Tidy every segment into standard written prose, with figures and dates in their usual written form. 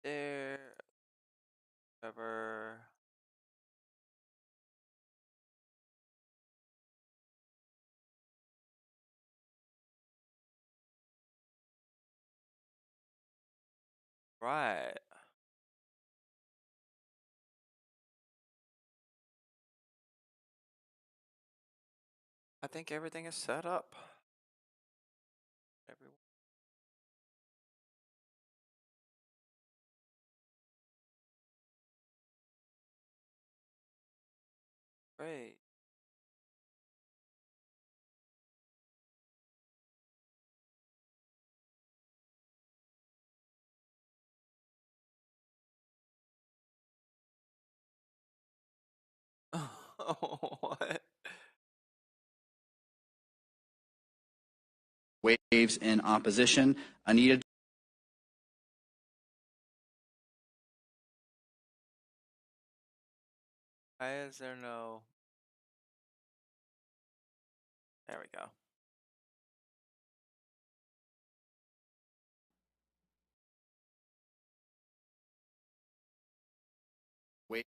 there ever right? I think everything is set up. Everyone, great. What? Waves in opposition. Anita. Why is there no? There we go.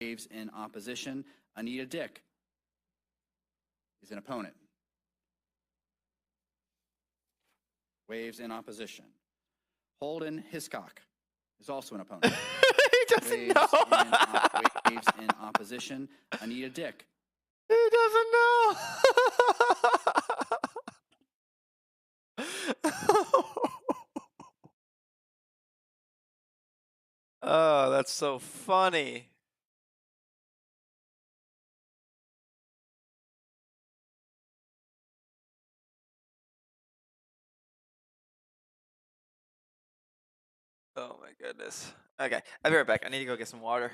Waves in opposition. Anita Dick is an opponent. Waves in opposition. Holden Hiscock is also an opponent. He doesn't know. Waves in opposition. Anita Dick. He doesn't know. Oh, that's so funny. Oh my goodness. Okay, I'll be right back. I need to go get some water.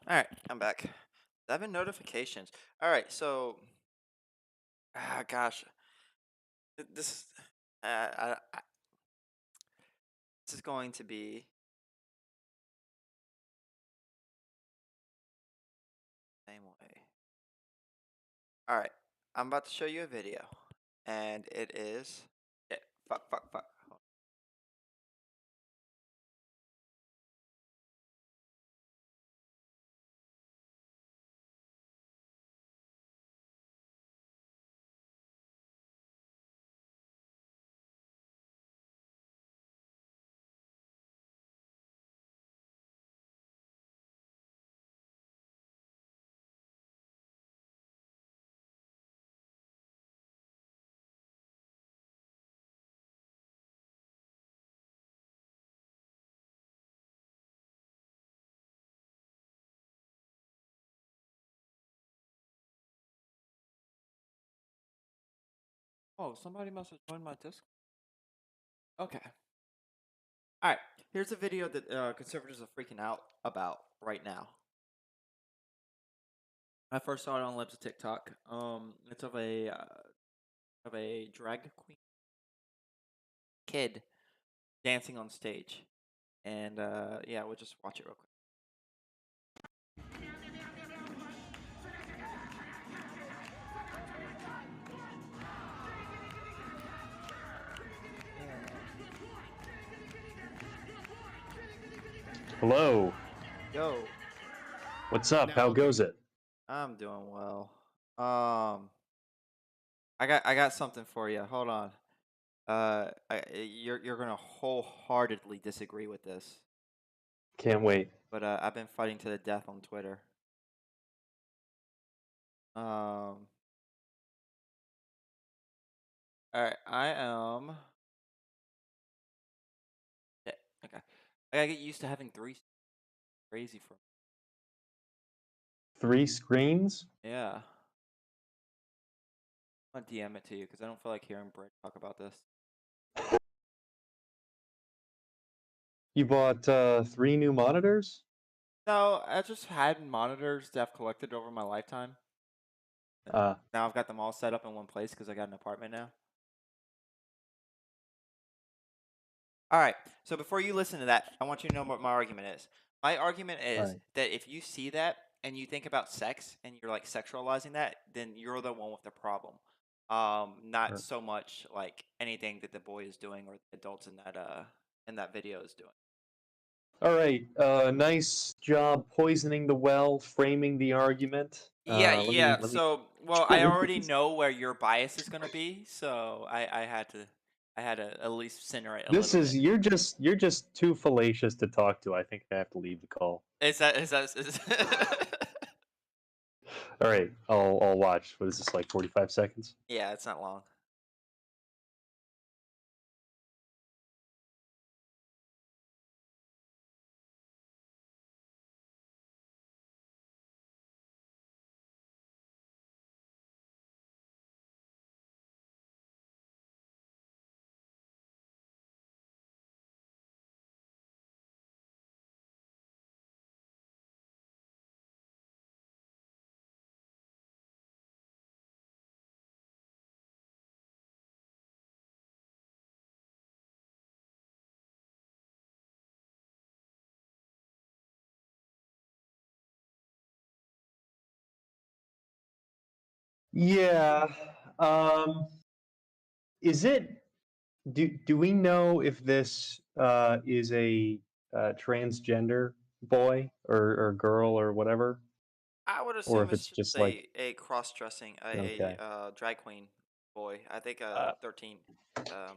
All right, I'm back. 7 notifications. All right, so gosh, this this is going to be same way. All right, I'm about to show you a video, and it is fuck fuck fuck. Oh, somebody must have joined my Discord. Okay. All right. Here's a video that conservatives are freaking out about right now. I first saw it on Libs of TikTok. It's of a drag queen kid dancing on stage, and yeah, we'll just watch it real quick. Hello, Yo, What's up? How Now, goes it? I'm doing well. I got something for you. Hold on. You're gonna wholeheartedly disagree with this, Can't wait. but I've been fighting to the death on Twitter. Um, all right, I am. Yeah, okay. I gotta get used to having three. Crazy for Three screens? me. Yeah, I'm gonna DM it to you because I don't feel like hearing Brett talk about this. You bought three new monitors? No, I just had monitors that I've collected over my lifetime. Uh, Now I've got them all set up in one place because I got an apartment now. All right. So before you listen to that, I want you to know what my argument is. My argument is Right. that if you see that and you think about sex and you're like sexualizing that, then you're the one with the problem. Not Sure. so much like anything that the boy is doing or the adults in that video is doing. All right. Nice job poisoning the well, framing the argument. Yeah, Let me yeah. let me So, well, I read already these. know where your bias is gonna be, so I had to at least center it a This little is bit. you're just too fallacious to talk to. I think I have to leave the call. Is All right. I'll watch. What is this, like 45 seconds? Yeah, it's not long. Yeah. Um is it do we know if this is a transgender boy or girl or whatever, I would or assume if it's it's just just like a cross-dressing, okay? drag queen boy. I think Uh, um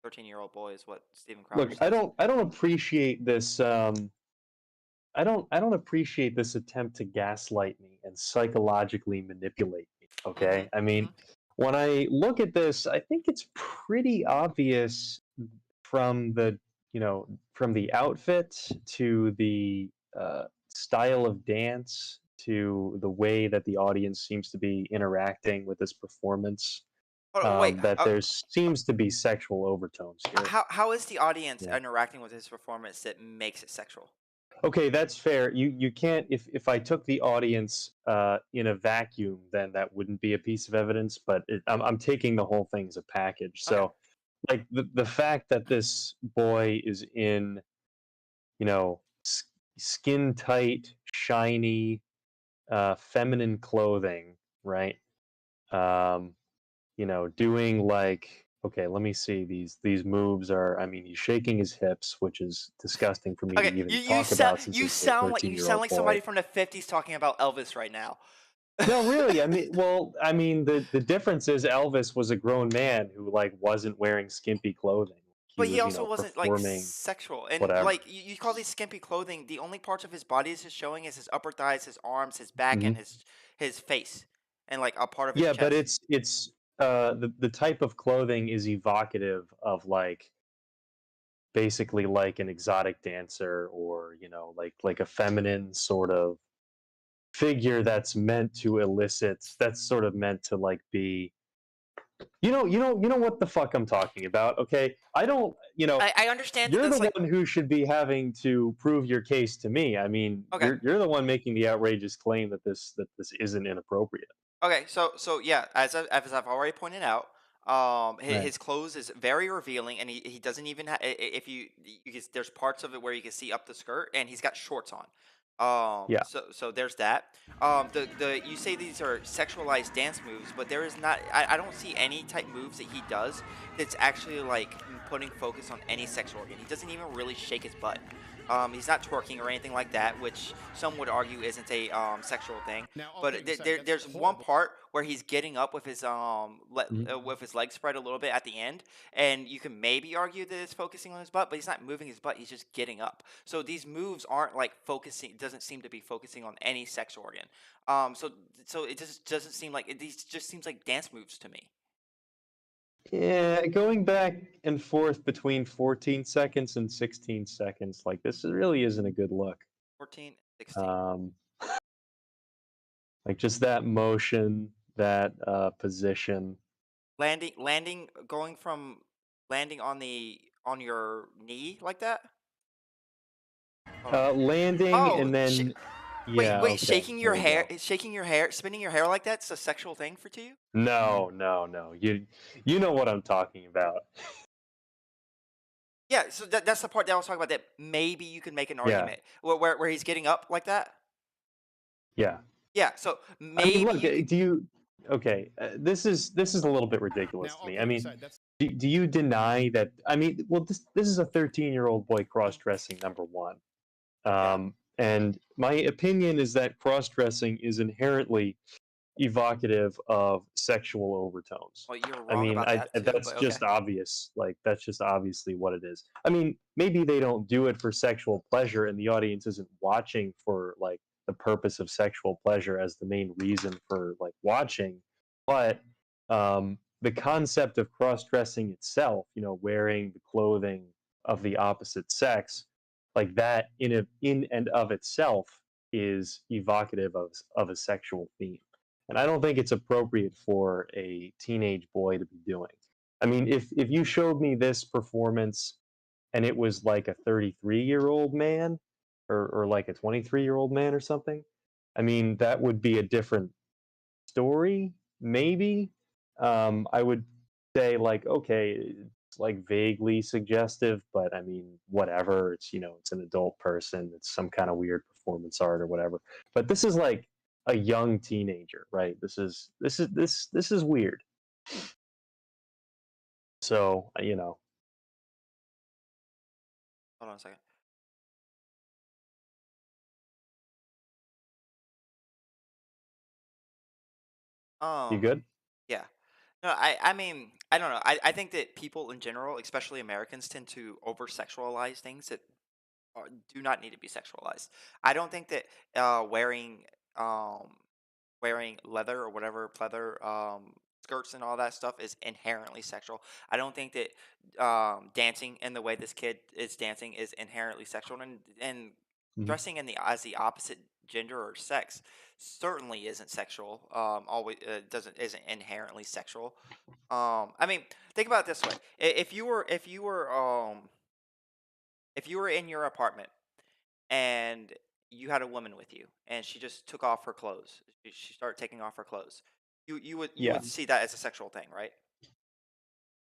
13-year-old boy is what Steven Crowder look, I says. don't I don't appreciate this. I don't appreciate this attempt to gaslight me and psychologically manipulate me. Mhm. Okay, I mean, Mhm. when I look at this, I think it's pretty obvious from the from the outfit to the style of dance to the way that the audience seems to be interacting with this performance, Hold on, wait. that there seems to be sexual overtones here. How is the audience Yeah. interacting with his performance that makes it sexual? Okay, that's fair. You can't, if I took the audience in a vacuum, then that wouldn't be a piece of evidence. But I'm taking the whole thing as a package. Okay. So like the fact that this boy is in skin tight, shiny, feminine clothing, right? Um, doing like, okay, let me see, these moves are, I mean, he's shaking his hips, which is disgusting for me to Okay, even you talk sound about since you this is a sound like 13-year-old boy. somebody from the 50s talking about Elvis right now. No, really. I mean, well, I mean, the difference is Elvis was a grown man who like wasn't wearing skimpy clothing. He But he was, also wasn't like performing sexual, and whatever. like you call these skimpy clothing. The only parts of his body is showing is his upper thighs, his arms, his back, Hmm. and his face, and like a part of his Yeah, but chest. it's the type of clothing is evocative of like basically like an exotic dancer, or like a feminine sort of figure that's meant to elicit, that's sort of meant to like be, you know what the fuck I'm talking about. Okay, I don't, I understand that you're that's the like one who should be having to prove your case to me. I mean, okay, you're the one making the outrageous claim that this isn't inappropriate. okay. So yeah, as I've already pointed out, Right. his clothes is very revealing, and he doesn't even if you can, there's parts of it where you can see up the skirt, and he's got shorts on. Yeah. So there's that. The you say these are sexualized dance moves, but there is not. I don't see any type moves that he does that's actually like putting focus on any sexual organ. He doesn't even really shake his butt. He's not twerking or anything like that, which some would argue isn't a sexual thing. Now, all But kidding aside, that's there's one horrible. part where he's getting up with his Mhm. with his legs spread a little bit at the end, and you can maybe argue that it's focusing on his butt, but he's not moving his butt. He's just getting up. So these moves aren't like focusing. Doesn't seem to be focusing on any sex organ. So it just doesn't seem like these just seems like dance moves to me. Yeah, going back and forth between 14 seconds and 16 seconds, like this really isn't a good look. 14, 16. Um, like just that motion, that position. Going from landing on your knee like that. Hold on. Landing Oh, and then wait, yeah, wait, okay, there we go. shaking your hair, spinning your hair like that's a sexual thing for to you? No, no, no. You know what I'm talking about. Yeah, so that's the part that I was talking about. That maybe you could make an Yeah, argument where he's getting up like that. yeah. Yeah, so I mean, maybe look, you could. do you? Okay, this is a little bit ridiculous Now, to all me. I kidding mean, aside, that's do you deny that? I mean, well, this is a 13-year-old boy cross-dressing, number one. Yeah. And my opinion is that cross-dressing is inherently evocative of sexual overtones. Well, you're I wrong mean, about that too, that's but okay. just obvious. Like that's just obviously what it is. I mean, maybe they don't do it for sexual pleasure, and the audience isn't watching for like the purpose of sexual pleasure as the main reason for like watching. But the concept of cross-dressing itself, wearing the clothing of the opposite sex, like that in and of itself is evocative of a sexual theme. And I don't think it's appropriate for a teenage boy to be doing. I mean, if you showed me this performance and it was like a 33-year-old man or like a 23-year-old man or something, I mean, that would be a different story, maybe. I would say like, okay, it's like vaguely suggestive, but I mean, whatever. It's an adult person. It's some kind of weird performance art or whatever. But this is like a young teenager, right? This is weird. So Hold on a second. you Um, good? yeah. No, I mean, I don't know. I think that people in general, especially Americans, tend to over sexualize things that do not need to be sexualized. I don't think that um wearing leather or whatever pleather skirts and all that stuff is inherently sexual. I don't think that dancing in the way this kid is dancing is inherently sexual, and Mhm. dressing in the as the opposite gender or sex certainly isn't sexual. Always doesn't isn't inherently sexual. I mean, think about it this way: if you were in your apartment and you had a woman with you and she just took off her clothes, she started taking off her clothes, you Yeah. would see that as a sexual thing, right?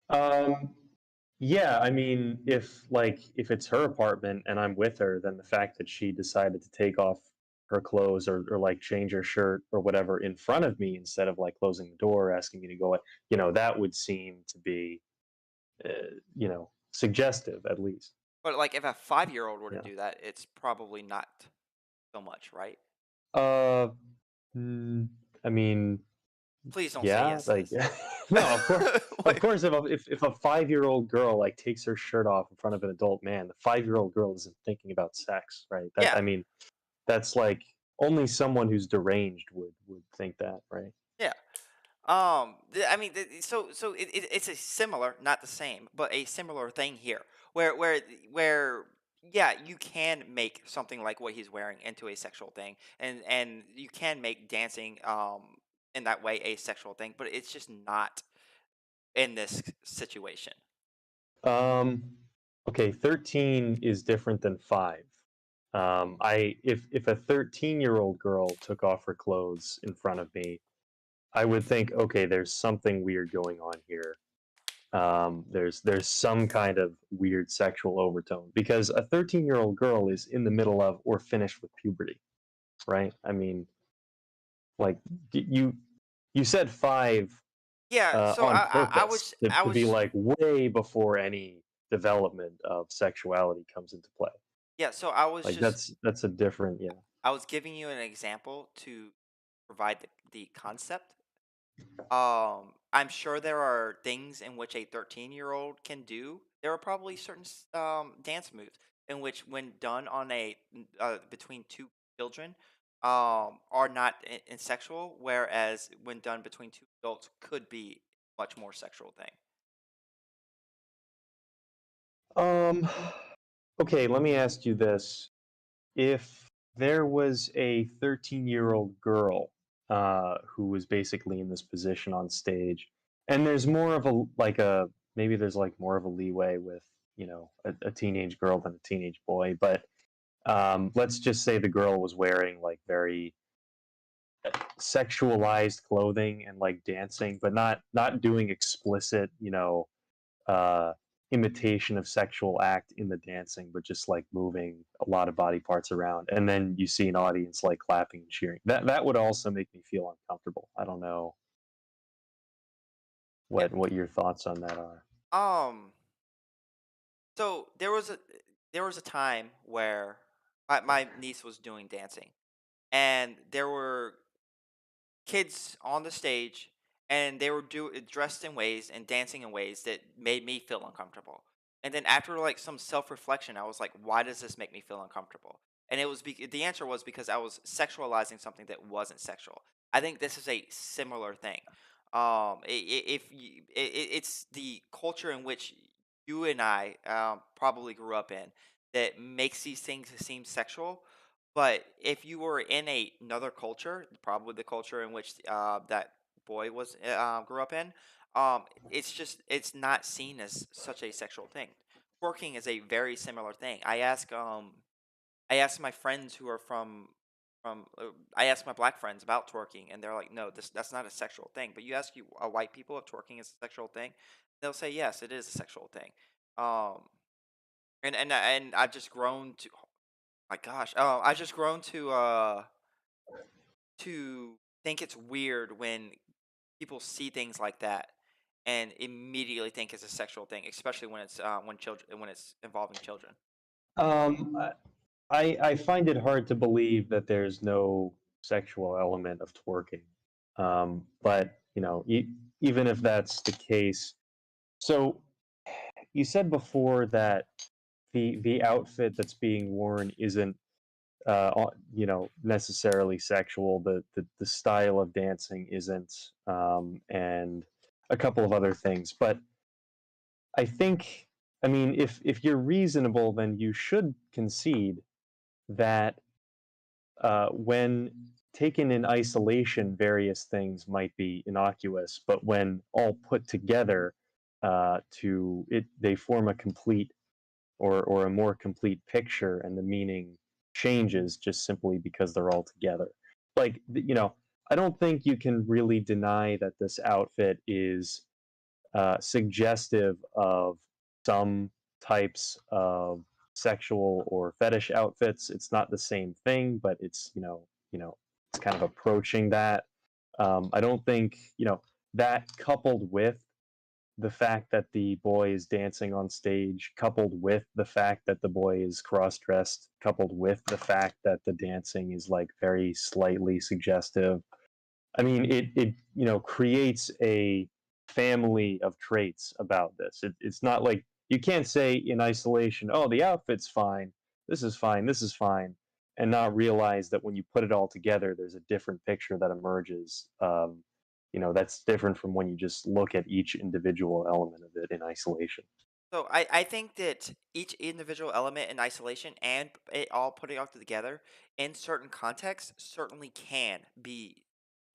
Um, yeah, I mean, if it's her apartment and I'm with her, then the fact that she decided to take off her clothes or like change her shirt or whatever in front of me instead of like closing the door, asking me to go, that would seem to be, suggestive at least. But like if a 5-year old were to Yeah. do that, it's probably not so much, right? Uh, mm, I mean, Please don't say yeah, yes to like this. no, of course, of Like, course. If a 5-year-old girl like takes her shirt off in front of an adult man, the 5-year-old girl isn't thinking about sex, right? yeah, I mean, that's like only someone who's deranged would think that, right? yeah. I mean, it's a similar, not the same, but a similar thing here, where yeah, you can make something like what he's wearing into a sexual thing, and you can make dancing in that way a sexual thing, but it's just not in this situation. Um, okay, 13 is different than 5. If a 13-year-old girl took off her clothes in front of me, I would think, okay, there's something weird going on here. There's some kind of weird sexual overtone because a 13-year-old girl is in the middle of or finished with puberty, right? I mean, like you said 5 Yeah, so on I purpose was I to be was like way before any development of sexuality comes into play. Yeah, so I was Like just that's a different, yeah. I was giving you an example to provide the concept. I'm sure there are things in which a 13-year-old can do. There are probably certain dance moves in which, when done on between two children, are not sexual, whereas when done between two adults, could be much more sexual thing. Um, okay, let me ask you this. If there was a 13-year-old girl who was basically in this position on stage, and there's more of a like a maybe there's like more of a leeway with a teenage girl than a teenage boy, but let's just say the girl was wearing like very sexualized clothing and like dancing, but not doing explicit, uh, imitation of sexual act in the dancing, but just like moving a lot of body parts around. And then you see an audience like clapping and cheering. That would also make me feel uncomfortable. I don't know Yeah. what your thoughts on that are. Um. So there was a time where my niece was doing dancing, and there were kids on the stage, and they were dressed in ways and dancing in ways that made me feel uncomfortable. And then after like some self-reflection, I was like, why does this make me feel uncomfortable? And the answer was because I was sexualizing something that wasn't sexual. I think this is a similar thing. If you, it's the culture in which you and I probably grew up in that makes these things seem sexual, but if you were in another culture, probably the culture in which that boy was grew up in, it's not seen as such a sexual thing. Twerking is a very similar thing. I ask my friends who are I ask my black friends about twerking, and they're like, no, that's not a sexual thing. But you ask white people if twerking is a sexual thing, they'll say yes, it is a sexual thing. Um, and I've just grown to my gosh, I've just grown to think it's weird when people see things like that and immediately think it's a sexual thing, especially when it's involving children. Um, I find it hard to believe that there's no sexual element of twerking. But even if that's the case, so you said before that the outfit that's being worn isn't necessarily sexual. The style of dancing isn't, and a couple of other things. But I think, I mean, if you're reasonable, then you should concede that when taken in isolation, various things might be innocuous, but when all put together, they form a complete or a more complete picture, and the meaning changes just simply because they're all together. Like, I don't think you can really deny that this outfit is suggestive of some types of sexual or fetish outfits. It's not the same thing, but it's kind of approaching that. I don't think that coupled with the fact that the boy is dancing on stage, coupled with the fact that the boy is cross dressed, coupled with the fact that the dancing is like very slightly suggestive. I mean, it creates a family of traits about this. It's not like you can't say in isolation, "Oh, the outfit's fine. This is fine. This is fine," and not realize that when you put it all together, there's a different picture that emerges. That's different from when you just look at each individual element of it in isolation. So I think that each individual element in isolation and it all putting all together in certain contexts certainly can be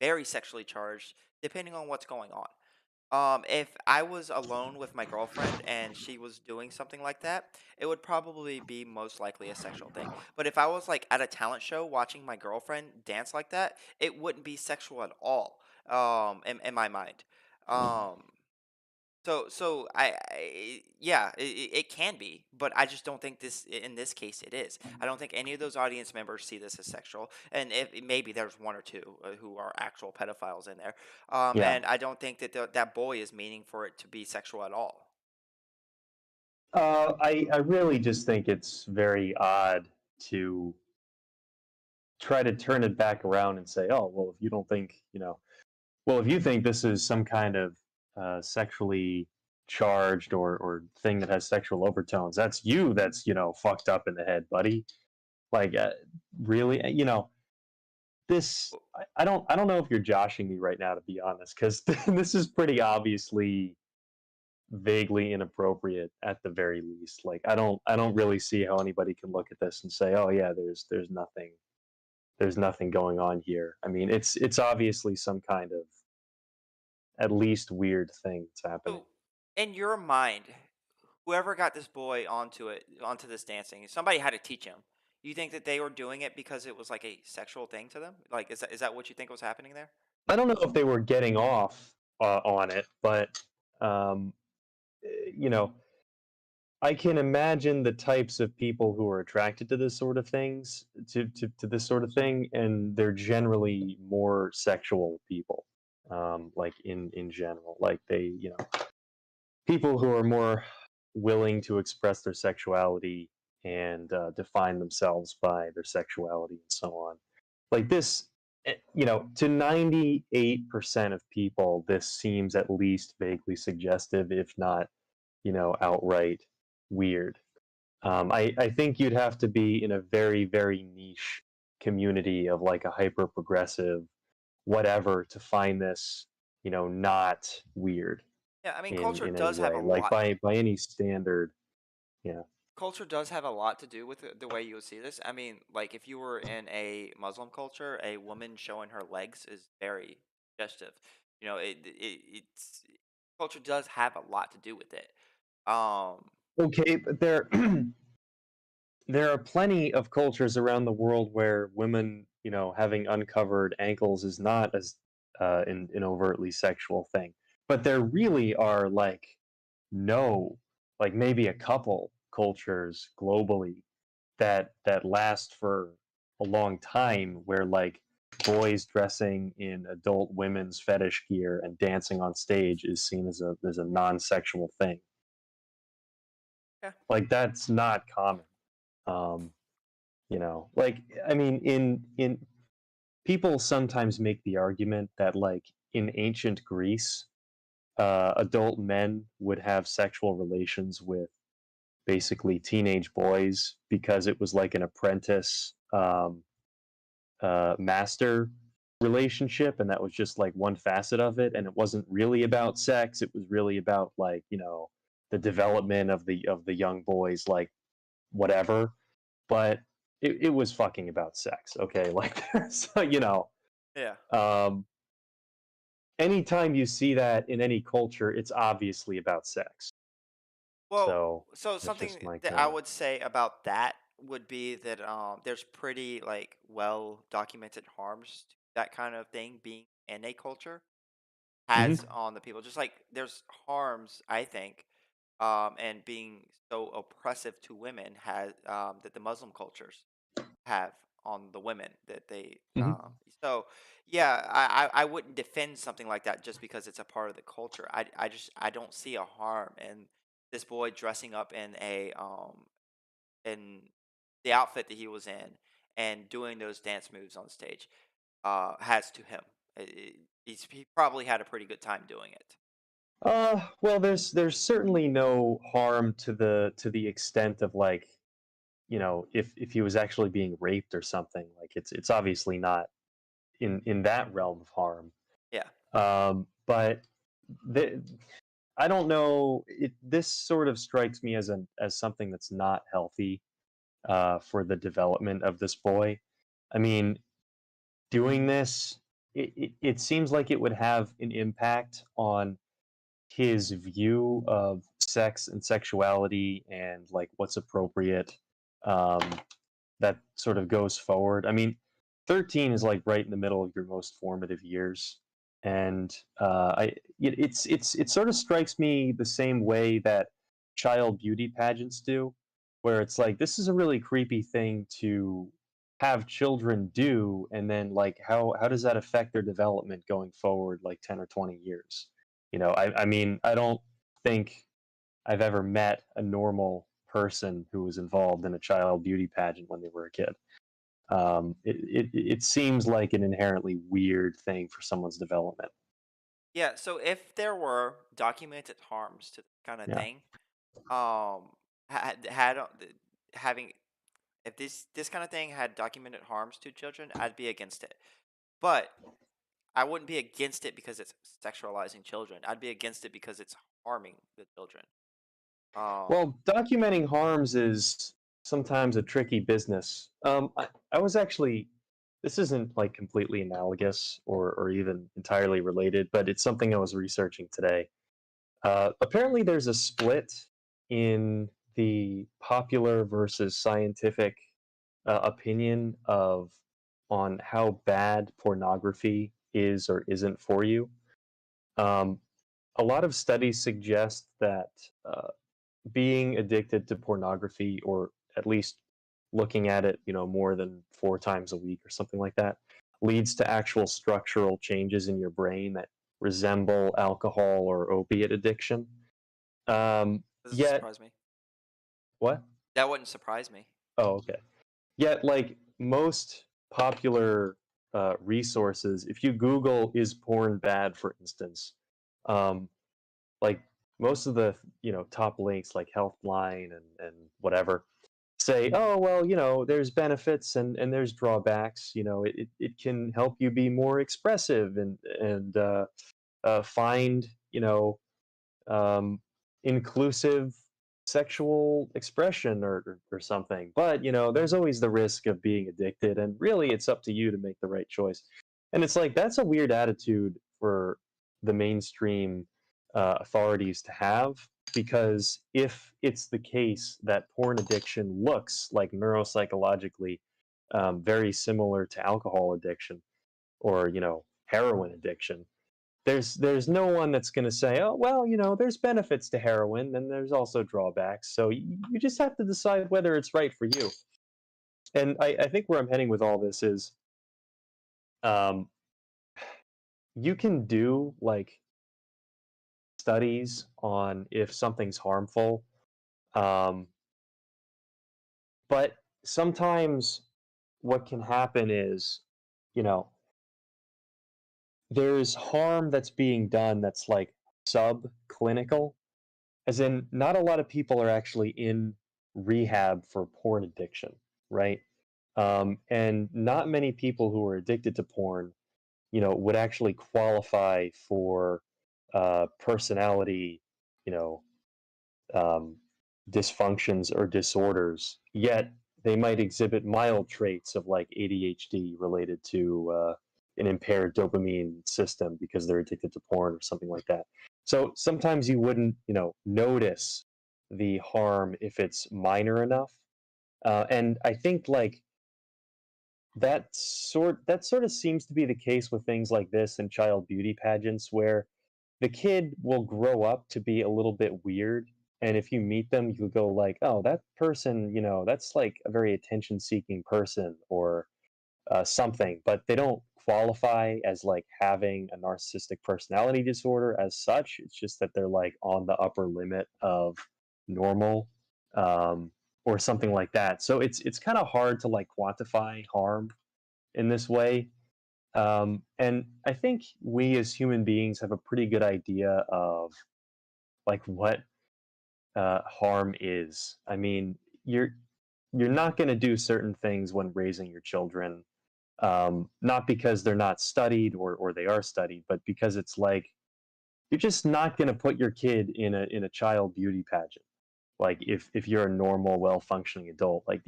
very sexually charged depending on what's going on. If I was alone with my girlfriend and she was doing something like that, it would probably be most likely a sexual thing. But if I was like at a talent show watching my girlfriend dance like that, it wouldn't be sexual at all. In my mind. Um, yeah, it can be, but I just don't think in this case it is. I don't think any of those audience members see this as sexual, and if maybe there's one or two who are actual pedophiles in there, Yeah. and I don't think that that boy is meaning for it to be sexual at all. I really just think it's very odd to try to turn it back around and say, oh, well, if you don't think, well, if you think this is some kind of sexually charged or thing that has sexual overtones, that's you that's, fucked up in the head, buddy. Like, really, this, I don't know if you're joshing me right now, to be honest, because this is pretty obviously vaguely inappropriate at the very least. Like, I don't really see how anybody can look at this and say, oh yeah, there's nothing going on here. I mean, it's obviously some kind of at least weird thing that's happening. So, in your mind, whoever got this boy onto this dancing, somebody had to teach him. You think that they were doing it because it was like a sexual thing to them? Like, is that what you think was happening there? I don't know if they were getting off on it, but um, you know, I can imagine the types of people who are attracted to this sort of things, to this sort of thing, and they're generally more sexual people. Like in general, like people who are more willing to express their sexuality and define themselves by their sexuality and so on. Like this, to 98% of people, this seems at least vaguely suggestive, if not, outright weird. I think you'd have to be in a very, very niche community of like a hyper progressive whatever to find this, not weird Yeah, I mean, in any way. Like by any standard, yeah. culture does have a lot to do with the way you would see this. I mean, like if you were in a Muslim culture, a woman showing her legs is very suggestive. It's culture does have a lot to do with it. Um, Okay, but there there are plenty of cultures around the world where women, having uncovered ankles is not as an overtly sexual thing. But there really are no, like maybe a couple cultures globally that last for a long time where boys dressing in adult women's fetish gear and dancing on stage is seen as a non-sexual thing. yeah, Like that's not common. Um, like I mean, in people sometimes make the argument that in ancient Greece, adult men would have sexual relations with basically teenage boys because it was like an apprentice master relationship, and that was just like one facet of it, and it wasn't really about sex. It was really about the development of the young boys, like whatever. But it was fucking about sex. Okay, like so yeah. um, anytime you see that in any culture, it's obviously about sex. Well, So so that's something just my that I kind of. would say about that would be that there's pretty like well documented harms to that kind of thing being in a culture has Hmm. on the people. Just like there's harms, I think, and being so oppressive to women has that the Muslim cultures have on the women that they. Hmm. So yeah, I wouldn't defend something like that just because it's a part of the culture. I don't see a harm in this boy dressing up in the outfit that he was in and doing those dance moves on stage. Has to him. He probably had a pretty good time doing it. Well, there's certainly no harm to the extent of if he was actually being raped or something. Like it's obviously not in that realm of harm. Yeah. But the, I don't know. This sort of strikes me as something that's not healthy for the development of this boy. I mean, doing this, it seems like it would have an impact on his view of sex and sexuality and like what's appropriate. Um, that sort of goes forward. I mean, 13 is like right in the middle of your most formative years, and it sort of strikes me the same way that child beauty pageants do, where it's like this is a really creepy thing to have children do, and then like how does that affect their development going forward like 10 or 20 years? I mean, think I've ever met a normal person who was involved in a child beauty pageant when they were a kid. It seems like an inherently weird thing for someone's development. Yeah, so if there were documented harms to this kind of Yeah. thing, had having if this kind of thing had documented harms to children, I'd be against it. But I wouldn't be against it because it's sexualizing children. I'd be against it because it's harming the children. Um, Well, documenting harms is sometimes a tricky business. I was actually, this isn't like completely analogous or even entirely related, but it's something I was researching today. Apparently, there's a split in the popular versus scientific opinion of on how bad pornography is or isn't for you. Um, a lot of studies suggest that uh, being addicted to pornography, or at least looking at it, more than 4 times a week or something like that, leads to actual structural changes in your brain that resemble alcohol or opiate addiction. doesn't Yet, surprise me. what? That wouldn't surprise me. Oh, okay. Yet, like most popular resources, if you Google "is porn bad," for instance, um, like most of the top links like Healthline and whatever say, oh well, there's benefits and there's drawbacks. It can help you be more expressive and find um, inclusive sexual expression or something. But there's always the risk of being addicted, and really, it's up to you to make the right choice. And it's like that's a weird attitude for the mainstream authorities to have, because if it's the case that porn addiction looks like neuropsychologically very similar to alcohol addiction or heroin addiction, there's no one that's going to say, oh well, there's benefits to heroin and there's also drawbacks, so you just have to decide whether it's right for you. And I think where I'm heading with all this is, um, you can do like studies on if something's harmful, um, but sometimes what can happen is, you know there's harm that's being done that's like subclinical. As in, not a lot of people are actually in rehab for porn addiction, right? And not many people who are addicted to porn, would actually qualify for personality, you know, um, dysfunctions or disorders. Yet they might exhibit mild traits of like ADHD related to an impaired dopamine system because they're addicted to porn or something like that. So sometimes you wouldn't, notice the harm if it's minor enough. And I think like that sort of seems to be the case with things like this and child beauty pageants, where the kid will grow up to be a little bit weird, and if you meet them you go like, oh, that person, that's like a very attention seeking person or something, but they don't qualify as like having a narcissistic personality disorder as such. It's just that they're like on the upper limit of normal, um, or something like that. So it's kind of hard to like quantify harm in this way. And I think we as human beings have a pretty good idea of like what harm is. I mean, you're not going to do certain things when raising your children, not because they're not studied or they are studied, but because it's like you're just not going to put your kid in a child beauty pageant. Like if you're a normal, well functioning adult, like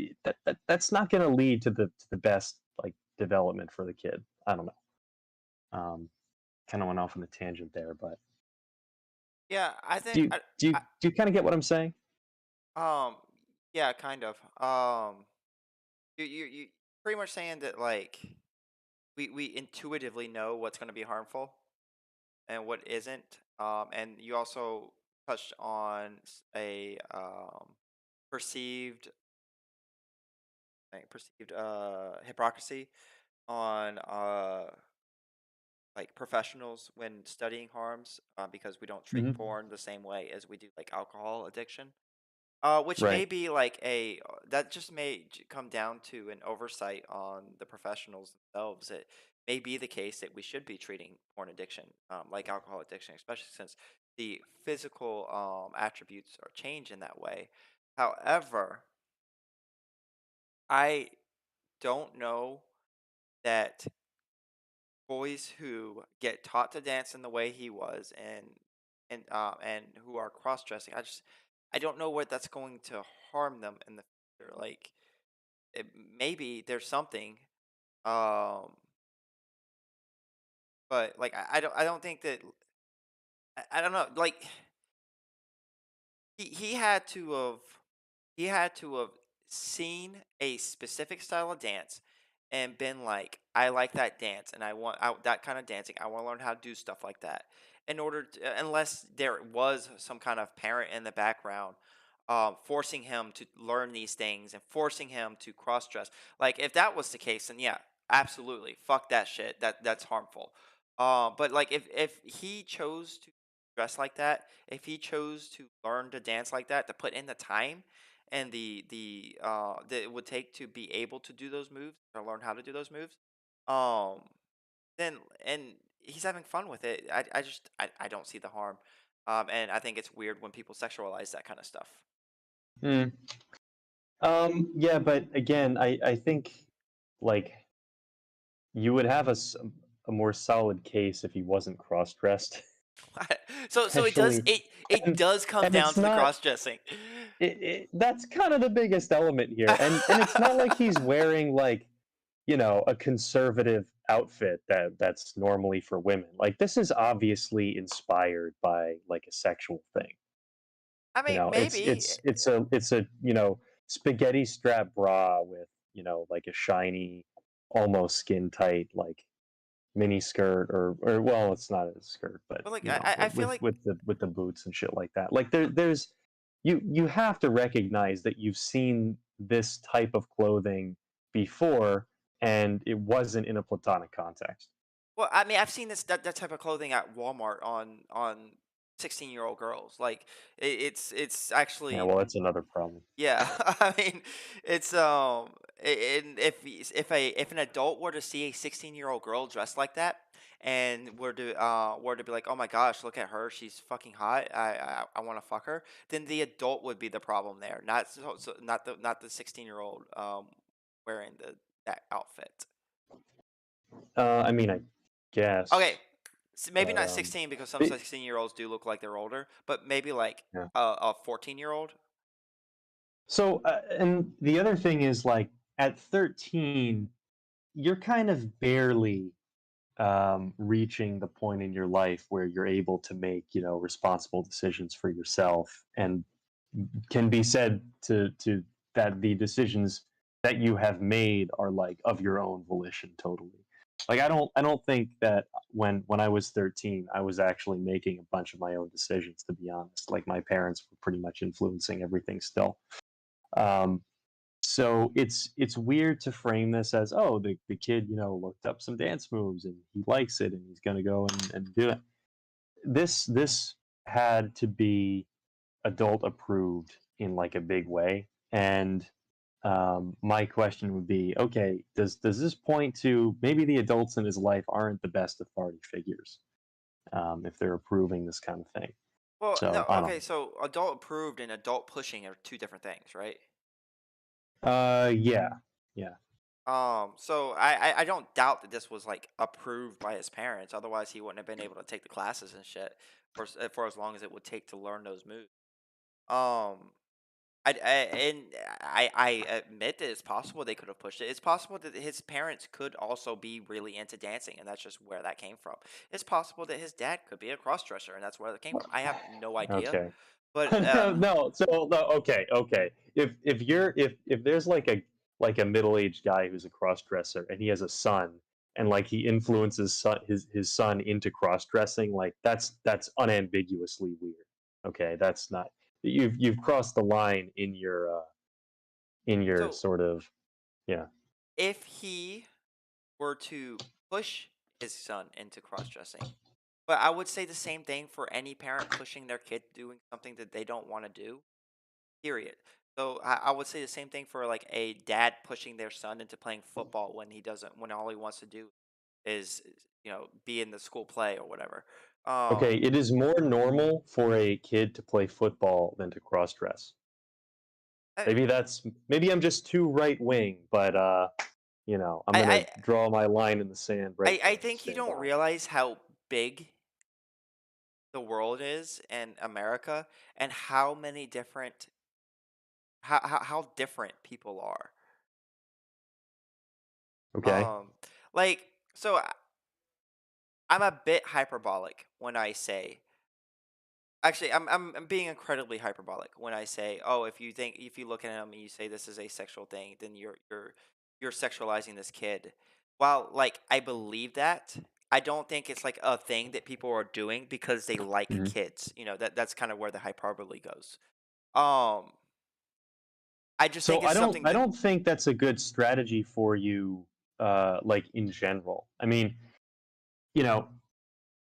that's not going to lead to the best like development for the kid. I don't know. Um, Kind of went off on a tangent there, but Yeah, I do think you do you do you kind of get what I'm saying? um yeah, kind of. You pretty much saying that like we intuitively know what's going to be harmful and what isn't. And you also touched on a perceived perceived hypocrisy on like professionals when studying harms, because we don't treat Hmm. porn the same way as we do like alcohol addiction. Which may Right. be like that just may come down to an oversight on the professionals themselves. It may be the case that we should be treating porn addiction like alcohol addiction, especially since the physical attributes are changed in that way. However, I don't know that boys who get taught to dance in the way he was and who are cross dressing, I don't know what that's going to harm them in the future. Like it, maybe there's something, um, but like I don't think that I don't know. Like he had to have seen a specific style of dance and been like, I like that dance and that kind of dancing. I want to learn how to do stuff like that. In order to, unless there was some kind of parent in the background forcing him to learn these things and forcing him to cross dress. Like if that was the case, then yeah, absolutely, fuck that shit. That's harmful. But like if he chose to dress like that, if he chose to learn to dance like that, to put in the time and the that it would take to be able to do those moves or learn how to do those moves, um, then and he's having fun with it. I don't see the harm, and I think it's weird when people sexualize that kind of stuff. Mm. Yeah, but again, I think like you would have a more solid case if he wasn't cross-dressed, So it does especially, it and does come and down it's to the not. cross dressing. That's kind of the biggest element here, and it's not like he's wearing like a conservative outfit that's normally for women. Like this is obviously inspired by like a sexual thing. I mean, It's maybe. it's a spaghetti strap bra with like a shiny, almost skin tight like mini skirt or well, it's not a skirt, but But like I feel like with the boots and shit like that. Like there's you have to recognize that you've seen this type of clothing before, and it wasn't in a platonic context. well, I mean, I've seen that type of clothing at Walmart on 16-year-old girls. Like it's Yeah, actually well, that's another problem. yeah. I mean, it's and if an adult were to see a 16-year-old girl dressed like that and were to be like, "Oh my gosh, look at her. She's fucking hot. I want to fuck her." Then the adult would be the problem there, not the 16-year-old wearing that outfit. I mean, I Okay, guess, maybe but not 16 because some it, 16-year-olds do look like they're older, but maybe like yeah. a 14-year-old. So, and the other thing is like at 13, you're kind of barely reaching the point in your life where you're able to make responsible decisions for yourself, and can be said to that the decisions that you have made are like of your own volition totally. Like I don't think that when I was 13 I was actually making a bunch of my own decisions, to be honest. Like my parents were pretty much influencing everything still. um, so it's weird to frame this as, oh, the kid looked up some dance moves and he likes it and he's going to go and do it. This had to be adult approved in like a big way. And my question would be, okay, does this point to maybe the adults in his life aren't the best authority figures, if they're approving this kind of thing? Well, no, So I don't okay, so adult approved and adult pushing are two different things, right? know. Yeah, yeah. So I don't doubt that this was like approved by his parents. Otherwise, he wouldn't have been able to take the classes and shit for as long as it would take to learn those moves. Um, I admit that it's possible they could have pushed it. It's possible that his parents could also be really into dancing, and that's just where that came from. It's possible that his dad could be a cross dresser, and that's where that came from. I have no idea, Okay. but No, no. So no. Okay, okay. If there's like a middle-aged guy who's a cross-dresser and he has a son, and like he influences his son into cross-dressing, like that's unambiguously weird. Okay, that's not, you've crossed the line in your so sort of, yeah. if he were to push his son into cross dressing. But I would say the same thing for any parent pushing their kid doing something that they don't want to do. Period. So I would say the same thing for like a dad pushing their son into playing football when he doesn't, when all he wants to do is be in the school play or whatever. Okay, Um, it is more normal for a kid to play football than to cross dress. I Maybe I'm just too right wing, but I'm gonna I draw my line in the sand right I there and think you stand don't by. realize how big the world is and America and how many different how different people are. Okay. Um, like so I'm a bit hyperbolic when I say. Actually, I'm being incredibly hyperbolic when I say, oh, if you look at him and you say this is a sexual thing, then you're sexualizing this kid. While like I believe that, I don't think it's like a thing that people are doing because they like Mhm. kids. That's kind of where the hyperbole goes. Um, I just So think it's something I that don't think that's a good strategy for you, like in general. I mean, you know,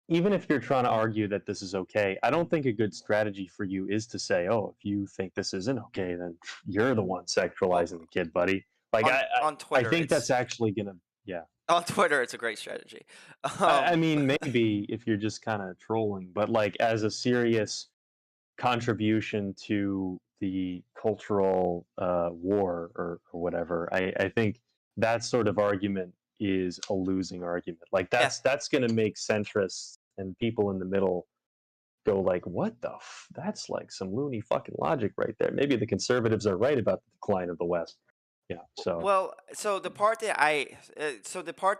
even if you're trying to argue that this is okay, I don't think a good strategy for you is to say, "Oh, if you think this isn't okay, then you're the one well sexualizing the kid, buddy." Like on I Twitter think that's it's actually gonna, yeah. on Twitter it's a great strategy. I Um, mean, maybe if you're just kind of trolling, but like as a serious contribution to the cultural war or whatever, I think that sort of argument is a losing argument. Like yeah. that's going to make centrists and people in the middle go like, "What the? That's like some loony fucking logic right there." Maybe the conservatives are right about the decline of the West. Yeah. So Well, so the part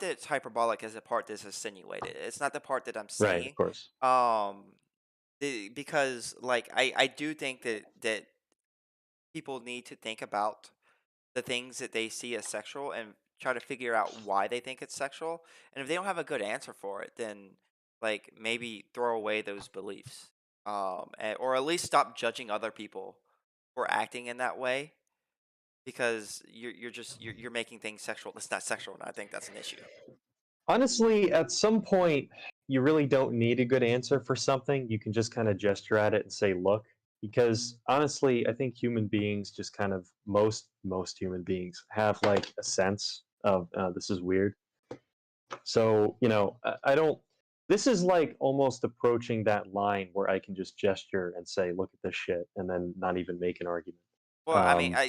that's hyperbolic is the part that's insinuated. It's not the part that I'm right, of saying. course. Um, because like I do think that people need to think about the things that they see as sexual and try to figure out why they think it's sexual. And if they don't have a good answer for it, then like maybe throw away those beliefs. Or at least stop judging other people for acting in that way because you're making things sexual. That's not sexual, and I think that's an issue. Honestly, at some point, you really don't need a good answer for something. You can just kind of gesture at it and say, "Look," because honestly, I think human beings just kind of most human beings have like a sense of this is weird. So I don't. This is like almost approaching that line where I can just gesture and say, "Look at this shit," and then not even make an argument. Well, I mean, Um,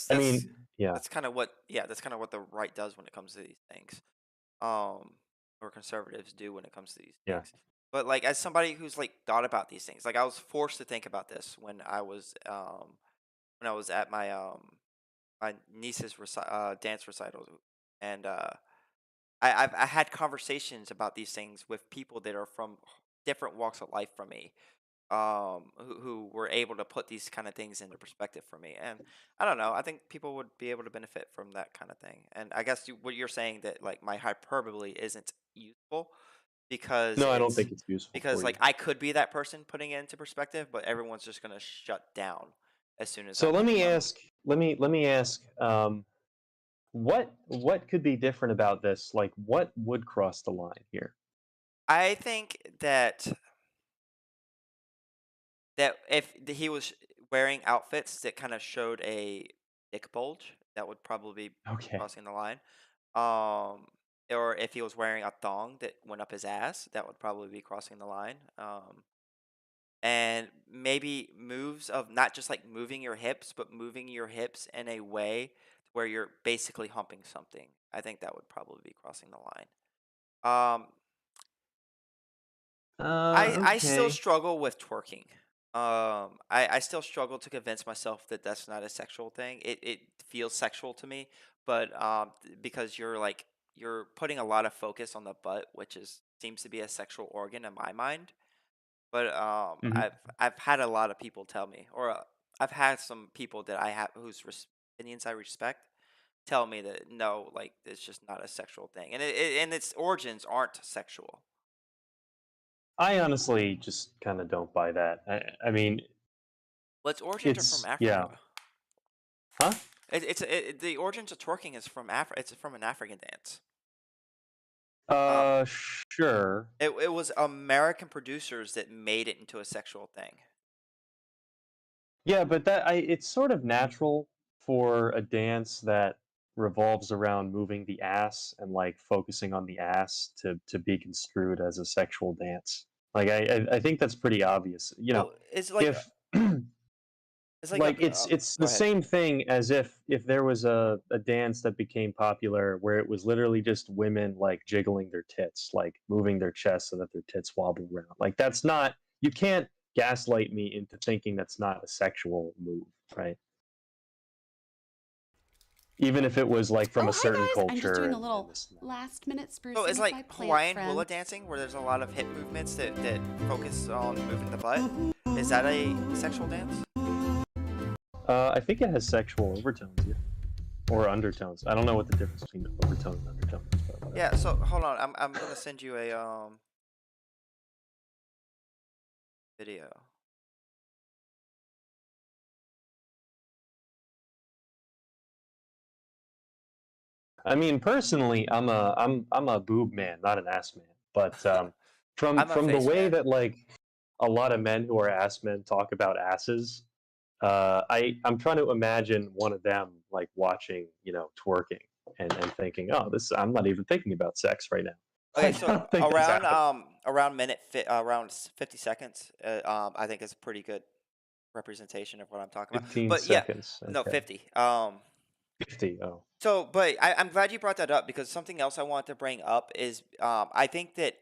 I mean, yeah, that's kind of what that's kind of what the right does when it comes to these things. Um, or conservatives do when it comes to these yeah. things. But like as somebody who's like thought about these things, like I was forced to think about this when I was at my niece's dance recital, and I had conversations about these things with people that are from different walks of life from me, who were able to put these kind of things into perspective for me. And I don't know, I think people would be able to benefit from that kind of thing. And I guess what you're saying that like my hyperbole isn't useful because No, I don't think it's useful for like you. I could be that person putting it into perspective, but everyone's just gonna shut down as soon as I So let make me my own. ask. Let me ask. What could be different about this? Like, what would cross the line here? I think that if he was wearing outfits that kind of showed a dick bulge, that would probably be Okay. crossing the line. Um, or if he was wearing a thong that went up his ass, that would probably be crossing the line. And maybe moves of not just like moving your hips, but moving your hips in a way where you're basically humping something. I think that would probably be crossing the line. Um, I still Okay. struggle with twerking. I still struggle to convince myself that that's not a sexual thing. It feels sexual to me, but because you're putting a lot of focus on the butt, which is seems to be a sexual organ in my mind. But Hmm. I've had a lot of people tell me, or I've had some people that I have opinions I respect tell me that no, like it's just not a sexual thing, and and its origins aren't sexual. I honestly just kind of don't buy that. I mean, Well, its origins are from it's yeah, Africa. huh? The origins of twerking is from It's from an African dance. Sure. It was American producers that made it into a sexual thing. Yeah, but it's sort of natural for a dance that revolves around moving the ass and like focusing on the ass to be construed as a sexual dance. Like I think that's pretty obvious. You know, Well, if it's like like it's go the ahead. same thing as if there was a dance that became popular where it was literally just women like jiggling their tits, like moving their chest so that their tits wobble around. Like that's not, you can't gaslight me into thinking that's not a sexual move, right? Even if it was like from Oh, a certain hi guys. I'm just culture doing a and little this and that. last minute So sprucing it's with like my plant Hawaiian hula friends. dancing, where there's a lot of hip movements that focus on moving the butt. Is that a sexual dance? I think it has sexual overtones, yeah, or undertones. I don't know what the difference between overtone and undertone is, but whatever. Yeah. So hold on, I'm gonna send you a video. I mean, personally, I'm a boob man, not an ass man. But I'm a from the face way man. that like a lot of men who are ass men talk about asses, I'm trying to imagine one of them like watching, you know, twerking and thinking, oh, this I'm not even thinking about sex right now. Okay, Like, I so don't think that's happening. around 50 seconds, I think is a pretty good representation of what I'm talking about. 15 But yeah, seconds. no, Okay. 50. 50. Oh. So, but I'm glad you brought that up, because something else I want to bring up is I think that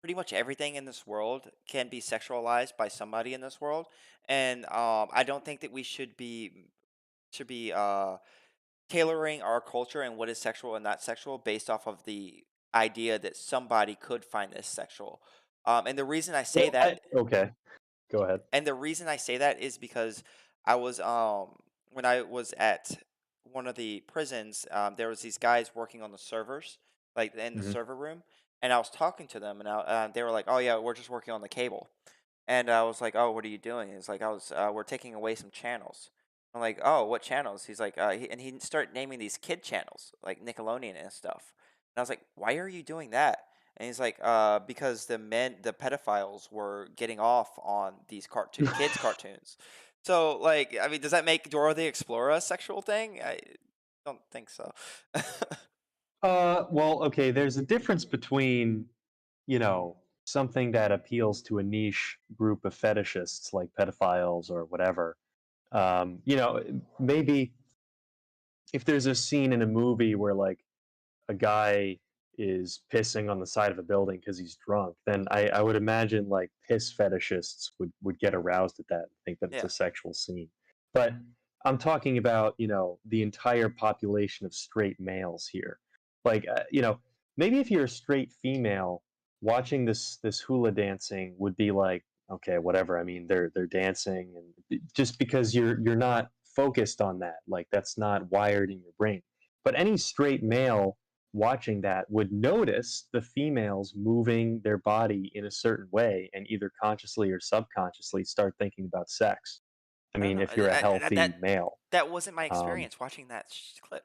pretty much everything in this world can be sexualized by somebody in this world, and I don't think that we should be tailoring our culture and what is sexual and not sexual based off of the idea that somebody could find this sexual. And the reason I say Well, that okay. Go ahead. and the reason I say that is because I was when I was at one of the prisons, there was these guys working on the servers, like in the Hmm. server room, and I was talking to them, and they were like, "Oh yeah, we're just working on the cable," and I was like, "Oh, what are you doing?" It's like, we're taking away some channels." I'm like, "Oh, what channels?" He's like, and he started naming these kid channels like Nickelodeon and stuff, and I was like, "Why are you doing that?" And he's like, because the pedophiles were getting off on these kids cartoons. So, like, I mean, does that make Dora the Explorer a sexual thing? I don't think so. Well, okay, there's a difference between, you know, something that appeals to a niche group of fetishists like pedophiles or whatever. You know, maybe if there's a scene in a movie where like a guy is pissing on the side of a building because he's drunk, then I would imagine like piss fetishists would get aroused at that and think that it's Yeah. a sexual scene. But I'm talking about, you know, the entire population of straight males here. Like, you know, maybe if you're a straight female watching this hula dancing would be like, okay, whatever. I mean, they're dancing, and just because you're not focused on that, like that's not wired in your brain. But any straight male watching that would notice the females moving their body in a certain way and either consciously or subconsciously start thinking about sex. I I don't mean, know. if you're a That healthy male. that wasn't my Um, experience watching that clip.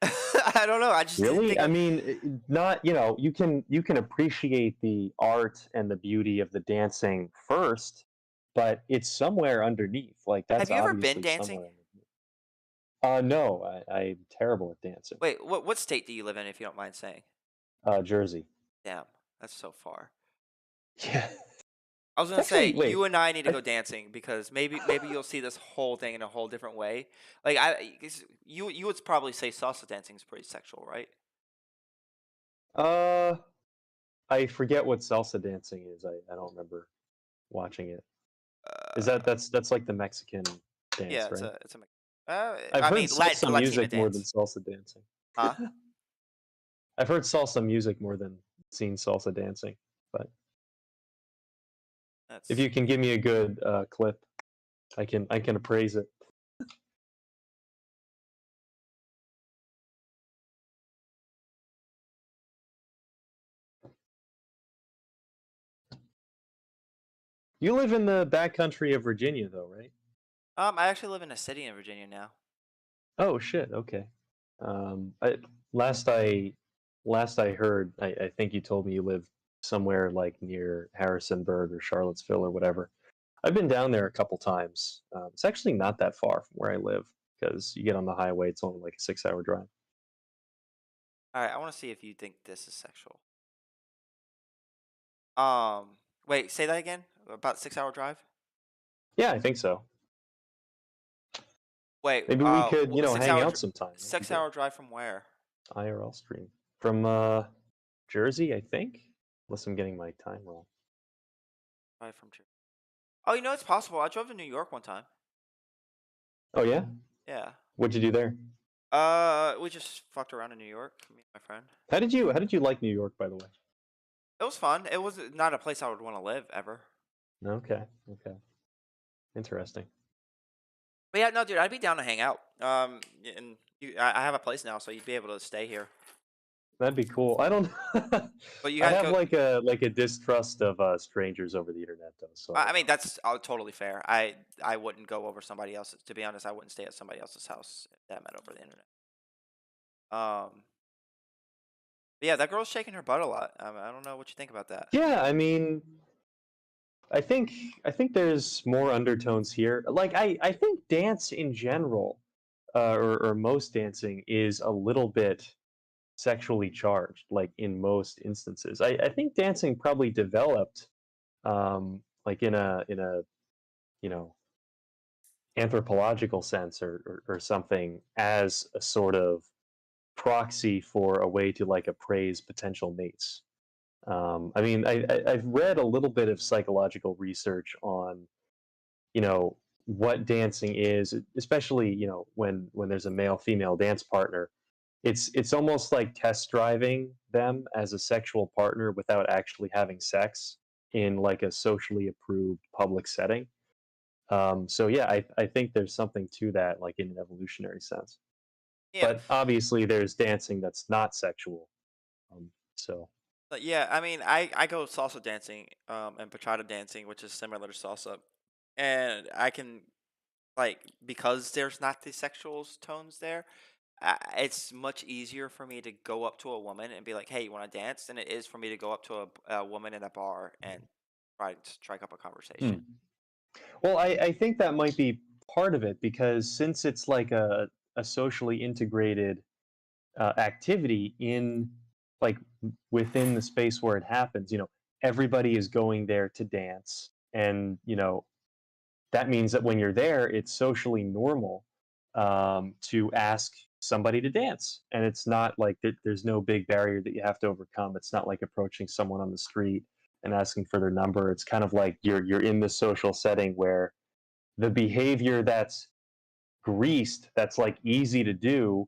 I don't know. I just didn't really? think I of. mean, not, you know, you can appreciate the art and the beauty of the dancing first, but it's somewhere underneath. Like Have that's you ever been obviously dancing? somewhere underneath. No, I'm terrible at dancing. Wait, what state do you live in, if you don't mind saying? Jersey. Damn, that's so far. Yeah. I was It's gonna say actually, wait. you and I need to I, go dancing, because maybe you'll see this whole thing in a whole different way. Like, 'cause you would probably say salsa dancing is pretty sexual, right? uh, I forget what salsa dancing is. I don't remember watching it. Is Uh, that's like the Mexican yeah, dance, right? it's a. I've I heard mean, salsa Latina music more than dance, salsa dancing. huh? I've heard salsa music more than seen salsa dancing. But if That's you can give me a good clip, I can appraise it. You live in the backcountry of Virginia, though, right? I actually live in a city in Virginia now. Oh shit. Okay. I last I last I heard, I think you told me you live somewhere like near Harrisonburg or Charlottesville or whatever. I've been down there a couple times. It's actually not that far from where I live because you get on the highway, it's only like a 6 hour drive. All right, I want to see if you think this is sexual. Um, Wait, say that again. About 6 hour drive. Yeah, I think so. Wait, Maybe we could, six hang hour, out sometime. That'd be six great. hour drive from where? IRL stream from Jersey, I think, unless I'm getting my time wrong. Drive from Jersey. Oh, it's possible. I drove to New York one time. Oh yeah, Yeah. what'd you do there? We just fucked around in New York, me and my friend. How did you like New York, by the way? It was fun. It was not a place I would want to live ever. Okay, okay, interesting. But yeah, no, dude, I'd be down to hang out. And I have a place now, so you'd be able to stay here. That'd be cool. I don't. But you I had to have go. like a distrust of strangers over the internet, though. So I I don't mean, know. that's totally fair. I wouldn't go over somebody else's. To be honest, I wouldn't stay at somebody else's house if that met over the internet. Um, but yeah, that girl's shaking her butt a lot. I don't know what you think about that. Yeah, I mean, I think there's more undertones here. Like I think dance in general, or most dancing is a little bit sexually charged. Like in most instances, I think dancing probably developed, like in a you know anthropological sense or something as a sort of proxy for a way to like appraise potential mates. I mean, I've read a little bit of psychological research on, what dancing is, especially, when there's a male female dance partner. It's almost like test driving them as a sexual partner without actually having sex in like a socially approved public setting. So yeah, I think there's something to that, like in an evolutionary sense. Yeah, But obviously, there's dancing that's not sexual. So but yeah. I mean, I go salsa dancing, and bachata dancing, which is similar to salsa, and I can because there's not the sexual tones there. It's much easier for me to go up to a woman and be like, "Hey, you want to dance?" than it is for me to go up to a woman in a bar and try to strike up a conversation. hmm. Well, I think that might be part of it because since it's like a socially integrated activity in like within the space where it happens, everybody is going there to dance, and that means that when you're there, it's socially normal, to ask somebody to dance, and it's not like there's no big barrier that you have to overcome. It's not like approaching someone on the street and asking for their number. It's kind of like you're in this social setting where the behavior that's greased, that's like easy to do,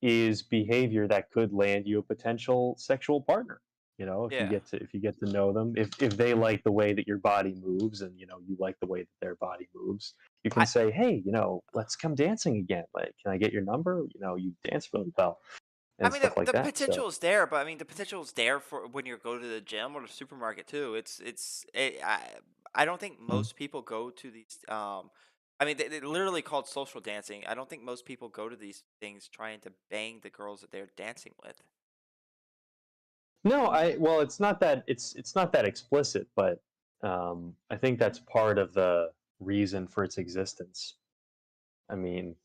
is behavior that could land you a potential sexual partner. If you Yeah. get to know them, if they like the way that your body moves, and you like the way that their body moves, you can I say, hey, let's come dancing again. Like, can I get your number? You dance really well, I and mean, stuff like the that. So potential is there, but I mean, the potential is there for when you go to the gym or the supermarket too. I don't think mm. most people go to these. I mean, they literally called social dancing. I don't think most people go to these things trying to bang the girls that they're dancing with. No, well, it's not that explicit, but I think that's part of the reason for its existence. I mean,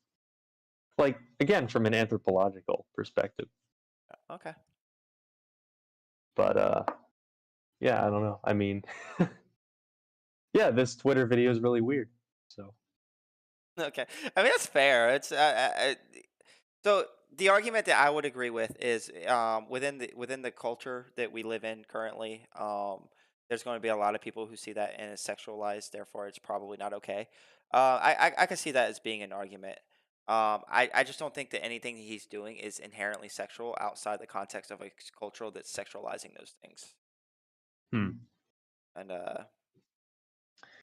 like again, from an anthropological perspective. Okay. But yeah, I don't know. I mean, yeah, this Twitter video is really weird. So Okay. I mean, that's fair. So the argument that I would agree with is within the culture that we live in currently, there's going to be a lot of people who see that and it's sexualized, therefore it's probably not okay. I can see that as being an argument. I just don't think that anything he's doing is inherently sexual outside the context of a culture that's sexualizing those things. hmm. And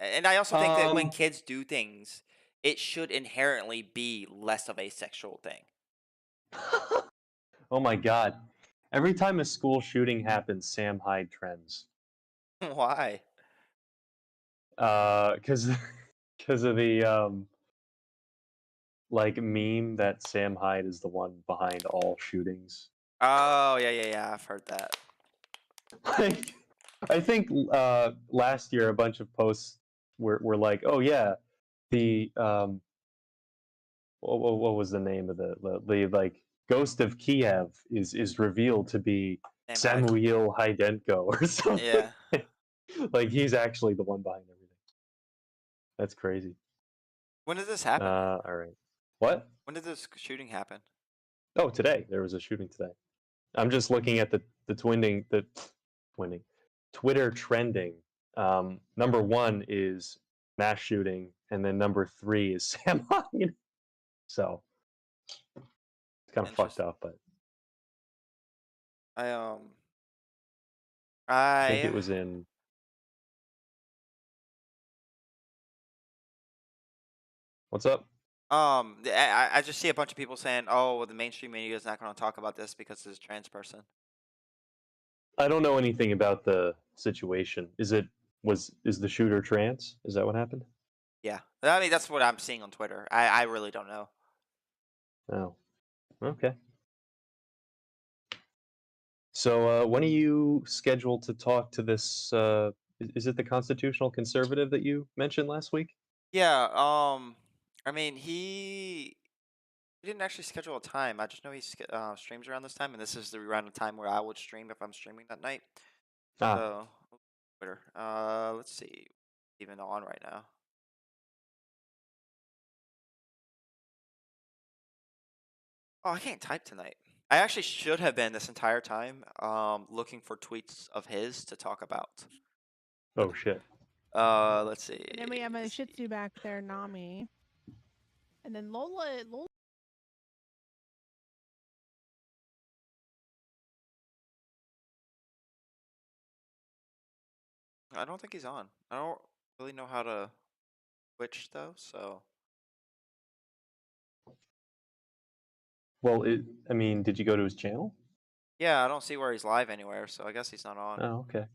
and I also think that when um, kids do things, it should inherently be less of a sexual thing. oh my God! Every time a school shooting happens, Sam Hyde trends. Why? Because because of the like meme that Sam Hyde is the one behind all shootings. Oh yeah. I've heard that. Like, I think last year a bunch of posts were like, "Oh yeah, the what was the name of the like Ghost of Kiev is revealed to be Same height. Samuel Hydenko or something." Yeah. Like he's actually the one behind everything. That's crazy. When did this happen? All right. What? When did this shooting happen? Oh, today there was a shooting today. I'm just looking at the twinning Twitter trending. Number one is mass shooting, and then number three is Sam Hyde. So it's kind of fucked Interesting. up, but I I think it I was in. What's up? I just see a bunch of people saying, "Oh, well, the mainstream media is not going to talk about this because it's a trans person." I don't know anything about the situation. Is the shooter trans? Is that what happened? Yeah, I mean that's what I'm seeing on Twitter. I really don't know. Oh, okay. So when are you scheduled to talk to this? Is it the constitutional conservative that you mentioned last week? Yeah. I mean he didn't actually schedule a time. I just know streams around this time, and this is the around the time where I would stream if I'm streaming that night. Ah, So Twitter. Let's see, even on right now. Oh, I can't type tonight. I actually should have been this entire time looking for tweets of his to talk about. oh shit. Let's see. And then we have a Let's Shih see. Tzu back there, Nami. And then Lola. I don't think he's on. I don't really know how to Twitch though, so Well, I mean, did you go to his channel? yeah, I don't see where he's live anywhere, so I guess he's not on. Oh, okay.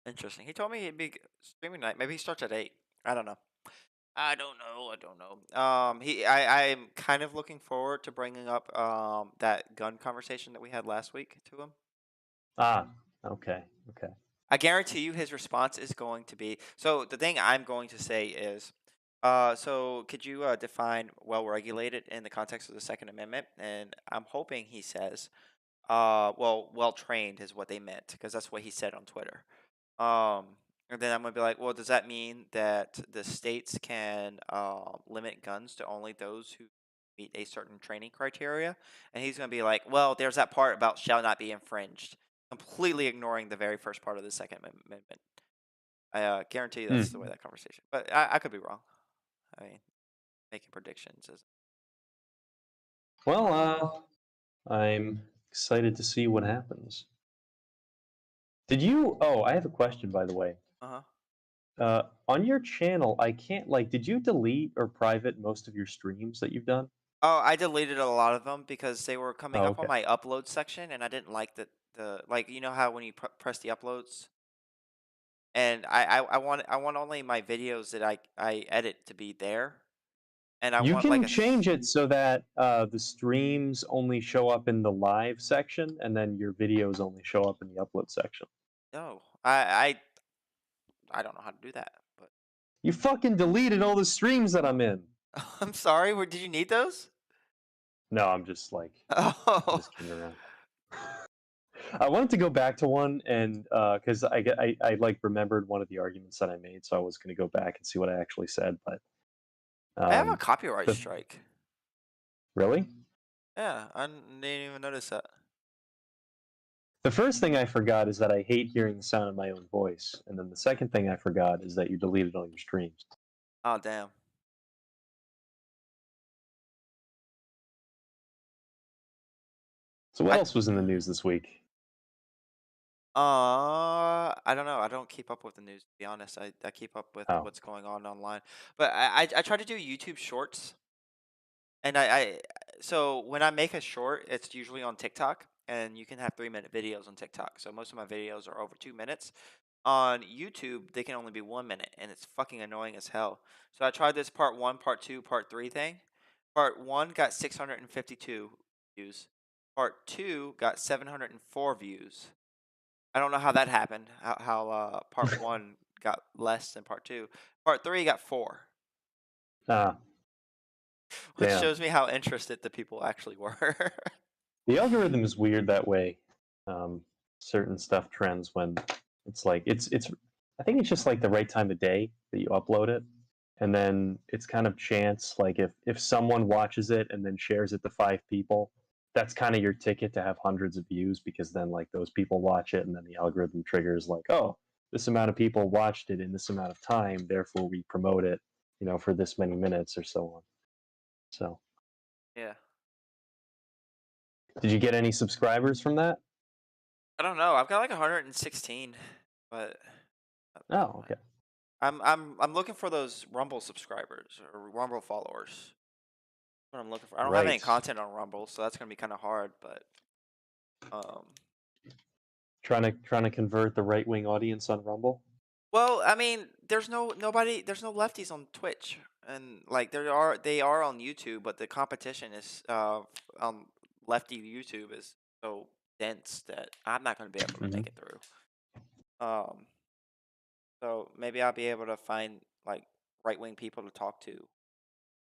Interesting. He told me he'd be streaming night. Maybe he starts at 8. I don't know. I don't know. I don't know. I'm kind of looking forward to bringing up that gun conversation that we had last week to him. Ah, okay, okay. I guarantee you his response is going to be so the thing I'm going to say is so could you define well regulated in the context of the Second Amendment? And I'm hoping he says well trained is what they meant because that's what he said on Twitter. Um, and then I'm gonna be like, well, does that mean that the states can limit guns to only those who meet a certain training criteria? And he's gonna be like, well, there's that part about shall not be infringed, completely ignoring the very first part of the Second Amendment. I guarantee you that's the way Hmm. that conversation. But I could be wrong. I mean, making predictions is. Well, I'm excited to see what happens. Did you? Oh, I have a question, by the way. Uh huh. On your channel, I can't like. Did you delete or private most of your streams that you've done? Oh, I deleted a lot of them because they were coming Oh, up on okay. my upload section, and I didn't like the like you know how when you press the uploads, and I want only my videos that I edit to be there, and I You want like can a change it so that the streams only show up in the live section, and then your videos only show up in the upload section. no, I don't know how to do that, but You fucking deleted all the streams that I'm in. I'm sorry. Where did you need those? No, I'm just I'm Oh, just kidding around. I wanted to go back to one, and because I like remembered one of the arguments that I made, so I was going to go back and see what I actually said. But I have a um, copyright the strike. really, Yeah, didn't even notice that. the first thing I forgot is that I hate hearing the sound of my own voice, and then the second thing I forgot is that you deleted all your streams. Oh damn. So what I else was in the news this week? I don't know. I don't keep up with the news to be honest. I keep up with Oh, what's going on online, but I try to do YouTube Shorts, and so when I make a short, it's usually on TikTok, and you can have 3 minute videos on TikTok. So most of my videos are over 2 minutes. On YouTube, they can only be 1 minute, and it's fucking annoying as hell. So I tried this part one, part two, part three thing, Part 1 got 652 views. Part 2 got 704 views. I don't know how that happened. How part 1 got less than part 2. Part 3 got 4, Ah, which damn. shows me how interested the people actually were. The algorithm is weird that way. Certain stuff trends when it's like it's. I think it's just like the right time of day that you upload it, and then it's kind of chance. Like if someone watches it and then shares it to 5 people, that's kind of your ticket to have hundreds of views because then like those people watch it and then the algorithm triggers like, oh, this amount of people watched it in this amount of time, therefore we promote it, for this many minutes or so on. So, Yeah. did you get any subscribers from that? I don't know. I've got like 116, but Oh, okay. I'm looking for those Rumble subscribers or Rumble followers. What I'm looking for. I don't have any Right. content on Rumble, so that's gonna be kind of hard. But Trying to convert the right wing audience on Rumble. well, I mean, there's no lefties on Twitch, and like they are on YouTube, but the competition is on lefty YouTube is so dense that I'm not gonna be able to make it through. So maybe I'll be able to find like right wing people to talk to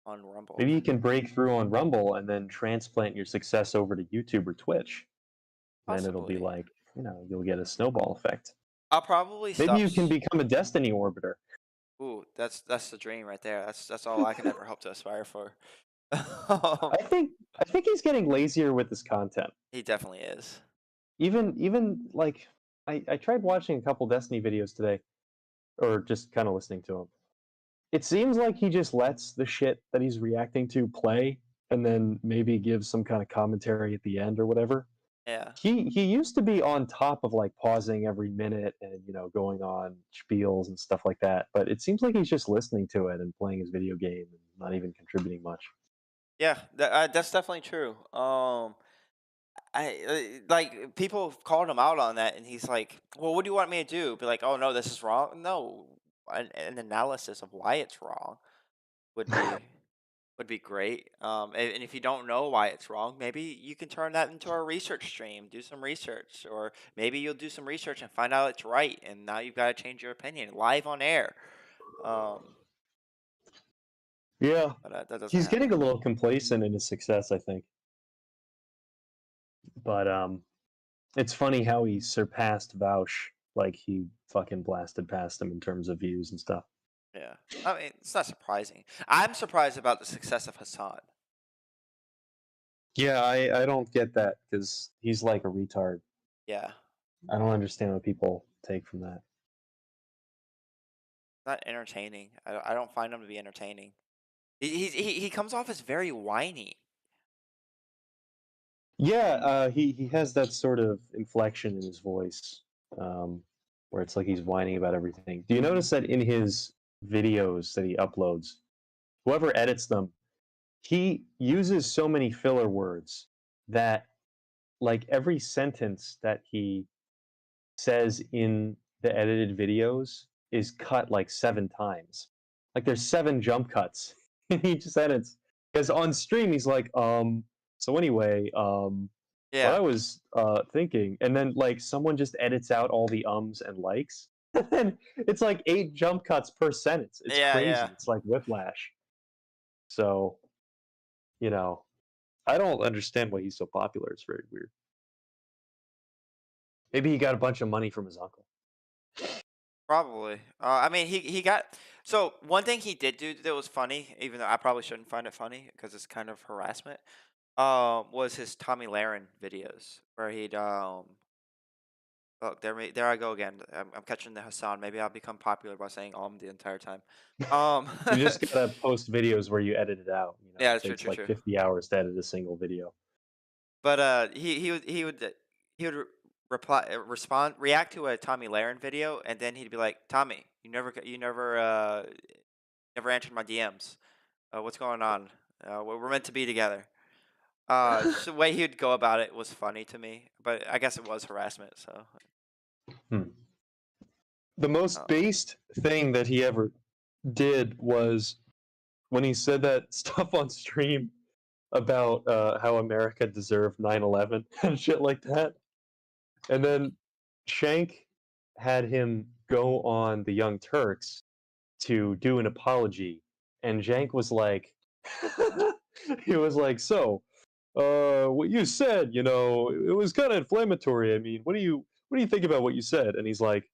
on Rumble. Maybe you can break through on Rumble and then transplant your success over to YouTube or Twitch. Then it'll be Possibly. like, you'll get a snowball effect. I'll probably Maybe stop. you can become a Destiny orbiter. Ooh, that's the dream right there. That's all I can ever hope to aspire for. I think he's getting lazier with his content. He definitely is. Even like I tried watching a couple Destiny videos today, or just kind of listening to him. It seems like he just lets the shit that he's reacting to play, and then maybe gives some kind of commentary at the end or whatever. Yeah. He used to be on top of like pausing every minute and going on spiels and stuff like that, but it seems like he's just listening to it and playing his video game and not even contributing much. Yeah, that's definitely true. I like people have called him out on that, and he's like, "Well, what do you want me to do? Be like, oh no, this is wrong." No, an analysis of why it's wrong would be great. And if you don't know why it's wrong, maybe you can turn that into a research stream. Do some research, or maybe you'll do some research and find out it's right, and now you've got to change your opinion live on air. Yeah, But that doesn't he's getting a happen. little complacent in his success, I think. But it's funny how he surpassed Vaush. Like he fucking blasted past him in terms of views and stuff. Yeah, I mean, it's not surprising. I'm surprised about the success of Hassan. Yeah, I don't get that because he's like a retard. Yeah, I don't understand what people take from that. not entertaining. I don't find him to be entertaining. He comes off as very whiny. Yeah, he has that sort of inflection in his voice, where it's like he's whining about everything. Do you notice that in his videos that he uploads, whoever edits them, he uses so many filler words that like every sentence that he says in the edited videos is cut like 7 times. Like there's 7 jump cuts and he just edits. Because on stream he's like, so anyway, what Yeah, I was thinking, and then like someone just edits out all the ums and likes. And it's like 8 jump cuts per sentence. It's yeah, crazy. yeah. It's like whiplash. So, I don't understand why he's so popular. It's very weird. Maybe he got a bunch of money from his uncle. Probably. I mean, he got. So one thing he did do that was funny, even though I probably shouldn't find it funny because it's kind of harassment. Was his Tommy Lahren videos where he'd Look, there I go again. I'm catching the Hassan. Maybe I'll become popular by saying the entire time. You just gotta post videos where you edit it out. Yeah, It true, takes true, like true. 50 hours to edit a single video. But he would react to a Tommy Lahren video, and then he'd be like, "Tommy, you never answered my DMs. What's going on? We're meant to be together." So the way he would go about it was funny to me, but I guess it was harassment. So The most based thing that he ever did was when he said that stuff on stream about how America deserved 9/11 and shit like that. And then Shank had him go on the Young Turks to do an apology, and Jank was like, he was like, so, what you said, it was kind of inflammatory. I mean, what do you think about what you said? And he's like,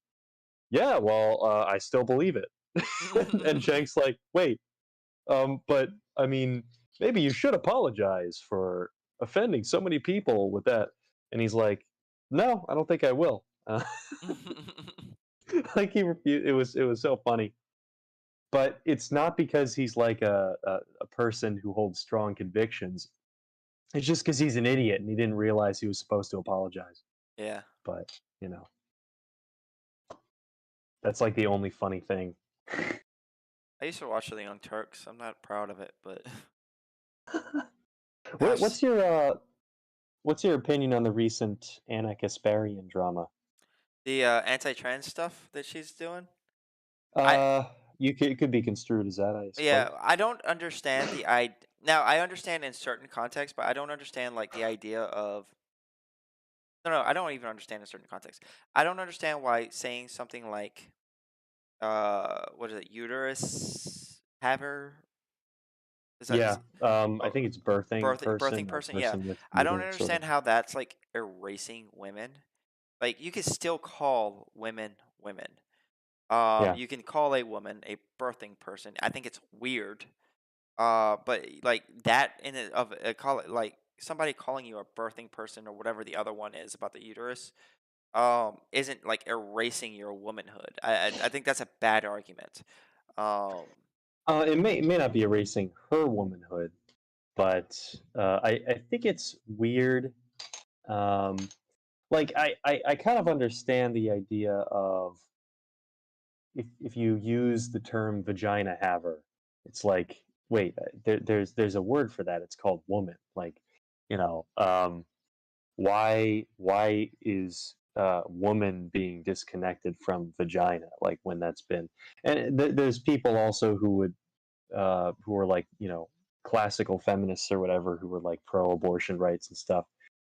yeah, well, I still believe it. And Shank's like, wait, but I mean, maybe you should apologize for offending so many people with that. And he's like, no, I don't think I will. Like he refused. It was so funny. But it's not because he's like a person who holds strong convictions. It's just because he's an idiot and he didn't realize he was supposed to apologize. Yeah. But that's like the only funny thing. I used to watch the Young Turks. I'm not proud of it, but What's your opinion on the recent Anna Kasparian drama? the anti-trans stuff that she's doing. I It could be construed as that, I suppose. Yeah, I don't understand the Now I understand in certain contexts, but I don't understand like the idea of. No, I don't even understand in certain contexts. I don't understand why saying something like, what is it, uterus haver? Is that Yeah, I think it's birthing birthing person? Yeah, with I don't uterus, sort of. understand how that's like erasing women. Like you can still call women women. Yeah. You can call a woman a birthing person. I think it's weird. But like that in it of call it like somebody calling you a birthing person or whatever the other one is about the uterus, isn't like erasing your womanhood. I think that's a bad argument. It may not be erasing her womanhood, but I think it's weird. Like I kind of understand the idea of if you use the term vagina haver, it's like wait, there's a word for that. It's called woman. Like, why is woman being disconnected from vagina? Like when that's been, and there's people also who are like classical feminists or whatever who were like pro-abortion rights and stuff,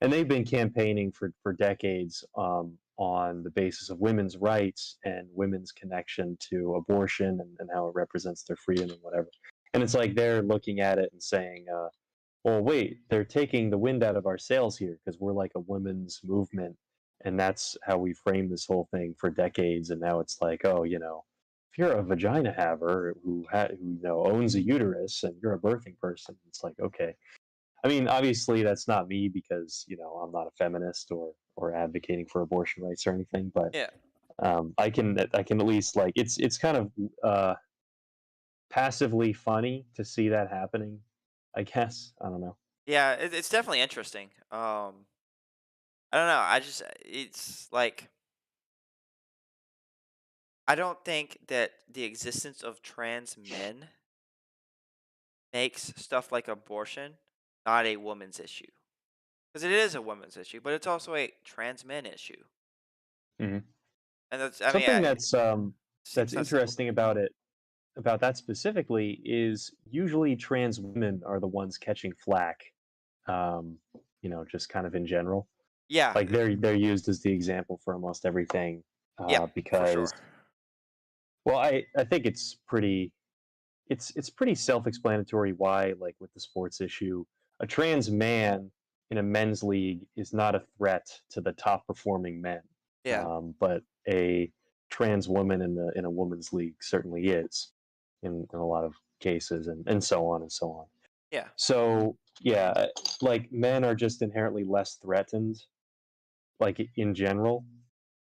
and they've been campaigning for decades on the basis of women's rights and women's connection to abortion and how it represents their freedom and whatever. And it's like they're looking at it and saying, well, wait, they're taking the wind out of our sails here because we're like a women's movement, and that's how we framed this whole thing for decades. And now it's like, oh, if you're a vagina haver who owns a uterus and you're a birthing person, it's like, okay. I mean, obviously that's not me because I'm not a feminist or advocating for abortion rights or anything, but Yeah. I can at least like it's kind of passively funny to see that happening. I guess I don't know. Yeah, it's definitely interesting. I don't know. It's like I don't think that the existence of trans men makes stuff like abortion not a woman's issue. Because it is a woman's issue, but it's also a trans men issue. Mm-hmm. And that's, Something that's seems that simple. interesting about that specifically is usually trans women are the ones catching flack, just kind of in general. Yeah. Like they're used as the example for almost everything. Yeah, Because for sure. well, I think it's pretty self-explanatory why, like with the sports issue, a trans man in a men's league is not a threat to the top performing men. Yeah. But a trans woman in a women's league certainly is in a lot of cases, and so on and so on. Yeah. So yeah, like men are just inherently less threatened, like in general.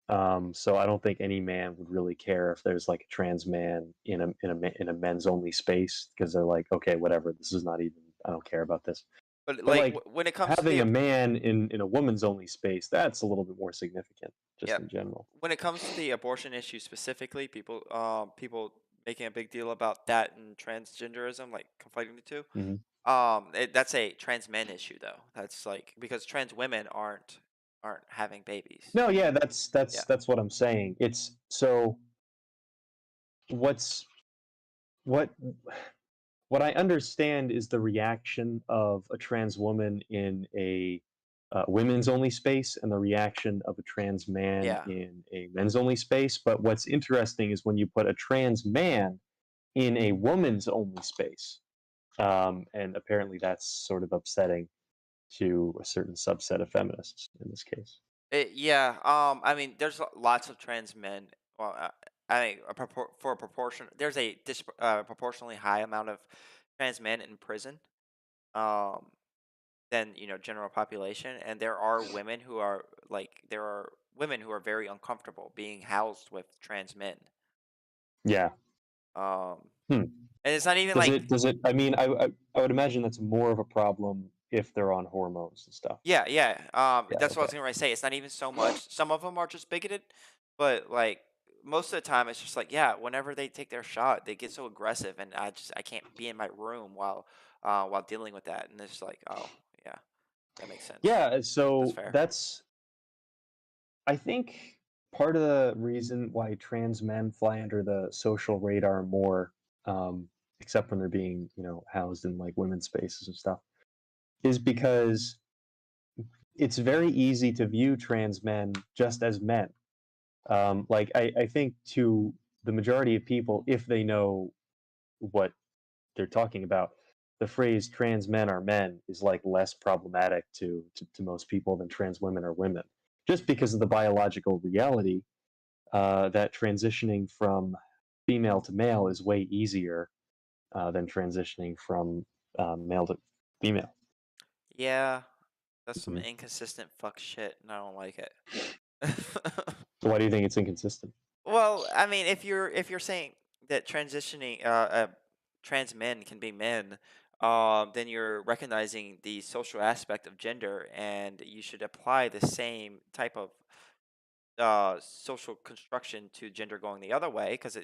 So I don't think any man would really care if there's like a trans man in a men's only space because they're like, okay, whatever. This is not even. I don't care about this. But But like like when it comes to having the a man in a woman's only space, that's a little bit more significant, just Yep. in general. when it comes to the abortion issue specifically, people making a big deal about that and transgenderism, like conflating the two. Hmm. That's a trans men issue though. That's like because trans women aren't having babies. No, yeah, that's Yeah. that's what I'm saying. It's so what what I understand is the reaction of a trans woman in a women's only space and the reaction of a trans man Yeah. in a men's only space. But what's interesting is when you put a trans man in a woman's only space, and apparently that's sort of upsetting to a certain subset of feminists in this case. Yeah. I mean, there's lots of trans men. Well, I think for a proportion, there's a proportionally high amount of trans men in prison. Um, than general population, and there are women who are very uncomfortable being housed with trans men. Yeah. Um, Hmm. and it's not even Does like it? Does it? I mean, I would imagine that's more of a problem if they're on hormones and stuff. yeah, yeah. Yeah. That's what I Okay. was gonna say. It's not even so much. Some of them are just bigoted, but like most of the time, it's just like yeah. Whenever they take their shot, they get so aggressive, and I can't be in my room while dealing with that. And it's like oh yeah, that makes sense. Yeah. That's So fair. that's I think part of the reason why trans men fly under the social radar more, except when they're being, housed in like women's spaces and stuff, is because it's very easy to view trans men just as men. Like I think to the majority of people, if they know what they're talking about, the phrase "trans men are men" is like less problematic to most people than "trans women are women," just because of the biological reality that transitioning from female to male is way easier than transitioning from male to female. Yeah, that's some Mhm. inconsistent fuck shit, and I don't like it. So why do you think it's inconsistent? Well, I mean, if you're saying that trans men can be men, then you're recognizing the social aspect of gender, and you should apply the same type of social construction to gender going the other way, because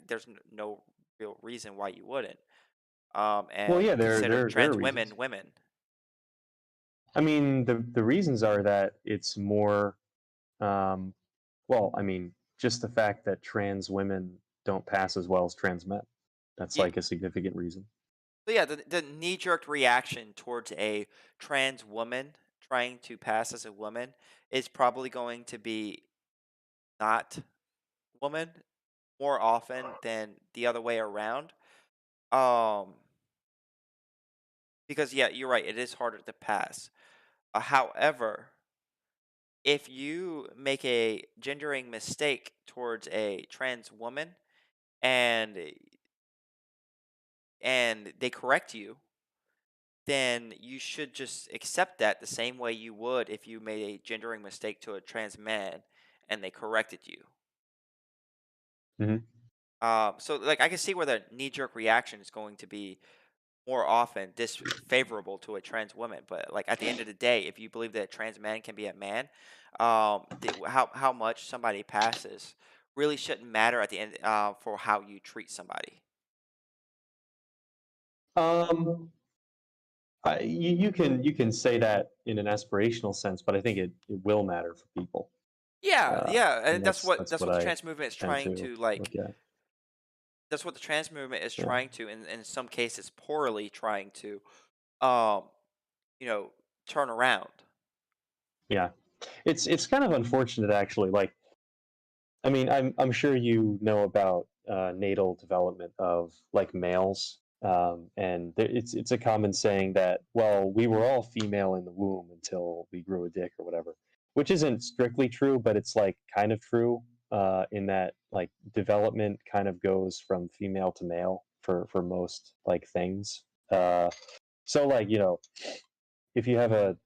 there's no real reason why you wouldn't. Well, And yeah, consider there are trans reasons. women women. I mean, the reasons are that it's more. Um, well, I mean, just the fact that trans women don't pass as well as trans men. That's Yeah, like a significant reason. so yeah, the knee jerk reaction towards a trans woman trying to pass as a woman is probably going to be not woman more often than the other way around. Um, because yeah, you're right, it is harder to pass. However, if you make a gendering mistake towards a trans woman and they correct you, then you should just accept that the same way you would if you made a gendering mistake to a trans man and they corrected you. Hmm. So like I can see where the knee jerk reaction is going to be more often disfavorable to a trans woman, but like at the end of the day, if you believe that a trans man can be a man, how much somebody passes really shouldn't matter at the end for how you treat somebody. Um, you can say that in an aspirational sense, but I think it will matter for people, Yeah, uh, yeah, and and that's that's what that's that's what what the I trans movement is tend trying to to look like. at. That's what the trans movement is Yeah, trying to, in some cases, poorly trying to, um, you know, turn around. yeah. It's kind of unfortunate actually. Like, I mean, I'm sure you know about natal development of like males, and it's a common saying that well, we were all female in the womb until we grew a dick or whatever, which isn't strictly true, but it's like kind of true in that like development kind of goes from female to male for most like things. So like if you have a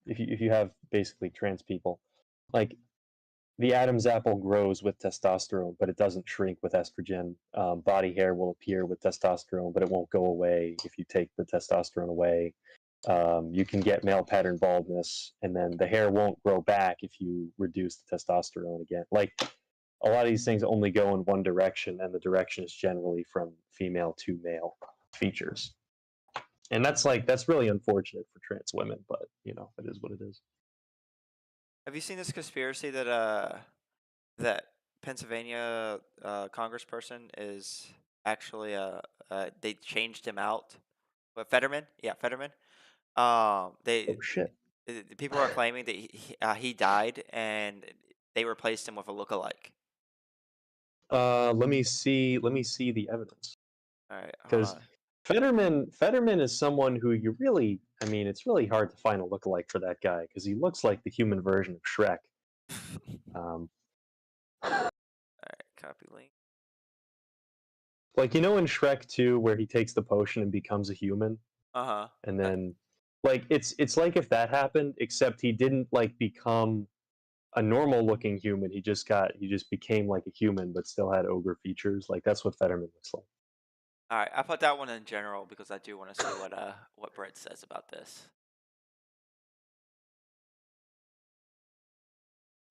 if you have basically trans people, like the Adam's apple grows with testosterone, but it doesn't shrink with estrogen. Body hair will appear with testosterone, but it won't go away if you take the testosterone away. You can get male pattern baldness, and then the hair won't grow back if you reduce the testosterone again. Like a lot of these things only go in one direction, and the direction is generally from female to male features. And that's really unfortunate for trans women, but it is what it is. Have you seen this conspiracy that that Pennsylvania congressperson is actually they changed him out. But Fetterman, yeah, Fetterman. Oh They shit. the people are claiming that he died and they replaced him with a lookalike. Let me see. Let me see the evidence. All right, hold Because on. Fetterman is someone who you really, I mean, it's really hard to find a lookalike for that guy because he looks like the human version of Shrek. Um, All right, copy link. like you know in Shrek 2 where he takes the potion and becomes a human, Uh-huh. and then like it's like if that happened, except he didn't like become a normal looking human. He just became like a human, but still had ogre features. Like that's what Fetterman looks like. All right, I put that one in general because I do want to see what Brett says about this.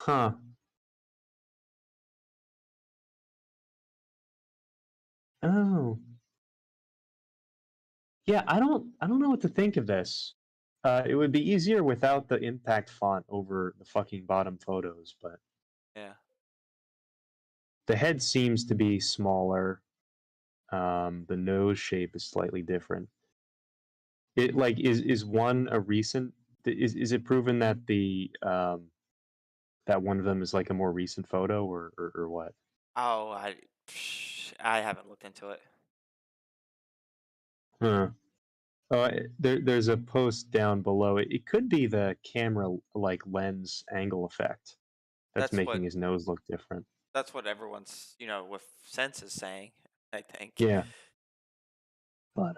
Huh. Oh. Yeah, I don't know what to think of this. It would be easier without the impact font over the fucking bottom photos, but Yeah. the head seems to be smaller. The nose shape is slightly different. It like is one a recent? Is it proven that the that one of them is like a more recent photo or what? Oh, I haven't looked into it. Huh. There's a post down below. It could be the camera like lens angle effect that's That's making his nose look different. what everyone's with sense is saying. I think. Yeah, but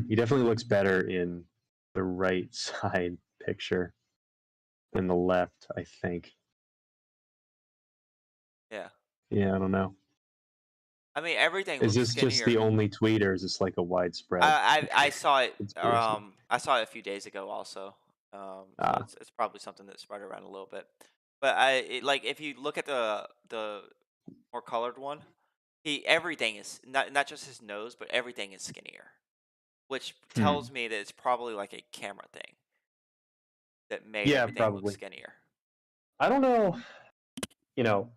he definitely looks better in the right side picture than the left, I think. Yeah. Yeah, I don't know. I mean, everything Is looks this just skinnier. the only tweet, or is this like a widespread I saw it. conspiracy? I saw it a few days ago also. So Ah, it's probably something that spread around a little bit. But like if you look at the more colored one, everything is not just his nose, but everything is skinnier, which tells me that it's probably like a camera thing that made yeah, everything look probably. skinnier. I don't know. You know,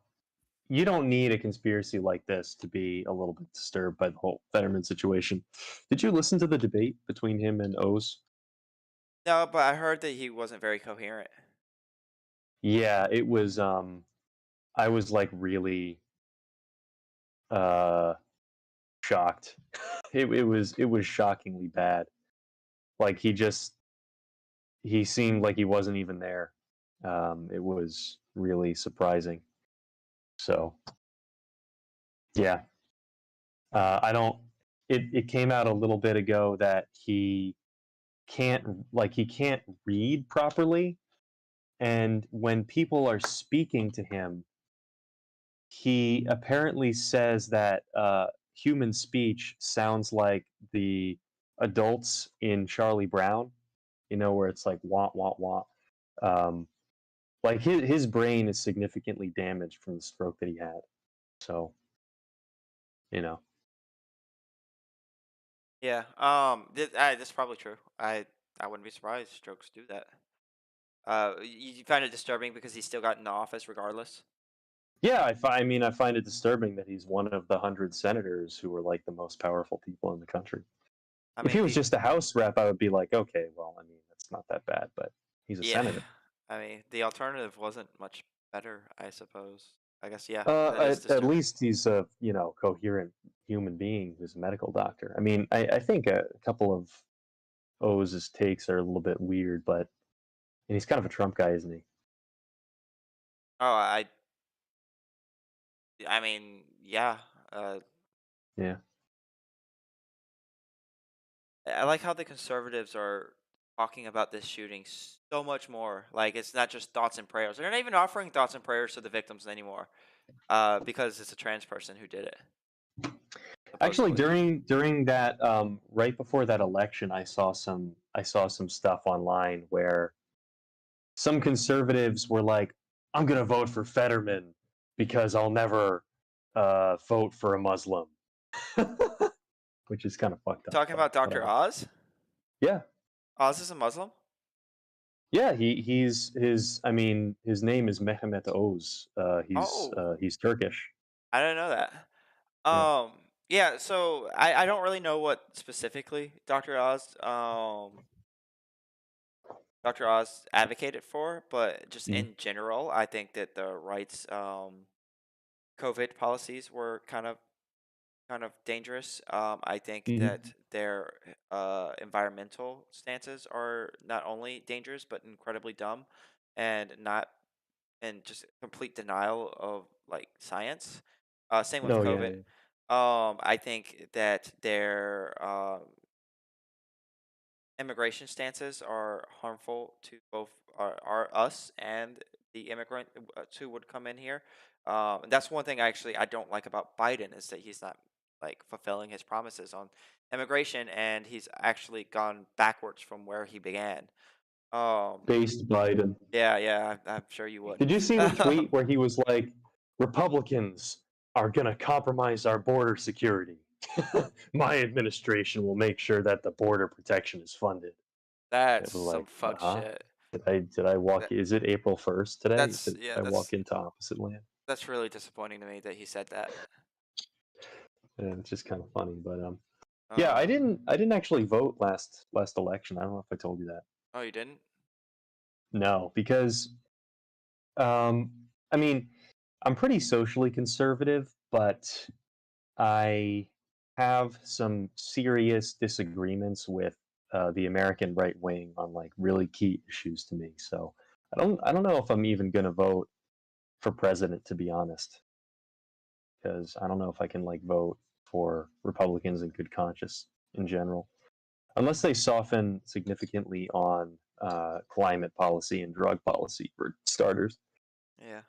you don't need a conspiracy like this to be a little bit disturbed by the whole Fetterman situation. Did you listen to the debate between him and Oz? No, but I heard that he wasn't very coherent. Yeah, it was. I was like really uh shocked. It was shockingly bad. Like he seemed like he wasn't even there. It was really surprising. So yeah, I don't. It came out a little bit ago that he can't read properly, and when people are speaking to him, he apparently says that human speech sounds like the adults in Charlie Brown, where it's like wah wah wah. Um, like his brain is significantly damaged from the stroke that he had. So, you know, Yeah. That's probably true. I wouldn't be surprised strokes do that. You find it disturbing because he still got in office regardless. yeah, I find it disturbing that he's one of the 100 senators who are like the most powerful people in the country. I If he mean, was just a House rep, I would be like, okay, well, I mean, that's not that bad, but he's a yeah. senator. I mean, the alternative wasn't much better, I suppose. I guess, yeah, that is At disturbing. least he's a coherent human being who's a medical doctor. I mean, I think a couple of Oz's takes are a little bit weird, but he's kind of a Trump guy, isn't he? Oh, I mean, yeah. Uh, Yeah. I like how the conservatives are talking about this shooting so much more. Like, it's not just thoughts and prayers. They're not even offering thoughts and prayers to the victims anymore, because it's a trans person who did it. Actually, Supposedly. during that right before that election, I saw some stuff online where some conservatives were like, "I'm gonna vote for Fetterman because I'll never vote for a Muslim," which is kind of fucked up. Talking But about Dr. whatever. Oz? Yeah, Oz is a Muslim? yeah. His name is Mehmet Oz. Oh, He's Turkish. I didn't know that. Yeah. Um, Yeah, so I don't really know what specifically Dr. Oz advocated for, but just Mm. in general, I think that the right's COVID policies were kind of dangerous. I think Hmm. that their environmental stances are not only dangerous but incredibly dumb, and not and just complete denial of like science. Same with No, yeah, COVID. yeah. I think that their immigration stances are harmful to both our us and the immigrant who would come in here. And that's one thing I don't like about Biden is that he's not like fulfilling his promises on immigration, and he's actually gone backwards from where he began. Um, Based Biden. yeah, yeah, I'm sure you would. Did you see the tweet where he was like, Republicans are going to compromise our border security? My administration will make sure that the border protection is funded. It That's was some like, fuck huh? shit. Did I walk? That, Is it April 1st today? that's Did yeah, I that's walk into opposite land? that's really disappointing to me that he said that. And it's just kind of funny, but yeah, I Um, didn't actually vote last election. I don't know if I told you that. oh, you didn't? No, because um, I mean, I'm pretty socially conservative, but I have some serious disagreements with the American right wing on like really key issues to me. So I don't know if I'm even gonna vote for president, to be honest, because I don't know if I can like vote for Republicans in good conscience in general, unless they soften significantly on climate policy and drug policy for starters. Yeah.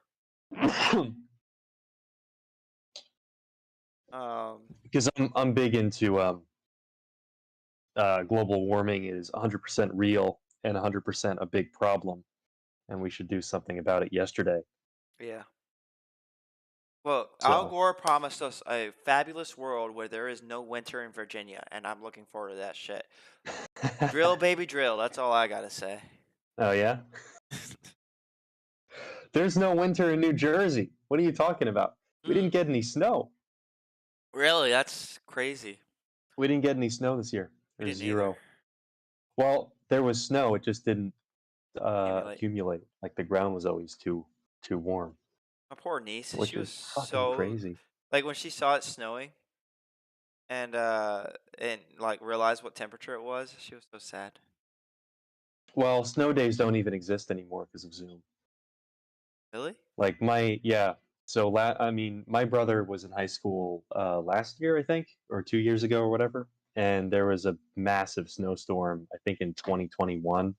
Because Um, I'm big into global warming is 100% real and 100% a big problem, and we should do something about it yesterday. yeah. Well, Al So, Gore promised us a fabulous world where there is no winter in Virginia, and I'm looking forward to that shit. Drill, baby, drill. That's all I gotta say. oh yeah, there's no winter in New Jersey. What are you talking about? We Hmm. didn't get any snow. Really? That's crazy. We didn't get any snow this year. We There's didn't either. zero. Well, there was snow. It just didn't Accumulate. accumulate. Like the ground was always too warm, My poor niece. She which was is fucking so crazy. like when she saw it snowing and like realized what temperature it was. She was so sad. Well, snow days don't even exist anymore because of Zoom. Really? Like yeah. So I mean, my brother was in high school last year, I think, or 2 years ago, or whatever, and there was a massive snowstorm. I think in 2021,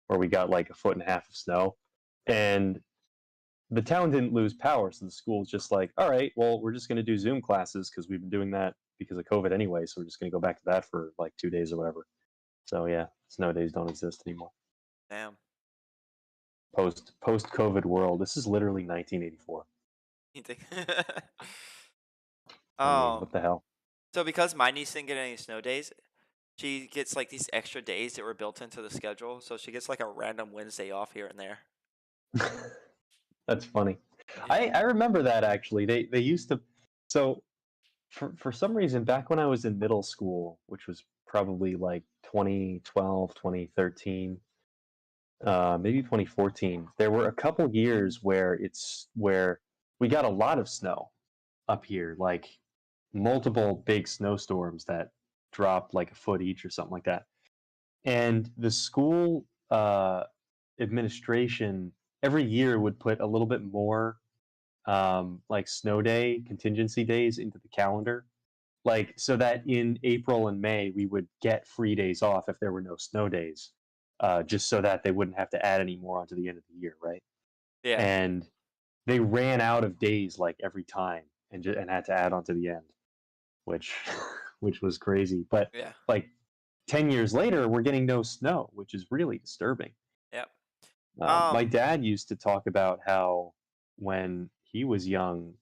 where we got like a foot and a half of snow, and the town didn't lose power, so the school's just like, all right, well, we're just going to do Zoom classes because we've been doing that because of COVID anyway, so we're just going to go back to that for like 2 days or whatever. So yeah, snow days don't exist anymore. Damn. Post COVID world. This is literally 1984. You think? I mean, um. what the hell? So because my niece didn't get any snow days, she gets like these extra days that were built into the schedule. So she gets like a random Wednesday off here and there. That's funny. Yeah. I remember that actually. They used to. So for some reason, back when I was in middle school, which was probably like 2012, 2013, maybe 2014, there were a couple years where we got a lot of snow up here, like multiple big snowstorms that dropped like a foot each or something like that. And the school administration every year would put a little bit more like snow day contingency days into the calendar, like so that in April and May we would get free days off if there were no snow days, just so that they wouldn't have to add any more onto the end of the year, right? Yeah. And they ran out of days like every time and had to add on to the end, which which was crazy. But Yeah. like 10 years later, we're getting no snow, which is really disturbing. Yep. My dad used to talk about how when he was young,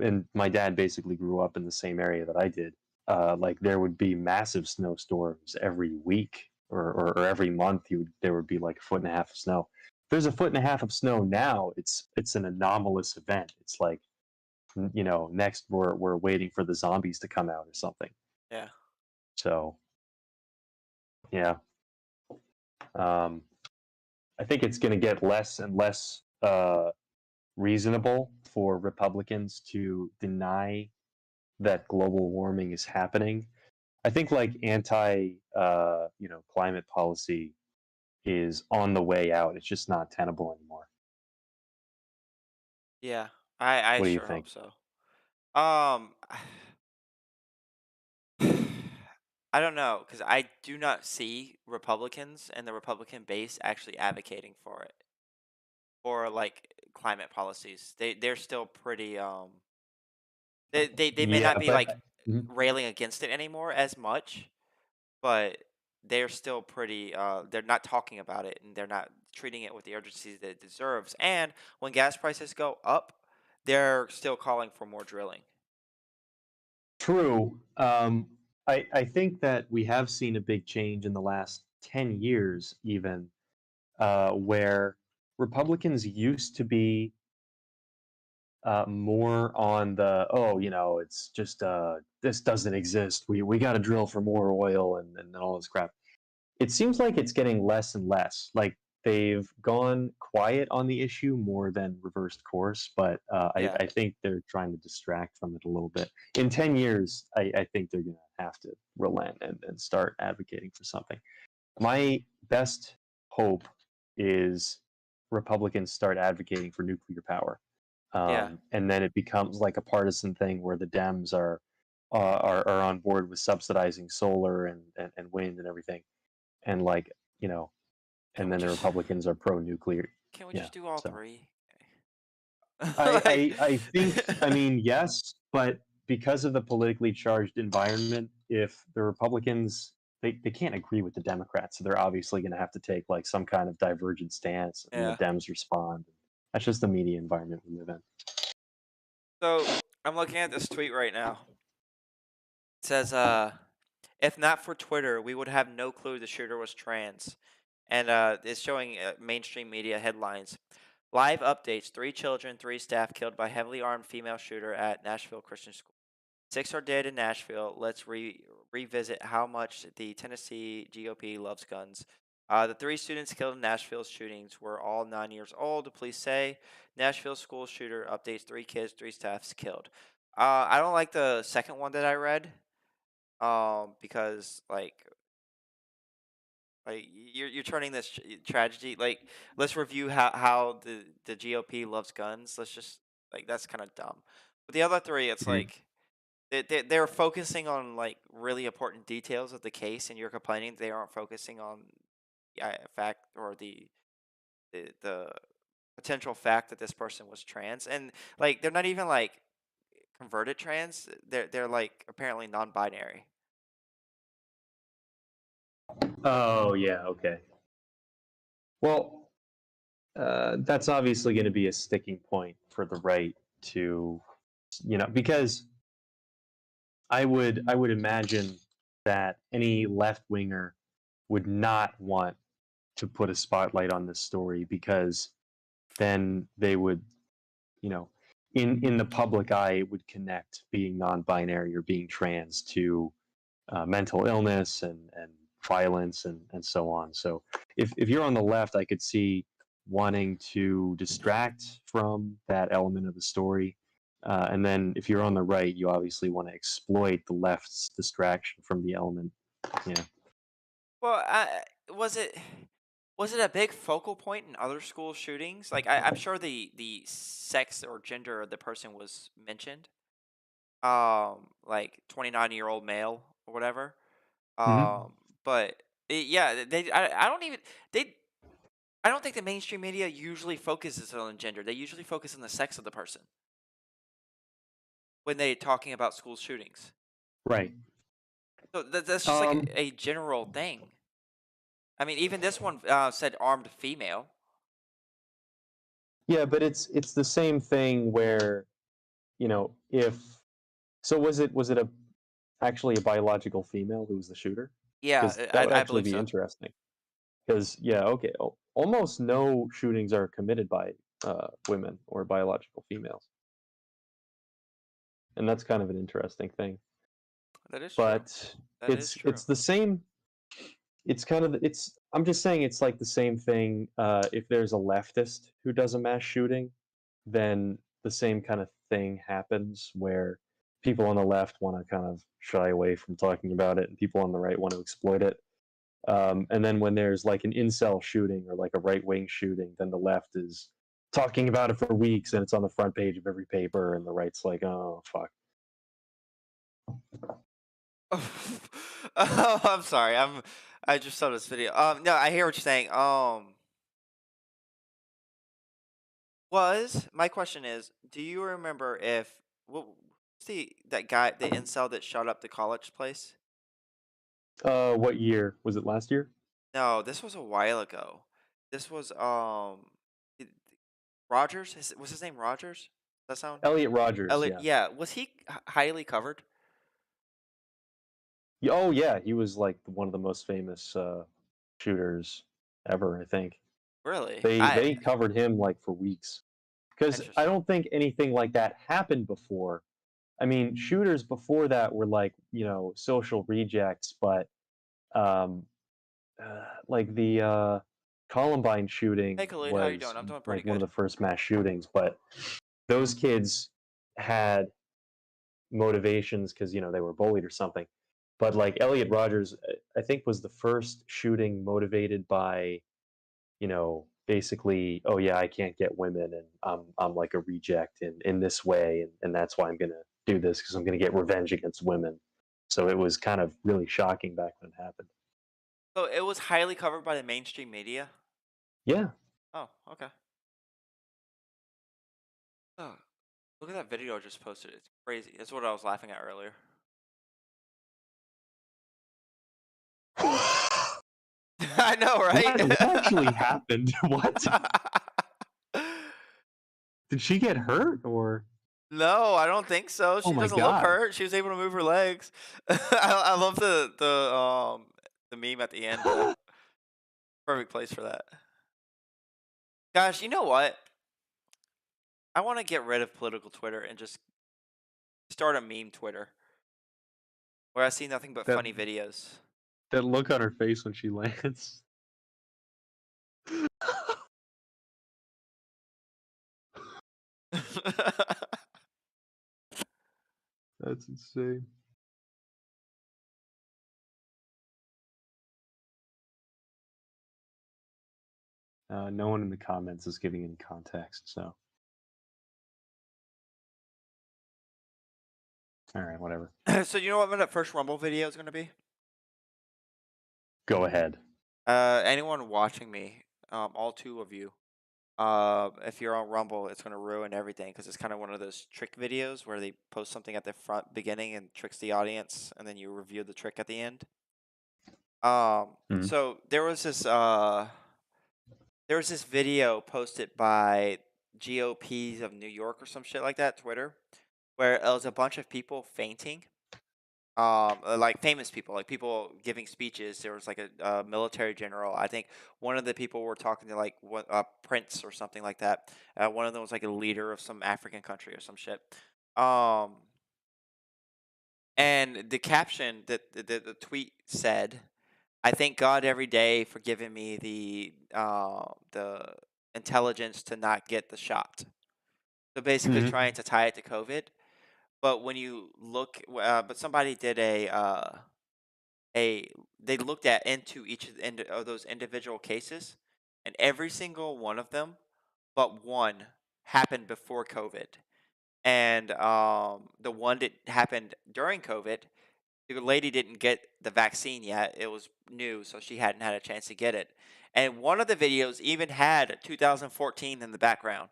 and my dad basically grew up in the same area that I did, like there would be massive snowstorms every week or every month. There would be like a foot and a half of snow. If there's a foot and a half of snow now, it's an anomalous event. It's like next we're waiting for the zombies to come out or something. Yeah. So yeah, um, I think it's going to get less and less reasonable for Republicans to deny that global warming is happening. I think like climate policy is on the way out. It's just not tenable anymore. Yeah. I What do you sure think? hope so. Um, I don't know because I do not see Republicans and the Republican base actually advocating for it or like climate policies. They're still pretty they may Yeah, not be but like mhm. railing against it anymore as much, but they're still pretty they're not talking about it and they're not treating it with the urgency that it deserves. And when gas prices go up, they're still calling for more drilling. True. I think that we have seen a big change in the last 10 years, even, where Republicans used to be more on the, oh, it's just this doesn't exist. We got to drill for more oil and all this crap. It seems like it's getting less and less. Like they've gone quiet on the issue more than reversed course, but Yeah. I think they're trying to distract from it a little bit. In 10 years, I think they're going to have to relent and start advocating for something. My best hope is Republicans start advocating for nuclear power. Yeah. And then it becomes like a partisan thing where the Dems are on board with subsidizing solar and wind and everything, and like you know, Can and we then the just Republicans are pro nuclear. can we Yeah. just do all So three? I, Like I think I mean yes, but because of the politically charged environment, if the Republicans they can't agree with the Democrats, so they're obviously going to have to take like some kind of divergent stance, and the yeah. Dems respond. That's just the media environment we live in. So I'm looking at this tweet right now. It says, if not for Twitter, we would have no clue the shooter was trans. And it's showing mainstream media headlines. Live updates: 3 children, 3 staff killed by heavily armed female shooter at Nashville Christian School. 6 are dead in Nashville. Let's revisit how much the Tennessee GOP loves guns. The 3 students killed in Nashville's shootings were all 9 years old. Police say Nashville school shooter updates: 3 kids, 3 staffs killed. I don't like the second one that I read. Because you're turning this tragedy. Like, let's review how the GOP loves guns. Let's just like that's kind of dumb. But the other 3, it's Mhm. like they're focusing on like really important details of the case, and you're complaining they aren't focusing on fact or the potential fact that this person was trans, and like they're not even like converted trans. They're like apparently non-binary. Oh yeah, okay. Well, that's obviously going to be a sticking point for the right to, because I would imagine that any left winger would not want to put a spotlight on this story because then they would, you know, in the public eye, it would connect being non-binary or being trans to mental illness and violence and so on. So if you're on the left, I could see wanting to distract from that element of the story. And then if you're on the right, you obviously want to exploit the left's distraction from the element. Yeah. Well, was it was it a big focal point in other school shootings? Like, I'm sure the sex or gender of the person was mentioned. Like 29-year-old male or whatever. Hmm. But yeah, I don't even they I don't think the mainstream media usually focuses on gender. They usually focus on the sex of the person when they're talking about school shootings. Right. So that's just like Um, a general thing. I mean, even this one said armed female. yeah, but it's the same thing where if so was it a actually a biological female who was the shooter? Yeah, Because that would I actually believe be so. interesting. Because yeah, okay, almost no shootings are committed by women or biological females. and that's kind of an interesting thing. That is true. But That is true. it's the same. It's kind of it's. I'm just saying it's like the same thing. If there's a leftist who does a mass shooting, then the same kind of thing happens where people on the left want to kind of shy away from talking about it, and people on the right want to exploit it. And then when there's like an incel shooting or like a right wing shooting, then the left is talking about it for weeks, and it's on the front page of every paper, and the right's like, oh fuck. Oh, I'm sorry. I just saw this video. No, I hear what you're saying. My question is, do you remember if what that guy, the incel that shot up the college place? What year was it? Last year? No, this was a while ago. This was it- Rogers. Was his name Rogers? Does that sound Elliot Rogers. Elliot? Yeah. Yeah. Was he highly covered? Oh yeah, he was like one of the most famous shooters ever. I think Really? they covered him like for weeks because I Interesting. don't think anything like that happened before. I mean, shooters before that were like social rejects, but um, like the Columbine shooting Hey Khalid, how you was doing? I'm doing pretty like one of good. the first mass shootings, but those kids had motivations because they were bullied or something. But like Elliot Rogers, I think was the first shooting motivated by, basically, oh yeah, I can't get women, and I'm like a reject in this way, and that's why I'm gonna do this because I'm gonna get revenge against women. So it was kind of really shocking back when it happened. So it was highly covered by the mainstream media. Yeah. Oh, okay. Oh, look at that video I just posted. It's crazy. That's what I was laughing at earlier. I know, right? What actually happened? What? Did she get hurt or? No, I don't think so. Oh She my doesn't look God. hurt. She was able to move her legs. I love the meme at the end. Perfect place for that. Gosh, you know what? I want to get rid of political Twitter and just start a meme Twitter where I see nothing but That- funny videos. That look on her face when she lands. That's insane. No one in the comments is giving any context, so. All right, whatever. So you know what my first Rumble video is going to be? Go ahead. Anyone watching me, all two of you, if you're on Rumble, it's gonna ruin everything because it's kind of one of those trick videos where they post something at the front beginning and tricks the audience, and then you review the trick at the end. Mhm. So there was this video posted by GOPs of New York or some shit like that, Twitter, where it was a bunch of people fainting. Like famous people, like people giving speeches. There was like a military general. I think one of the people were talking to like what Prince or something like that. One of them was like a leader of some African country or some shit. And the caption that the tweet said, "I thank God every day for giving me the intelligence to not get the shot." So basically, Mhm. trying to tie it to COVID. But when you look, but somebody did they looked at into each of those individual cases, and every single one of them, but one, happened before COVID. And the one that happened during COVID, the lady didn't get the vaccine yet. It was new, so she hadn't had a chance to get it. And one of the videos even had 2014 in the background.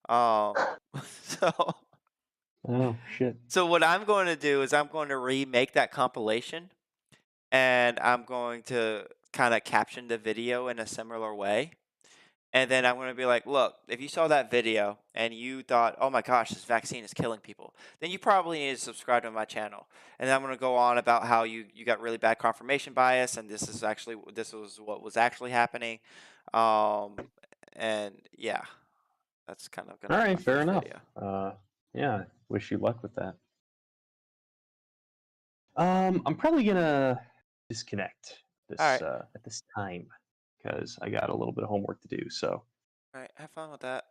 So. Oh shit. So what I'm going to do is I'm going to remake that compilation, and I'm going to kind of caption the video in a similar way. And then I'm going to be like, look, if you saw that video and you thought, oh my gosh, this vaccine is killing people, then you probably need to subscribe to my channel. And then I'm going to go on about how you got really bad confirmation bias, and this was what was actually happening. And yeah, that's kind of going All to be my right, fair first enough. video. Yeah, wish you luck with that. I'm probably gonna disconnect All right. at this time because I got a little bit of homework to do. So All right. Have fun with that.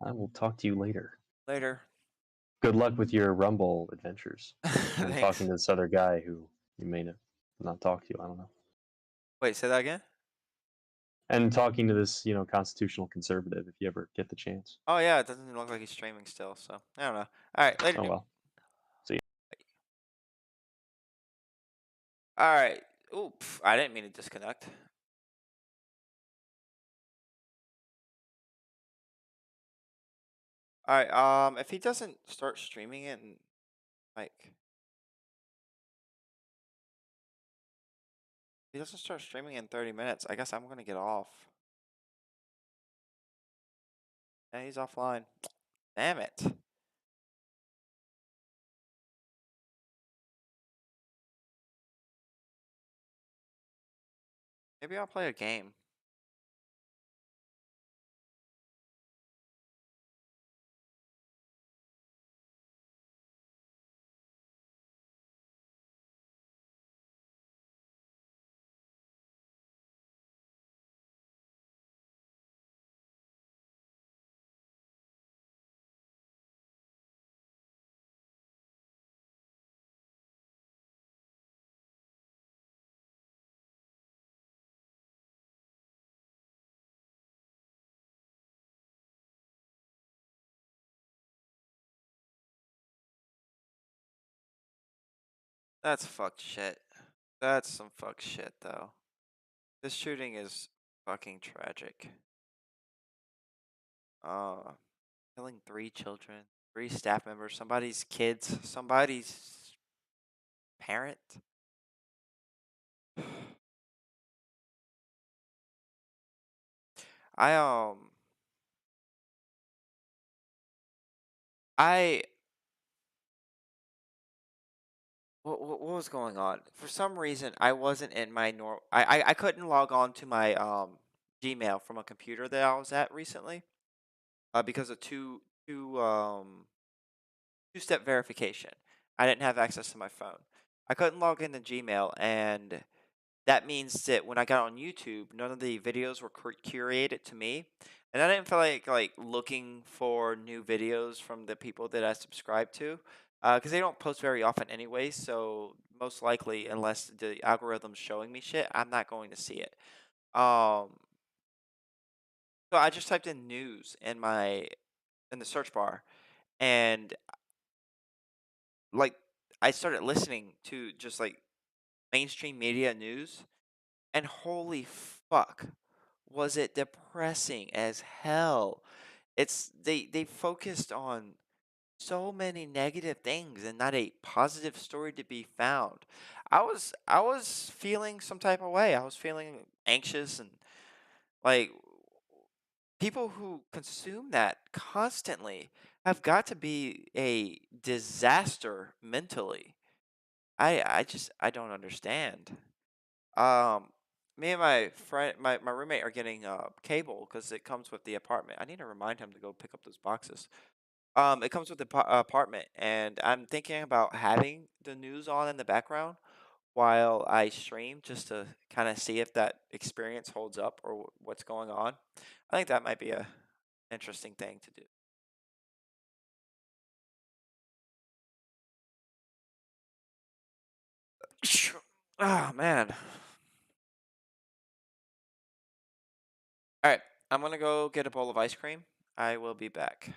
I will talk to you later. Later. Good luck with your Rumble adventures and Thanks. talking to this other guy who you may not talk to. I don't know. Wait, say that again? And talking to this, constitutional conservative if you ever get the chance. Oh, yeah. It doesn't look like he's streaming still. So I don't know. All right. Later, Oh dude. well. All right. Oops. I didn't mean to disconnect. All right. If he doesn't start streaming it and like, if he doesn't start streaming in 30 minutes, I guess I'm gonna get off. Yeah, he's offline. Damn it. Maybe I'll play a game. That's fucked shit. That's some fuck shit, though. This shooting is fucking tragic. Killing 3 children, 3 staff members, somebody's kids, somebody's parent. I I what was going on? For some reason, I wasn't in my I couldn't log on to my Gmail from a computer that I was at recently. Because of two-step verification. I didn't have access to my phone. I couldn't log into Gmail, and that means that when I got on YouTube, none of the videos were curated to me, and I didn't feel like looking for new videos from the people that I subscribe to, because they don't post very often anyway. So most likely, unless the algorithm's showing me shit, I'm not going to see it. Um, so I just typed in news in the search bar, and like I started listening to just like mainstream media news, and holy fuck, was it depressing as hell. They focused on so many negative things and not a positive story to be found. I was feeling some type of way. I was feeling anxious, and like people who consume that constantly have got to be a disaster mentally. I don't understand. Um, Me and my friend, my roommate are getting cable because it comes with the apartment. I need to remind him to go pick up those boxes. It comes with the apartment, and I'm thinking about having the news on in the background while I stream, just to kind of see if that experience holds up or what's going on. I think that might be a interesting thing to do. Oh man. All right, I'm gonna go get a bowl of ice cream. I will be back.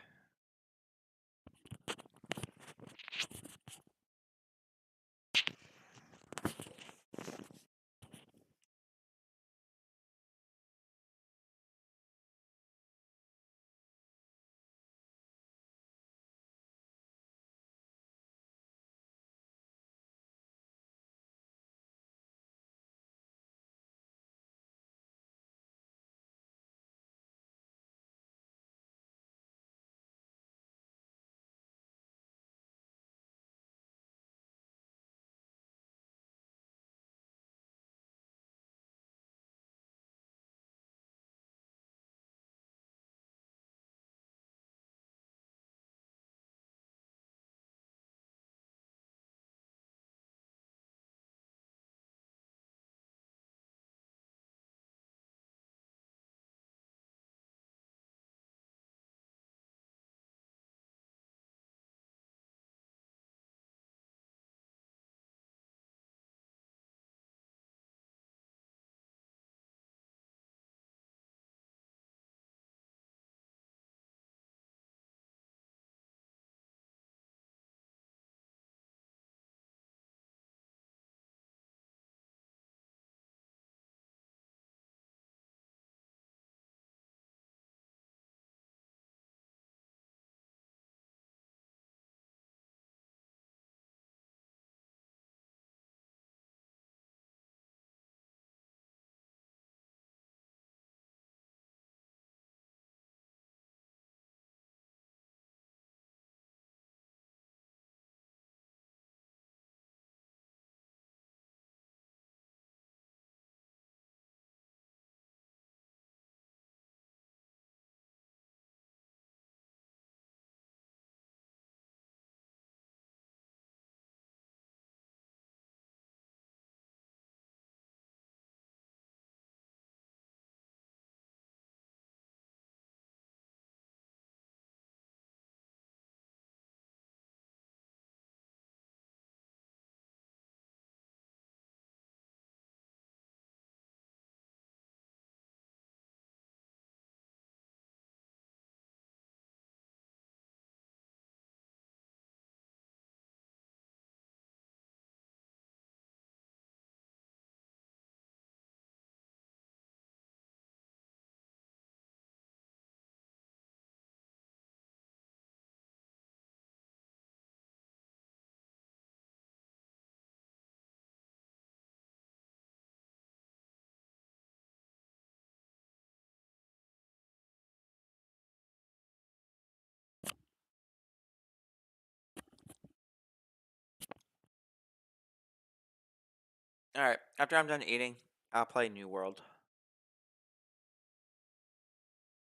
All right. After I'm done eating, I'll play New World.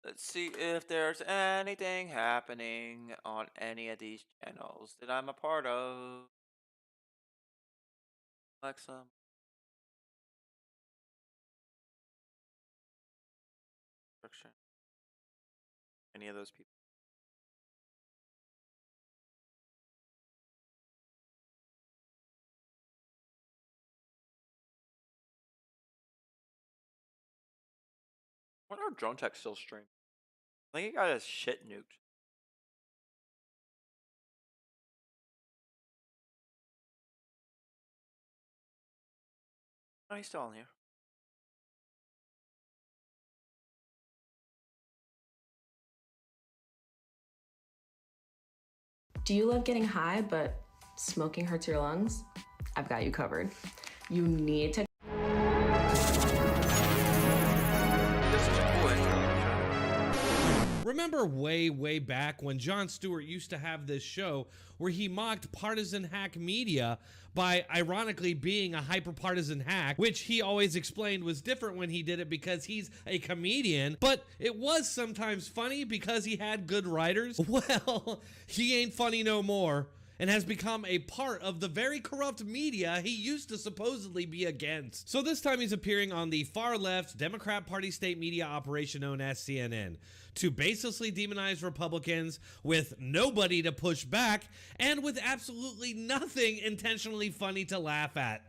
Let's see if there's anything happening on any of these channels that I'm a part of. Alexa. Any of those people. I wonder if Drone Tech still stream. I think he got his shit nuked. Oh, he's still on here. Do you love getting high, but smoking hurts your lungs? I've got you covered. You need to. Remember way back when Jon Stewart used to have this show where he mocked partisan hack media by ironically being a hyper-partisan hack, which he always explained was different when he did it because he's a comedian, but it was sometimes funny because he had good writers? Well, he ain't funny no more, and has become a part of the very corrupt media he used to supposedly be against. So this time he's appearing on the far-left Democrat Party state media operation known as CNN to baselessly demonize Republicans with nobody to push back and with absolutely nothing intentionally funny to laugh at.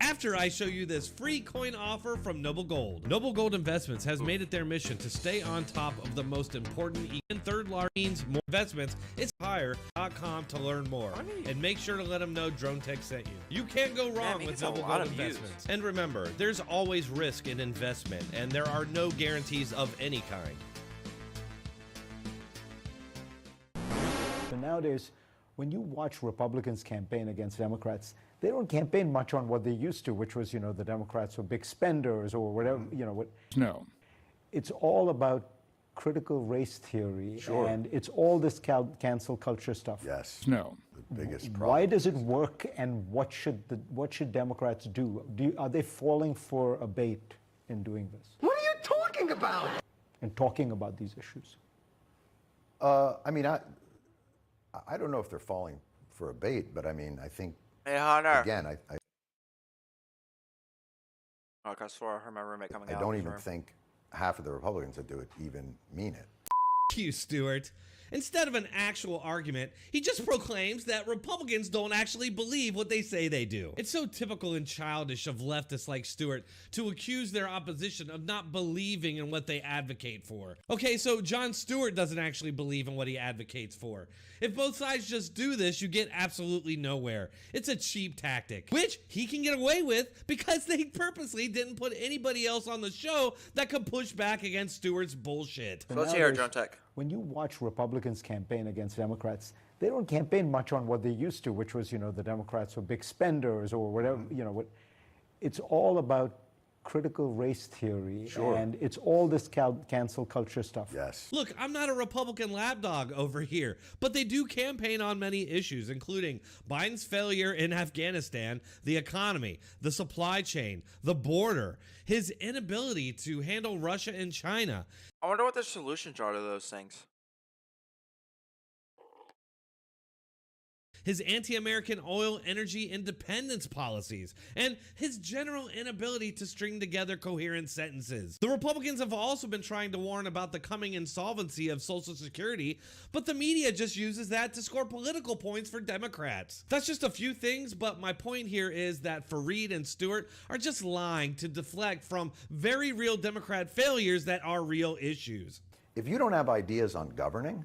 After I show you this free coin offer from Noble Gold. Noble Gold Investments has made it their mission to stay on top of the most important and third large means more investments. It's hire.com to learn more. And make sure to let them know Drone Tech sent you. You can't go wrong with Noble Gold Investments. And remember, there's always risk in investment, and there are no guarantees of any kind. So nowadays, when you watch Republicans campaign against Democrats, they don't campaign much on what they used to, which was, the Democrats were big spenders or whatever, what. No. It's all about critical race theory. Sure. And it's all this cancel culture stuff. Yes. No. The biggest problem. Why does it work, and what should Democrats do? Are they falling for a bait in doing this? What are you talking about? And talking about these issues? I mean, I don't know if they're falling for a bait, but I mean, I think, Hey, Hunter. again, Oh, I swear I heard my roommate coming out. I don't even think half of the Republicans that do it even mean it. You, Stewart. Instead of an actual argument, he just proclaims that Republicans don't actually believe what they say they do. It's so typical and childish of leftists like Stewart to accuse their opposition of not believing in what they advocate for. Okay, so Jon Stewart doesn't actually believe in what he advocates for. If both sides just do this, you get absolutely nowhere. It's a cheap tactic, which he can get away with because they purposely didn't put anybody else on the show that could push back against Stewart's bullshit. So let's hear it, Drone Tech. When you watch Republicans campaign against Democrats, they don't campaign much on what they used to, which was, the Democrats were big spenders or whatever, what. It's all about critical race theory. Sure. And it's all this cancel culture stuff. Yes. Look, I'm not a Republican lapdog over here, but they do campaign on many issues, including Biden's failure in Afghanistan, the economy, the supply chain, the border, his inability to handle Russia and China. I wonder what the solutions are to those things. His anti-American oil energy independence policies, and his general inability to string together coherent sentences. The Republicans have also been trying to warn about the coming insolvency of Social Security, but the media just uses that to score political points for Democrats. That's just a few things, but my point here is that Fareed and Stewart are just lying to deflect from very real Democrat failures that are real issues. If you don't have ideas on governing,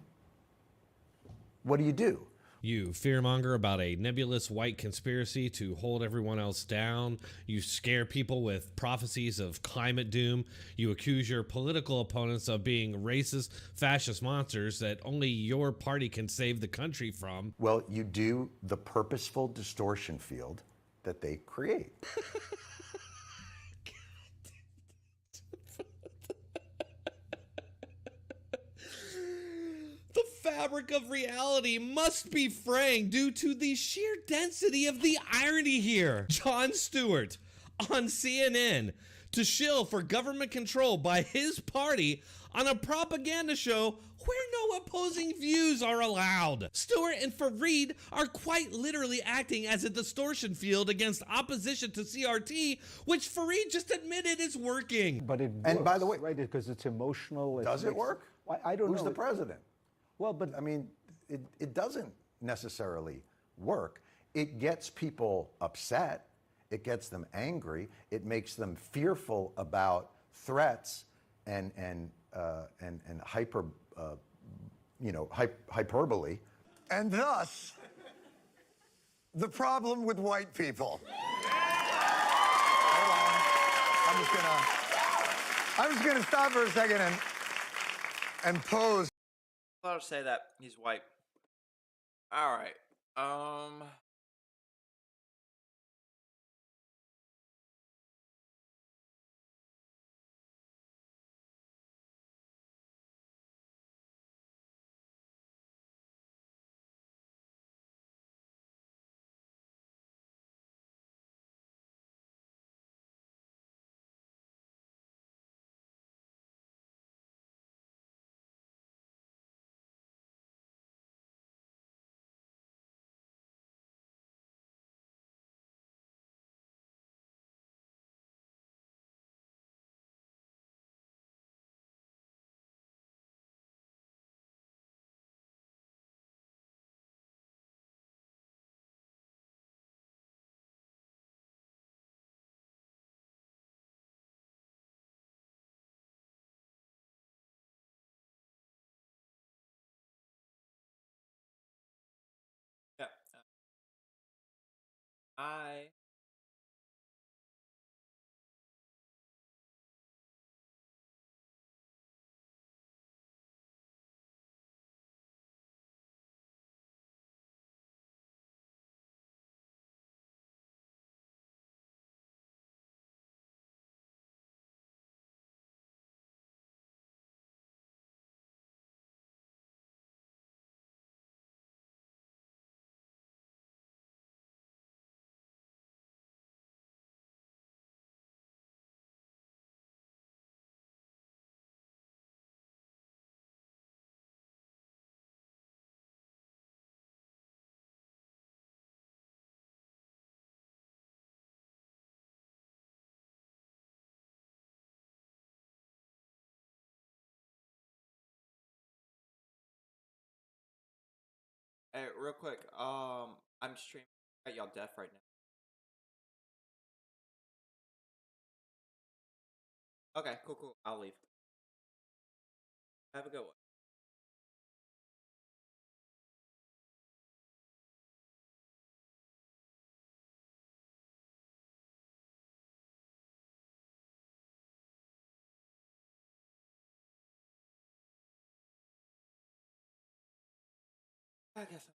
what do? You fearmonger about a nebulous white conspiracy to hold everyone else down. You scare people with prophecies of climate doom. You accuse your political opponents of being racist, fascist monsters that only your party can save the country from. Well, you do the purposeful distortion field that they create. The fabric of reality must be fraying due to the sheer density of the irony here. Jon Stewart, on CNN to shill for government control by his party on a propaganda show where no opposing views are allowed. Stewart and Fareed are quite literally acting as a distortion field against opposition to CRT, which Fareed just admitted is working. But it And by works, the way- right? Because it's emotional. Does it work? I don't Who's know. the president? Well, but I mean, it doesn't necessarily work. It gets people upset. It gets them angry. It makes them fearful about threats and hyperbole. And thus, the problem with white people. Hold on. I'm just gonna stop for a second and pose. I'll say that he's white. All right. Yeah. I Hey, real quick. I'm streaming. Got y'all deaf right now. Okay, cool. I'll leave. Have a good one. I guess.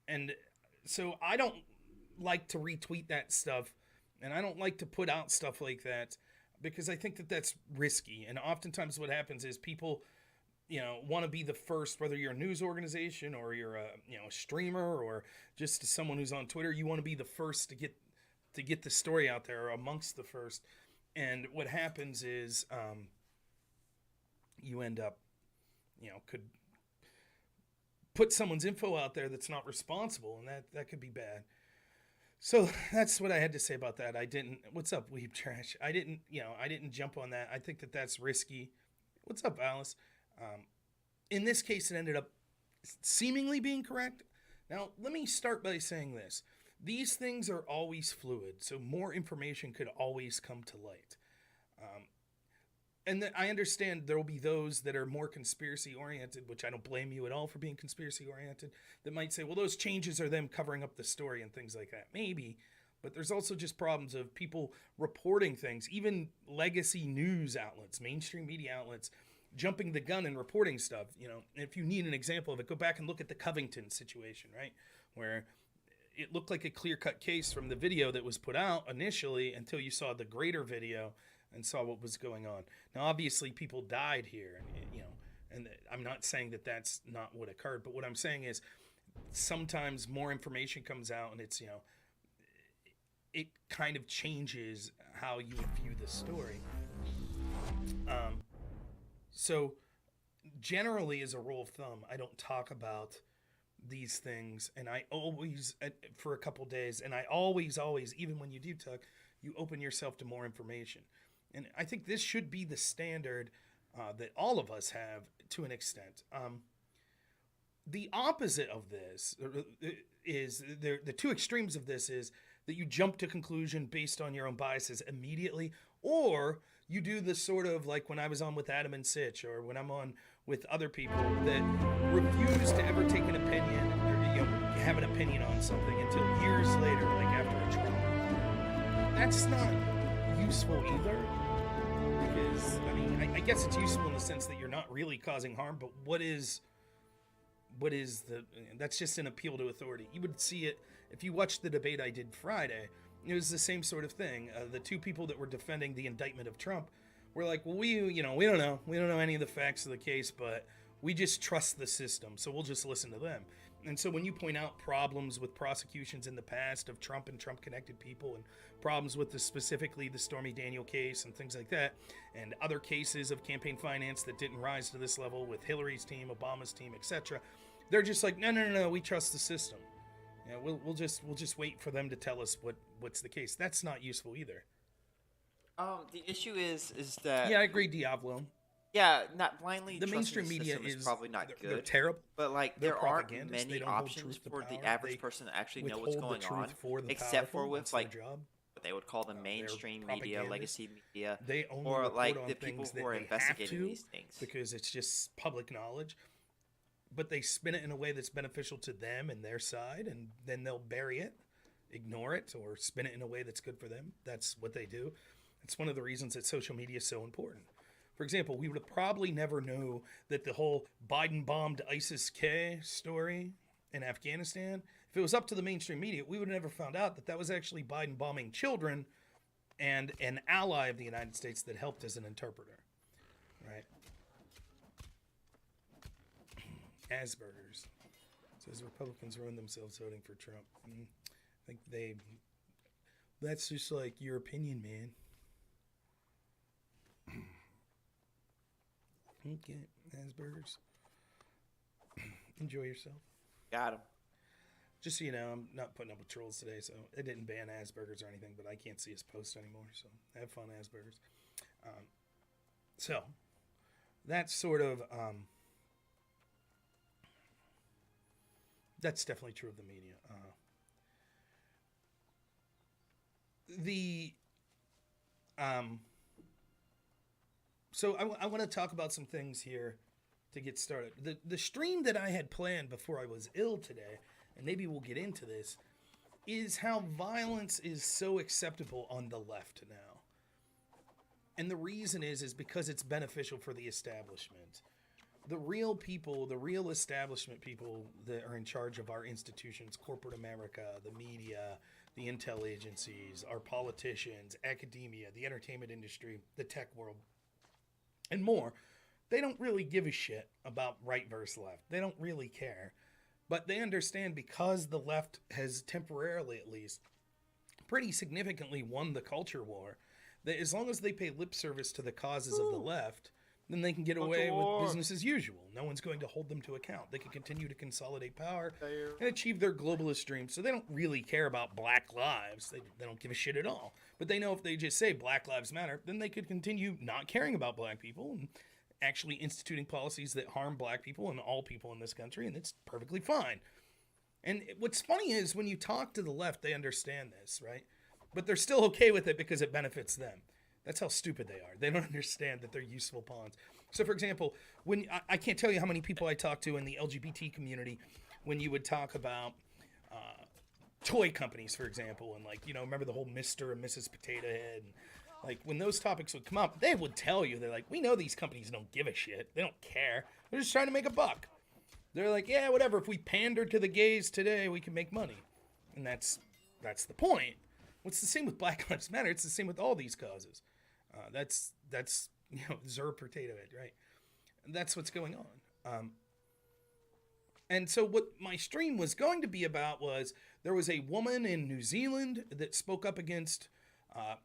And so I don't like to retweet that stuff, and I don't like to put out stuff like that because I think that that's risky. And oftentimes what happens is people, want to be the first, whether you're a news organization or you're a streamer or just someone who's on Twitter. You want to be the first to get the story out there, or amongst the first. And what happens is you end up could put someone's info out there that's not responsible, and that could be bad. So that's what I had to say about that. What's up, Weeb Trash? I didn't jump on that. I think that that's risky. What's up, Alice? In this case, it ended up seemingly being correct. Now, let me start by saying this. These things are always fluid, so more information could always come to light. And I understand there will be those that are more conspiracy oriented, which I don't blame you at all for being conspiracy oriented, that might say, well, those changes are them covering up the story and things like that. Maybe. But there's also just problems of people reporting things, even legacy news outlets, mainstream media outlets, jumping the gun and reporting stuff. You know, if you need an example of it, go back and look at the Covington situation, right? Where it looked like a clear-cut case from the video that was put out initially until you saw the greater video and saw what was going on. Now, obviously, people died here, and you know, and I'm not saying that that's not what occurred, but what I'm saying is sometimes more information comes out, and it's, you know, it kind of changes how you would view the story. So generally, as a rule of thumb, I don't talk about these things, and I always, for a couple days, and I always, even when you do talk, you open yourself to more information. And I think this should be the standard that all of us have to an extent. The opposite of this is, the two extremes of this is that you jump to conclusion based on your own biases immediately, or you do this sort of like when I was on with Adam and Sitch, or when I'm on with other people that refuse to ever take an opinion or, you know, have an opinion on something until years later, like after a trial. That's not useful either, because I mean, I guess it's useful in the sense that you're not really causing harm, but what is that's just an appeal to authority. You would see it if you watched the debate I did Friday. It was the same sort of thing. The two people that were defending the indictment of Trump were like, well, we don't know any of the facts of the case, but we just trust the system, so we'll just listen to them. And so when you point out problems with prosecutions in the past of Trump and Trump-connected people, and problems with specifically the Stormy Daniel case and things like that, and other cases of campaign finance that didn't rise to this level with Hillary's team, Obama's team, etc., they're just like, no, we trust the system. Yeah, we'll just wait for them to tell us what's the case. That's not useful either. The issue is that I agree, Diablo. Yeah, not blindly. The mainstream the media is probably not good. They're terrible. But like, They're there aren't propagandists. They many don't hold options truth to for the power. average They person to actually know what's withhold the going on, truth for the except for powerful. with That's their like job. what they would call the mainstream They're media, propagandists. legacy media, They only or report like on the people things who that are they have investigating to, these things. because it's just public knowledge. But they spin it in a way that's beneficial to them and their side, and then they'll bury it, ignore it, or spin it in a way that's good for them. That's what they do. It's one of the reasons that social media is so important. For example, we would have probably never know that the whole Biden bombed ISIS-K story in Afghanistan, if it was up to the mainstream media, we would have never found out that that was actually Biden bombing children and an ally of the United States that helped as an interpreter, right? Asperger's says Republicans ruin themselves voting for Trump. I think that's just like your opinion, man. Okay, Asperger's. Enjoy yourself. Got him. Just so you know, I'm not putting up with trolls today, so it didn't ban Asperger's or anything, but I can't see his post anymore, so have fun, Asperger's. So, that's sort of, that's definitely true of the media. So I want to talk about some things here to get started. The stream that I had planned before I was ill today, and maybe we'll get into this, is how violence is so acceptable on the left now. And the reason is because it's beneficial for the establishment. The real people, the real establishment people that are in charge of our institutions, corporate America, the media, the intel agencies, our politicians, academia, the entertainment industry, the tech world, and more, they don't really give a shit about right versus left. They don't really care. But they understand, because the left has temporarily, at least, pretty significantly won the culture war, that as long as they pay lip service to the causes of the left, then they can get away with business as usual. No one's going to hold them to account. They can continue to consolidate power and achieve their globalist dreams. So they don't really care about black lives. They don't give a shit at all. But they know if they just say Black Lives Matter, then they could continue not caring about black people and actually instituting policies that harm black people and all people in this country, and it's perfectly fine. And what's funny is when you talk to the left, they understand this, right? But they're still okay with it because it benefits them. That's how stupid they are. They don't understand that they're useful pawns. So, for example, when I can't tell you how many people I talk to in the LGBT community when you would talk about toy companies, for example, and like, you know, remember the whole Mr. and Mrs. Potato Head, and like when those topics would come up, they would tell you, they're like, we know these companies don't give a shit. They don't care. They're just trying to make a buck. They're like, yeah, whatever. If we pander to the gays today, we can make money. And that's the point. What's the same with Black Lives Matter? It's the same with all these causes. That's you know, Zer Potato Head, right? And that's what's going on. And so what my stream was going to be about was there was a woman in New Zealand that spoke up against,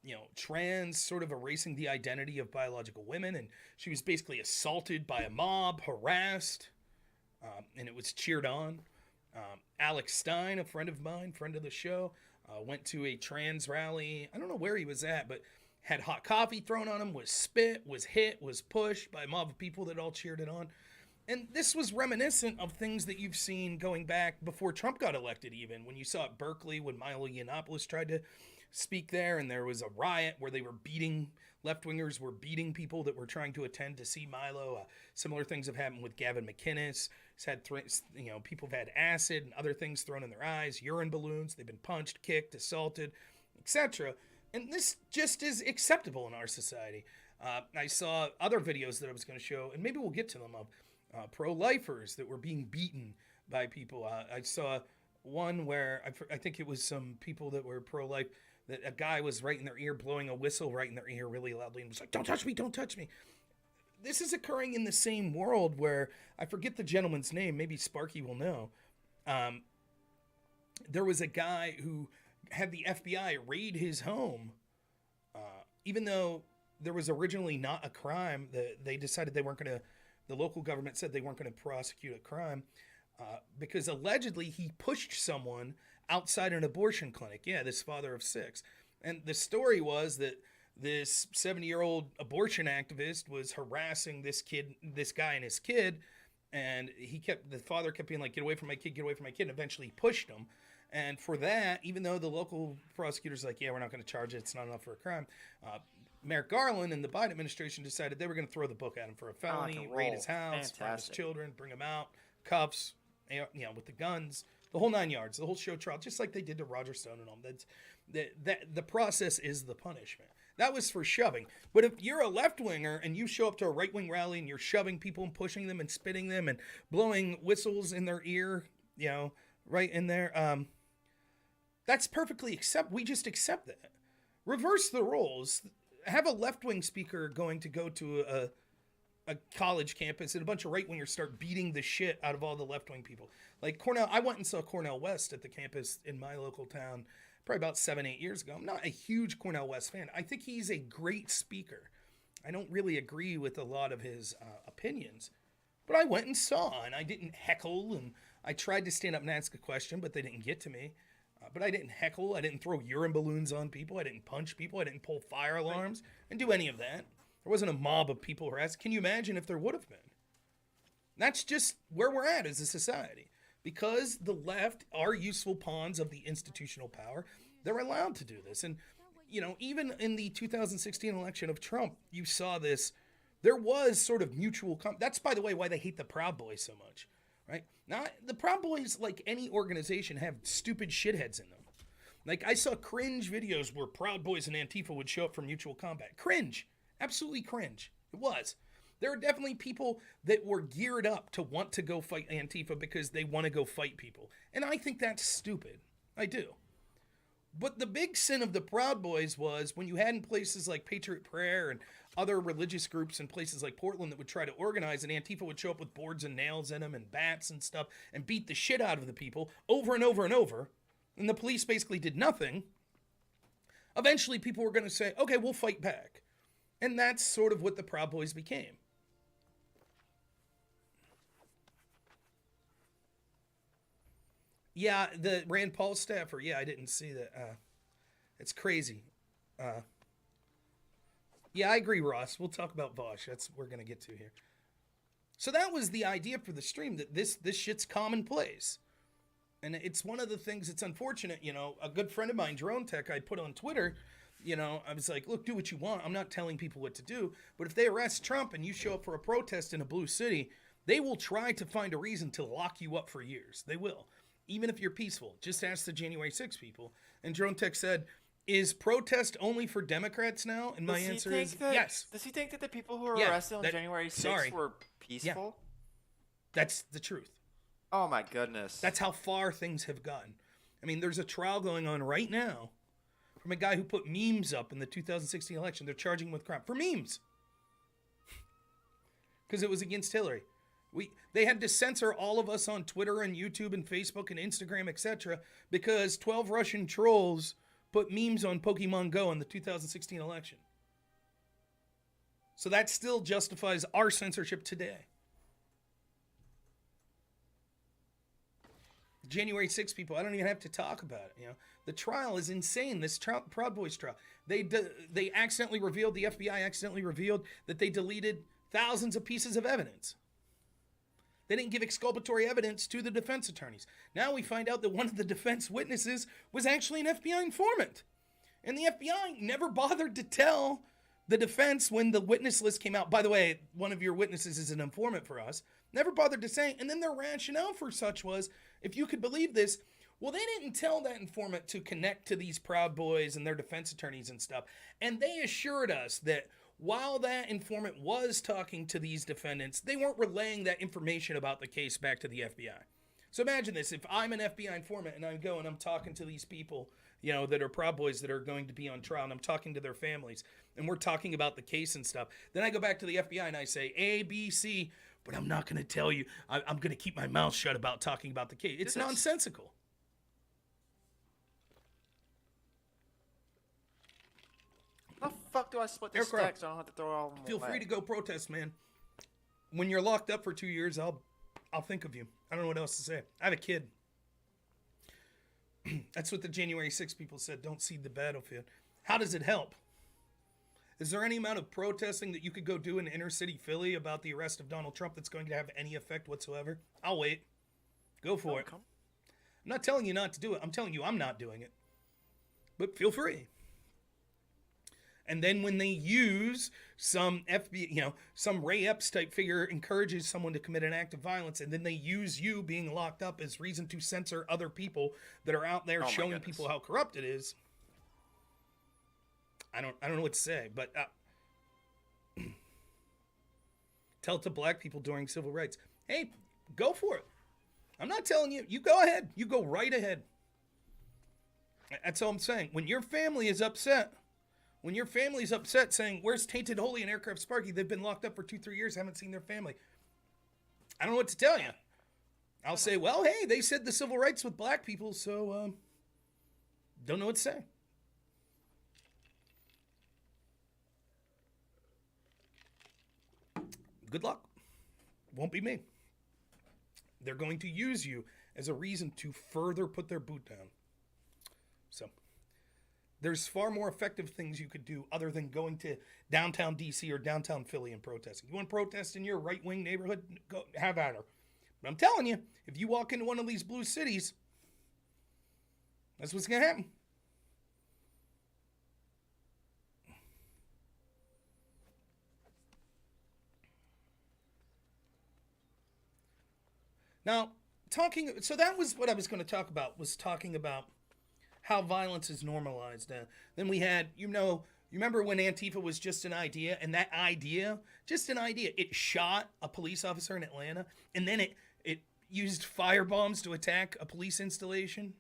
you know, trans sort of erasing the identity of biological women. And she was basically assaulted by a mob, harassed, and it was cheered on. Alex Stein, a friend of mine, friend of the show, went to a trans rally. I don't know where he was at, but had hot coffee thrown on him, was spit, was hit, was pushed by a mob of people that all cheered it on. And this was reminiscent of things that you've seen going back before Trump got elected, even when you saw at Berkeley when Milo Yiannopoulos tried to speak there, and there was a riot where they were beating, left-wingers were beating people that were trying to attend to see Milo. Similar things have happened with Gavin McInnes. He's had, you know, people have had acid and other things thrown in their eyes, urine balloons. They've been punched, kicked, assaulted, etc. And this just is acceptable in our society. I saw other videos that I was going to show, and maybe we'll get to them, of pro-lifers that were being beaten by people. I saw one where I think it was some people that were pro-life, that a guy was right in their ear, blowing a whistle right in their ear really loudly, and was like, don't touch me, don't touch me. This is occurring in the same world where, I forget the gentleman's name, maybe Sparky will know. There was a guy who had the FBI raid his home, even though there was originally not a crime. They decided they weren't going to, the local government said they weren't going to prosecute a crime because allegedly he pushed someone outside an abortion clinic. Yeah, this father of 6. And the story was that this 70-year-old abortion activist was harassing this guy and his kid, and the father kept being like, get away from my kid, get away from my kid, and eventually he pushed him. And for that, even though the local prosecutor's like, yeah, we're not going to charge it, it's not enough for a crime, Merrick Garland and the Biden administration decided they were going to throw the book at him for a felony, raid his house, find his children, bring him out, cuffs, you know, with the guns, the whole 9 yards, the whole show trial, just like they did to Roger Stone and all. The process is the punishment. That was for shoving. But if you're a left-winger and you show up to a right-wing rally and you're shoving people and pushing them and spitting them and blowing whistles in their ear, you know, right in there, that's perfectly acceptable. We just accept that. Reverse the roles. Have a left-wing speaker going to go to a college campus and a bunch of right-wingers start beating the shit out of all the left-wing people. Like Cornell, I went and saw Cornell West at the campus in my local town probably about 7-8 years ago. I'm not a huge Cornell West fan. I think he's a great speaker. I don't really agree with a lot of his opinions, but I went and saw, and I didn't heckle, and I tried to stand up and ask a question, but they didn't get to me. But I didn't heckle. I didn't throw urine balloons on people. I didn't punch people. I didn't pull fire alarms. I didn't do any of that. There wasn't a mob of people harassed. Can you imagine if there would have been? That's just where we're at as a society. Because the left are useful pawns of the institutional power, they're allowed to do this. And, you know, even in the 2016 election of Trump, you saw this. There was sort of mutual... That's, by the way, why they hate the Proud Boys so much. Right? Now, the Proud Boys, like any organization, have stupid shitheads in them. Like, I saw cringe videos where Proud Boys and Antifa would show up for mutual combat. Cringe. Absolutely cringe. It was. There are definitely people that were geared up to want to go fight Antifa because they want to go fight people. And I think that's stupid. I do. But the big sin of the Proud Boys was when you had in places like Patriot Prayer and other religious groups in places like Portland that would try to organize, and Antifa would show up with boards and nails in them and bats and stuff and beat the shit out of the people over and over and over, and the police basically did nothing. Eventually people were going to say, okay, we'll fight back. And that's sort of what the Proud Boys became. Yeah, the Rand Paul staffer. Yeah, I didn't see that. It's crazy. Yeah, I agree, Ross. We'll talk about Vosh. That's what we're going to get to here. So that was the idea for the stream, that this shit's commonplace. And it's one of the things that's unfortunate. You know, a good friend of mine, Drone Tech, I put on Twitter, You know, I was like, look, do what you want. I'm not telling people what to do. But if they arrest Trump and you show up for a protest in a blue city, they will try to find a reason to lock you up for years. They will. Even if you're peaceful. Just ask the January 6 people. And Drone Tech said, is protest only for Democrats now? And my answer is yes. Does he think that the people who were Yeah, arrested on January 6th were peaceful? That's the truth. Oh my goodness. That's how far things have gotten. I mean, there's a trial going on right now from a guy who put memes up in the 2016 election. They're charging him with crime for memes. Because it was against Hillary. They had to censor all of us on Twitter and YouTube and Facebook and Instagram, etc. because 12 Russian trolls put memes on Pokemon Go in the 2016 election. So that still justifies our censorship today. January 6 people, I don't even have to talk about it. You know, the trial is insane. This Proud Boys trial, they accidentally revealed, the FBI accidentally revealed that they deleted thousands of pieces of evidence. They didn't give exculpatory evidence to the defense attorneys. Now we find out that one of the defense witnesses was actually an FBI informant, and the FBI never bothered to tell the defense when the witness list came out. By the way, one of your witnesses is an informant for us. Never bothered to say. And then their rationale for such was, if you could believe this, well, they didn't tell that informant to connect to these Proud Boys and their defense attorneys and stuff. And they assured us that while that informant was talking to these defendants, they weren't relaying that information about the case back to the FBI. So imagine this. If I'm an FBI informant and I go and I'm talking to these people, you know, that are Proud Boys that are going to be on trial, and I'm talking to their families, and we're talking about the case and stuff. Then I go back to the FBI and I say, A, B, C, but I'm not going to tell you. I'm going to keep my mouth shut about talking about the case. It's nonsensical. How the fuck do I split this stack so I don't have to throw all of them Feel away? free to go protest, man. When you're locked up for 2 years, I'll think of you. I don't know what else to say. I have a kid. That's what the January 6 people said. Don't seed the battlefield. How does it help? Is there any amount of protesting that you could go do in inner city Philly about the arrest of Donald Trump that's going to have any effect whatsoever? I'll wait. Go for it. I'm not telling you not to do it. I'm telling you I'm not doing it. But feel free. And then when they use some some Ray Epps type figure encourages someone to commit an act of violence, and then they use you being locked up as reason to censor other people that are out there showing people how corrupt it is. I don't know what to say, but tell it to black people during civil rights. Hey, go for it. I'm not telling you. You go ahead. You go right ahead. That's all I'm saying. When your family is upset, saying, where's Tainted Holy and Aircraft Sparky? They've been locked up for 2-3 years, haven't seen their family. I don't know what to tell you. I'll say, well, hey, they said the civil rights with black people, so don't know what to say. Good luck. Won't be me. They're going to use you as a reason to further put their boot down. So there's far more effective things you could do other than going to downtown DC or downtown Philly and protesting. You want to protest in your right-wing neighborhood? Go have at her. But I'm telling you, if you walk into one of these blue cities, that's what's going to happen. Now, so that was what I was going to talk about, was talking about how violence is normalized. Then we had, you remember when Antifa was just an idea, and that idea, just an idea, it shot a police officer in Atlanta, and then it used firebombs to attack a police installation,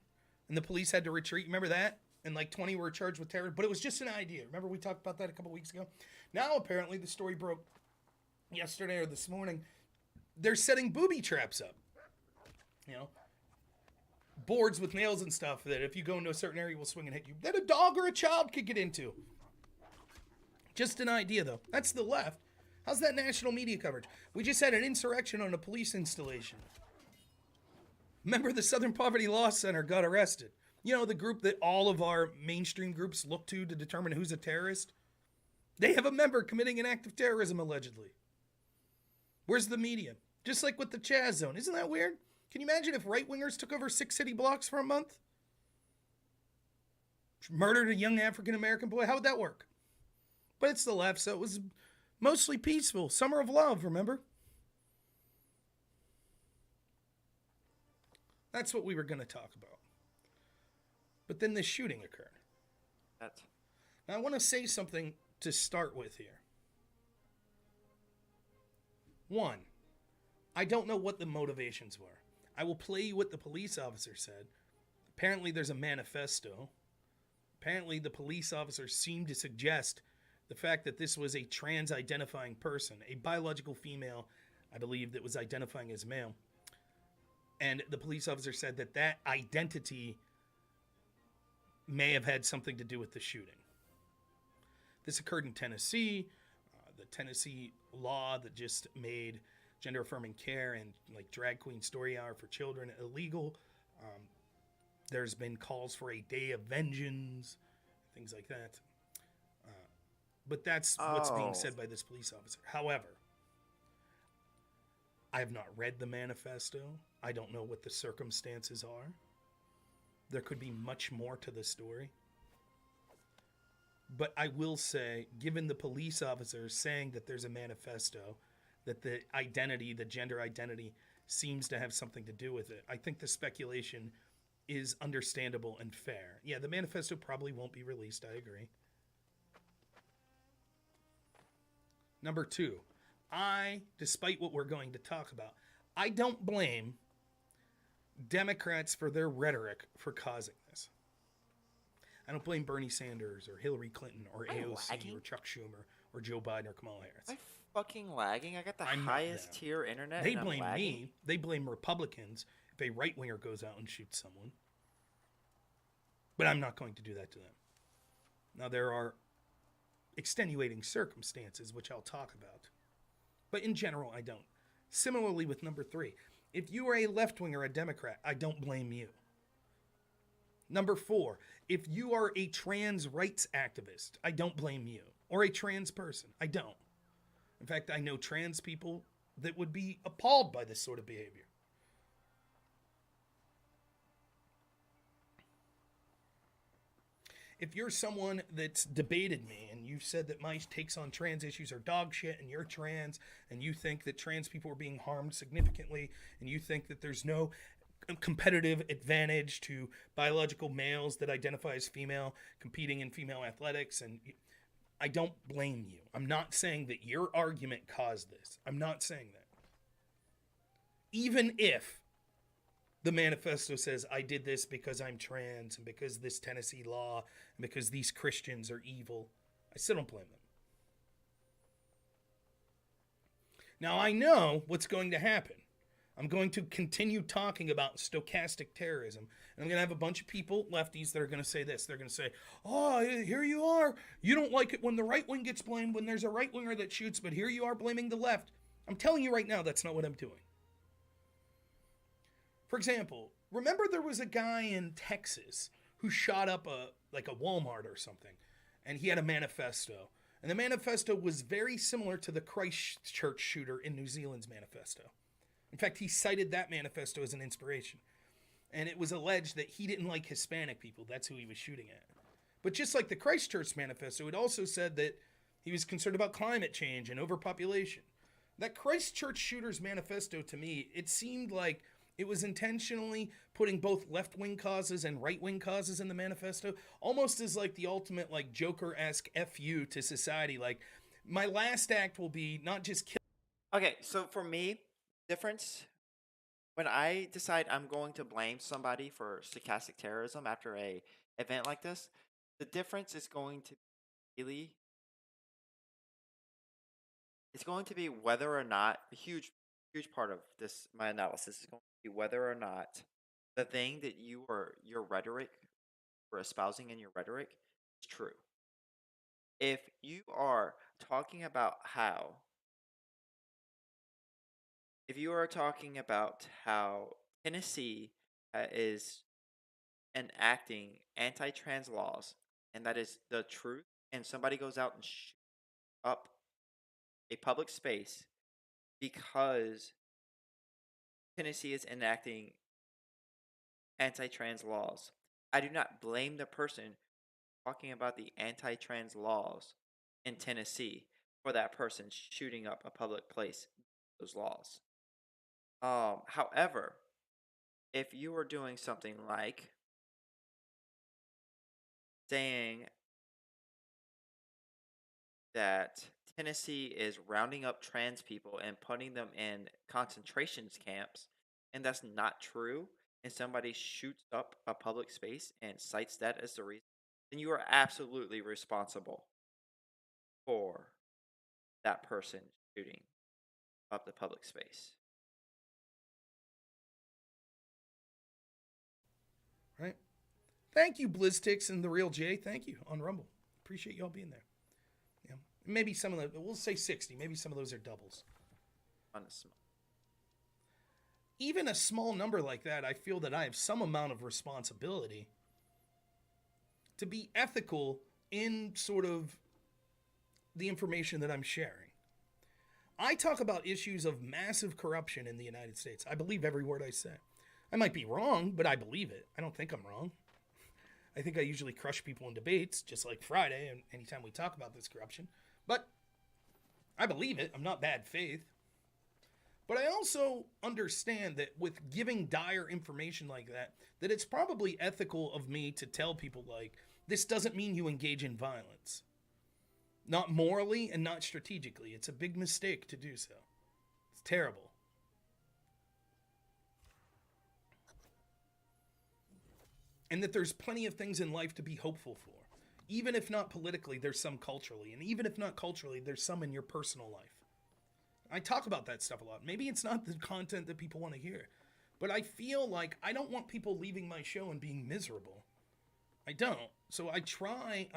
and the police had to retreat. Remember that? And like 20 were charged with terror, but it was just an idea. Remember we talked about that a couple weeks ago? Now apparently the story broke yesterday or this morning. They're setting booby traps up. Boards with nails and stuff that if you go into a certain area will swing and hit you, that a dog or a child could get into. Just an idea, though. That's the left. How's that national media coverage? We just had an insurrection on a police installation. Remember the Southern Poverty Law Center got arrested. The group that all of our mainstream groups look to determine who's a terrorist? They have a member committing an act of terrorism, allegedly. Where's the media? Just like with the Chaz Zone. Isn't that weird? Can you imagine if right-wingers took over 6 city blocks for a month? murdered a young African American boy. How would that work? But it's the left, so it was mostly peaceful. Summer of love, remember? That's what we were going to talk about. But then this shooting occurred. Now, I want to say something to start with here. One, I don't know what the motivations were. I will play you what the police officer said. Apparently, there's a manifesto. Apparently, the police officer seemed to suggest the fact that this was a trans-identifying person, a biological female, I believe, that was identifying as male. And the police officer said that that identity may have had something to do with the shooting. This occurred in Tennessee. The Tennessee law that just made gender-affirming care and like drag queen story hour for children illegal. There's been calls for a day of vengeance, things like that. But that's what's being said by this police officer. However, I have not read the manifesto. I don't know what the circumstances are. There could be much more to the story. But I will say, given the police officer saying that there's a manifesto, that the identity, the gender identity, seems to have something to do with it, I think the speculation is understandable and fair. Yeah, the manifesto probably won't be released, I agree. Number two, despite what we're going to talk about, I don't blame Democrats for their rhetoric for causing this. I don't blame Bernie Sanders or Hillary Clinton or AOC or Chuck Schumer or Joe Biden or Kamala Harris. Am I fucking lagging? I got the highest tier internet. They and I'm blame lagging? me. They blame Republicans if a right-winger goes out and shoots someone. But I'm not going to do that to them. Now, there are extenuating circumstances, which I'll talk about. But in general, I don't. Similarly with number three, if you are a left-winger, a Democrat, I don't blame you. Number four, if you are a trans rights activist, I don't blame you. Or a trans person, I don't. In fact, I know trans people that would be appalled by this sort of behavior. If you're someone that's debated me and you've said that my takes on trans issues are dog shit and you're trans and you think that trans people are being harmed significantly and you think that there's no competitive advantage to biological males that identify as female competing in female athletics, and I don't blame you. I'm not saying that your argument caused this. I'm not saying that. Even if the manifesto says I did this because I'm trans and because this Tennessee law and because these Christians are evil, I still don't blame them. Now I know what's going to happen. I'm going to continue talking about stochastic terrorism. And I'm going to have a bunch of people, lefties, that are going to say this. They're going to say, oh, here you are. You don't like it when the right wing gets blamed, when there's a right winger that shoots, but here you are blaming the left. I'm telling you right now, that's not what I'm doing. For example, remember there was a guy in Texas who shot up a Walmart or something, and he had a manifesto. And the manifesto was very similar to the Christchurch shooter in New Zealand's manifesto. In fact, he cited that manifesto as an inspiration. And it was alleged that he didn't like Hispanic people. That's who he was shooting at. But just like the Christchurch manifesto, it also said that he was concerned about climate change and overpopulation. That Christchurch shooter's manifesto, to me, it seemed like it was intentionally putting both left-wing causes and right-wing causes in the manifesto, almost as like the ultimate like Joker-esque FU to society. Like, my last act will be not just kill. Okay, so for me, difference when I decide I'm going to blame somebody for stochastic terrorism after a event like this, the difference is going to be it's going to be whether or not a huge part of this my analysis is going to be whether or not the thing that your rhetoric or espousing in your rhetoric is true. If you are talking about how Tennessee is enacting anti-trans laws, and that is the truth, and somebody goes out and shoots up a public space because Tennessee is enacting anti-trans laws, I do not blame the person talking about the anti-trans laws in Tennessee for that person shooting up a public place. Those laws. However, if you were doing something like saying that Tennessee is rounding up trans people and putting them in concentration camps, and that's not true, and somebody shoots up a public space and cites that as the reason, then you are absolutely responsible for that person shooting up the public space. Right. Thank you, BlizzTix and the Real J. Thank you on Rumble. Appreciate y'all being there. Yeah. Maybe some of the, we'll say 60. Maybe some of those are doubles. Even a small number like that, I feel that I have some amount of responsibility to be ethical in sort of the information that I'm sharing. I talk about issues of massive corruption in the United States. I believe every word I say. I might be wrong, but I believe it. I don't think I'm wrong. I think I usually crush people in debates, just like Friday, and anytime we talk about this corruption. But I believe it. I'm not bad faith. But I also understand that with giving dire information like that, that it's probably ethical of me to tell people, like, this doesn't mean you engage in violence. Not morally and not strategically. It's a big mistake to do so. It's terrible. And that there's plenty of things in life to be hopeful for. Even if not politically, there's some culturally. And even if not culturally, there's some in your personal life. I talk about that stuff a lot. Maybe it's not the content that people want to hear. But I feel like I don't want people leaving my show and being miserable. I don't. So I try,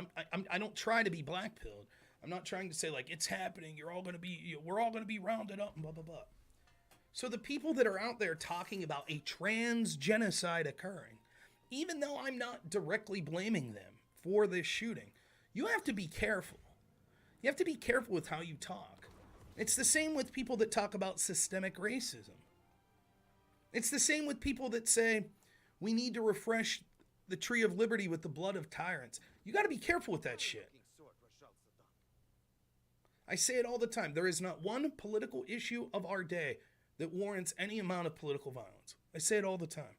I don't try to be black-pilled. I'm not trying to say, like, it's happening, we're all going to be rounded up, and blah, blah, blah. So the people that are out there talking about a trans genocide occurring, even though I'm not directly blaming them for this shooting, you have to be careful. You have to be careful with how you talk. It's the same with people that talk about systemic racism. It's the same with people that say, we need to refresh the tree of liberty with the blood of tyrants. You got to be careful with that shit. I say it all the time. There is not one political issue of our day that warrants any amount of political violence. I say it all the time.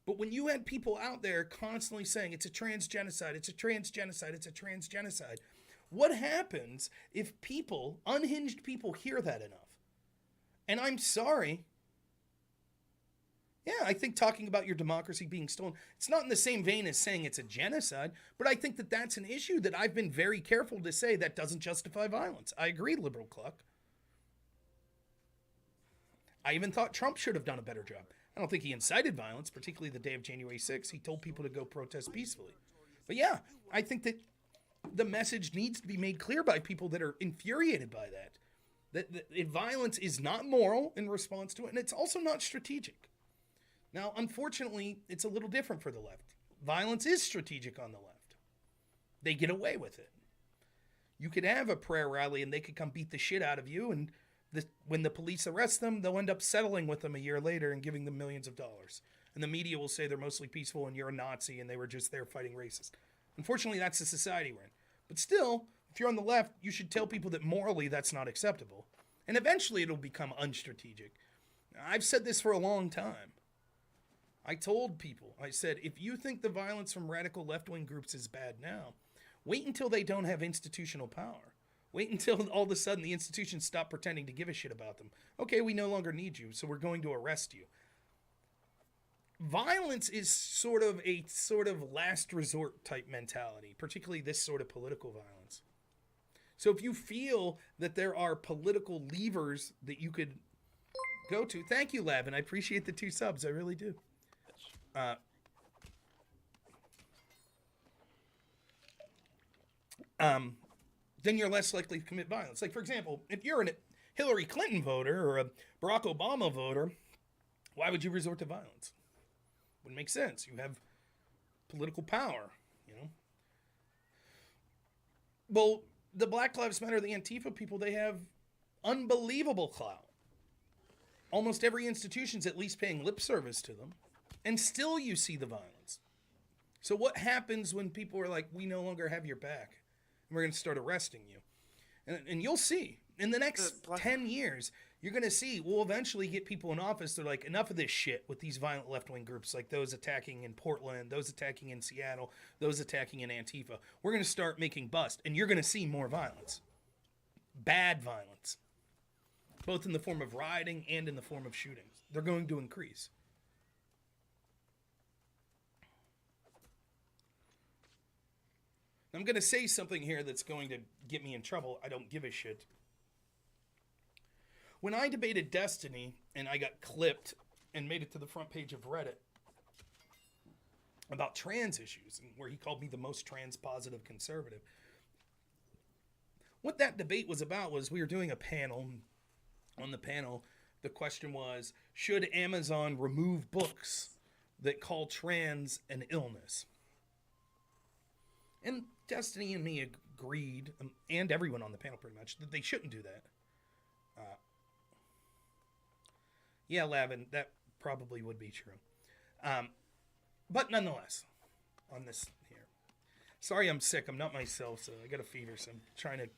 But when you had people out there constantly saying it's a trans genocide, it's a trans genocide, it's a trans genocide, what happens if people, unhinged people, hear that enough? And I'm sorry. Yeah, I think talking about your democracy being stolen, it's not in the same vein as saying it's a genocide, but I think that that's an issue that I've been very careful to say that doesn't justify violence. I agree, Liberal Cluck. I even thought Trump should have done a better job. I don't think he incited violence, particularly the day of January 6th. He told people to go protest peacefully. But yeah, I think that the message needs to be made clear by people that are infuriated by that. That violence is not moral in response to it, and it's also not strategic. Now, unfortunately, it's a little different for the left. Violence is strategic on the left. They get away with it. You could have a prayer rally and they could come beat the shit out of you, and when the police arrest them, they'll end up settling with them a year later and giving them millions of dollars. And the media will say they're mostly peaceful and you're a Nazi and they were just there fighting racist. Unfortunately, that's the society we're in. But still, if you're on the left, you should tell people that morally that's not acceptable. And eventually it'll become unstrategic. I've said this for a long time. I told people, I said, if you think the violence from radical left-wing groups is bad now, wait until they don't have institutional power. Wait until all of a sudden the institutions stop pretending to give a shit about them. Okay, we no longer need you, so we're going to arrest you. Violence is sort of a last resort type mentality, particularly this sort of political violence. So if you feel that there are political levers that you could go to, thank you, Lavin. I appreciate the 2 subs. I really do. Then you're less likely to commit violence. Like, for example, if you're a Hillary Clinton voter or a Barack Obama voter, why would you resort to violence? Wouldn't make sense. You have political power, you know? Well, the Black Lives Matter, the Antifa people, they have unbelievable clout. Almost every institution's at least paying lip service to them. And still you see the violence. So what happens when people are like, we no longer have your back, and we're going to start arresting you? And you'll see. In the next 10 years, you're going to see, we'll eventually get people in office. They're like, enough of this shit with these violent left-wing groups, like those attacking in Portland, those attacking in Seattle, those attacking in Antifa. We're going to start making bust, and you're going to see more violence. Bad violence. Both in the form of rioting and in the form of shootings. They're going to increase. I'm going to say something here that's going to get me in trouble. I don't give a shit. When I debated Destiny and I got clipped and made it to the front page of Reddit about trans issues, and where he called me the most trans positive conservative, what that debate was about was we were doing a panel. On the panel, the question was, should Amazon remove books that call trans an illness? And Destiny and me agreed, and everyone on the panel pretty much, that they shouldn't do that. Yeah, Lavin, that probably would be true. But nonetheless, on this here. Sorry I'm sick. I'm not myself, so I got a fever, so I'm trying to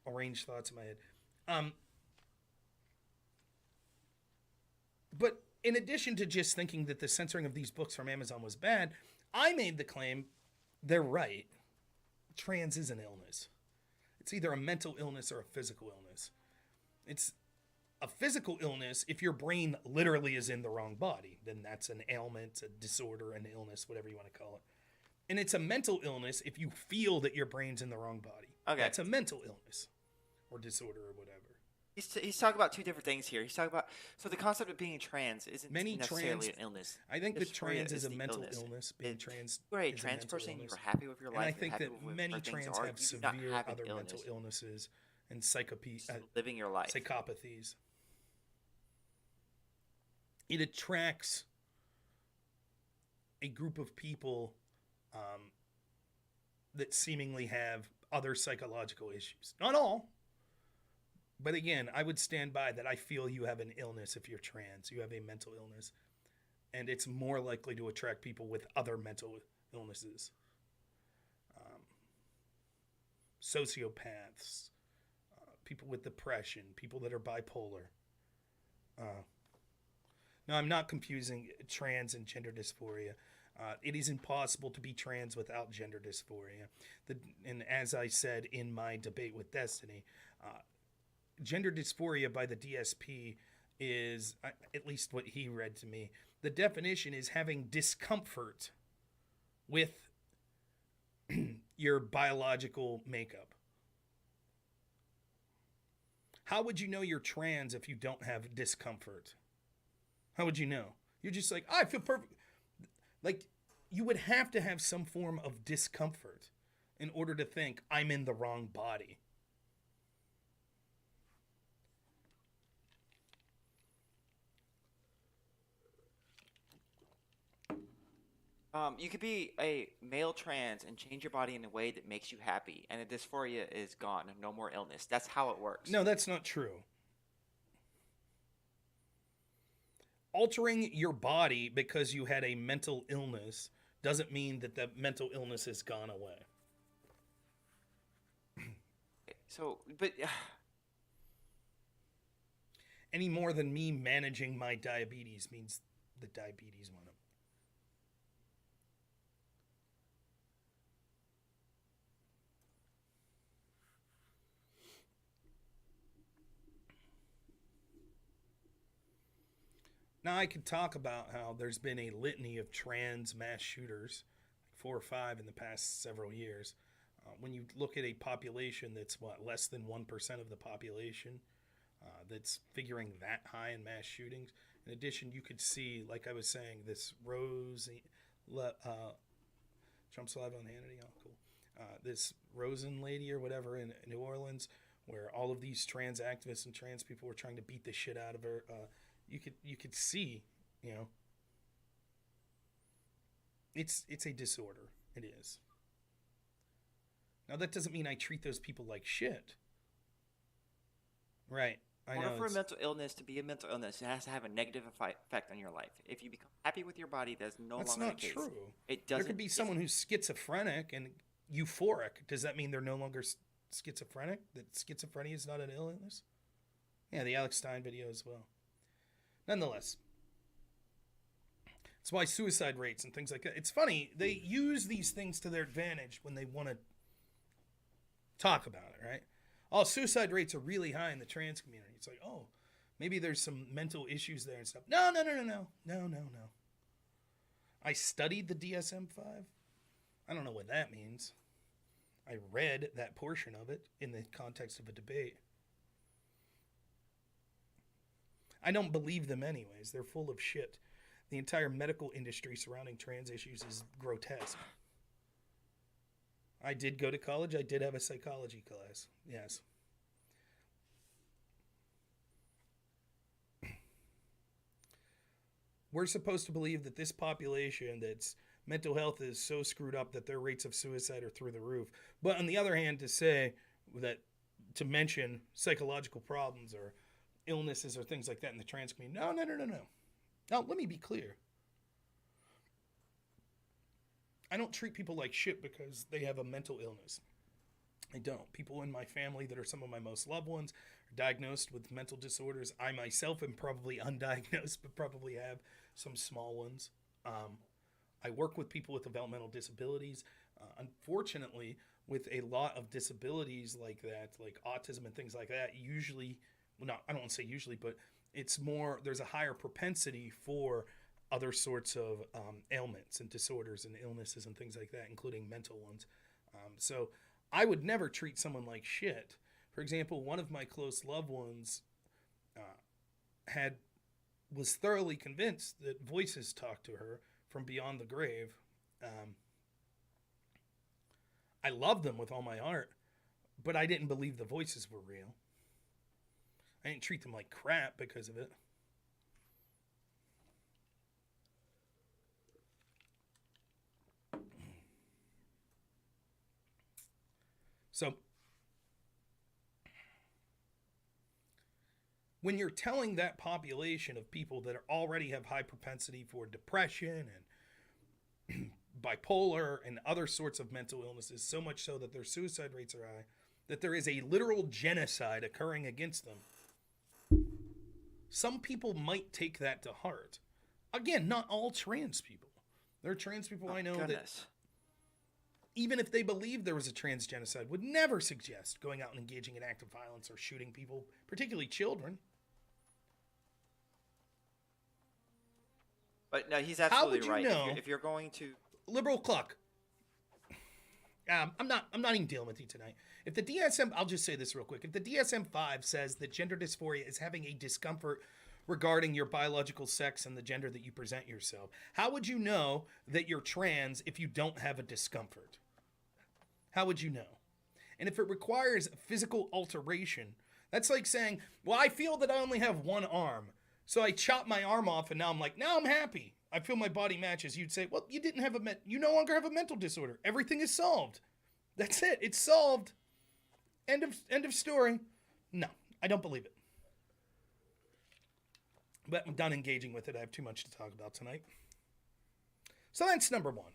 arrange thoughts in my head. But in addition to just thinking that the censoring of these books from Amazon was bad, I made the claim, they're right. Trans is an illness. It's either a mental illness or a physical illness. It's a physical illness if your brain literally is in the wrong body. Then that's an ailment, a disorder, an illness, whatever you want to call it. And it's a mental illness if you feel that your brain's in the wrong body. Okay. That's a mental illness or disorder or whatever. He's talking about two different things here. He's talking about, so the concept of being trans isn't necessarily an illness. I think that Dysphoria trans is a the mental illness. Being trans, you're a is trans mental person. illness. You're happy with your life. And I you're think happy that with many where things trans are, have you do not severe have an other illness. mental illnesses and living your life. psychopathies. It attracts a group of people that seemingly have other psychological issues. Not all. But again, I would stand by that. I feel you have an illness if you're trans. You have a mental illness. And it's more likely to attract people with other mental illnesses. Sociopaths, people with depression, people that are bipolar. No, I'm not confusing trans and gender dysphoria. It is impossible to be trans without gender dysphoria. And as I said in my debate with Destiny, gender dysphoria by the DSP is, at least what he read to me, the definition is having discomfort with your biological makeup. How would you know you're trans if you don't have discomfort? How would you know? You're just like, I feel perfect. Like, you would have to have some form of discomfort in order to think I'm in the wrong body. You could be a male trans and change your body in a way that makes you happy, and the dysphoria is gone. No more illness. That's how it works. No, that's not true. Altering your body because you had a mental illness doesn't mean that the mental illness has gone away. So, but any more than me managing my diabetes means the diabetes went up. Now, I could talk about how there's been a litany of trans mass shooters, like 4 or 5 in the past several years. When you look at a population that's, less than 1% of the population that's figuring that high in mass shootings. In addition, you could see, like I was saying, this Trump's live on Hannity. Oh, cool. This Rosen lady or whatever in New Orleans, where all of these trans activists and trans people were trying to beat the shit out of her. You could see, it's a disorder. It is. Now that doesn't mean I treat those people like shit. Right. I In order know. for a it's- mental illness to be a mental illness, it has to have a negative effect on your life. If you become happy with your body, that's no That's longer not the case. true. It There doesn't. could be someone who's schizophrenic and euphoric. Does that mean they're no longer schizophrenic? That schizophrenia is not an illness? Yeah, the Alex Stein video as well. Nonetheless, that's why suicide rates and things like that. It's funny, they use these things to their advantage when they want to talk about it, right? Oh, suicide rates are really high in the trans community. It's like, oh, maybe there's some mental issues there and stuff. No. I studied the DSM-5. I don't know what that means. I read that portion of it in the context of a debate. I don't believe them anyways. They're full of shit. The entire medical industry surrounding trans issues is grotesque. I did go to college. I did have a psychology class. Yes. We're supposed to believe that this population that's mental health is so screwed up that their rates of suicide are through the roof. But on the other hand, to mention psychological problems or illnesses or things like that in the trans community. No. Now, let me be clear. I don't treat people like shit because they have a mental illness. I don't. People in my family that are some of my most loved ones are diagnosed with mental disorders. I myself am probably undiagnosed, but probably have some small ones. I work with people with developmental disabilities. Unfortunately, with a lot of disabilities like that, like autism and things like that, usually, well, I don't want to say usually, but it's more, there's a higher propensity for other sorts of ailments and disorders and illnesses and things like that, including mental ones. So I would never treat someone like shit. For example, one of my close loved ones was thoroughly convinced that voices talked to her from beyond the grave. I loved them with all my heart, but I didn't believe the voices were real. I didn't treat them like crap because of it. So, when you're telling that population of people that already have high propensity for depression and bipolar and other sorts of mental illnesses, so much so that their suicide rates are high, that there is a literal genocide occurring against them, some people might take that to heart. Again, not all trans people. There are trans people I know that, even if they believed there was a trans genocide, would never suggest going out and engaging in active violence or shooting people, particularly children. But no, he's absolutely you right. know- If you're going to, Liberal cluck. I'm not even dealing with you tonight. If the DSM, I'll just say this real quick. If the DSM-5 says that gender dysphoria is having a discomfort regarding your biological sex and the gender that you present yourself, how would you know that you're trans if you don't have a discomfort? How would you know? And if it requires physical alteration, that's like saying, well, I feel that I only have one arm, so I chop my arm off and now I'm like, now I'm happy. I feel my body matches. You'd say, well, you didn't have you no longer have a mental disorder. Everything is solved. That's it. It's solved. End of story. No, I don't believe it. But I'm done engaging with it. I have too much to talk about tonight. So that's number one.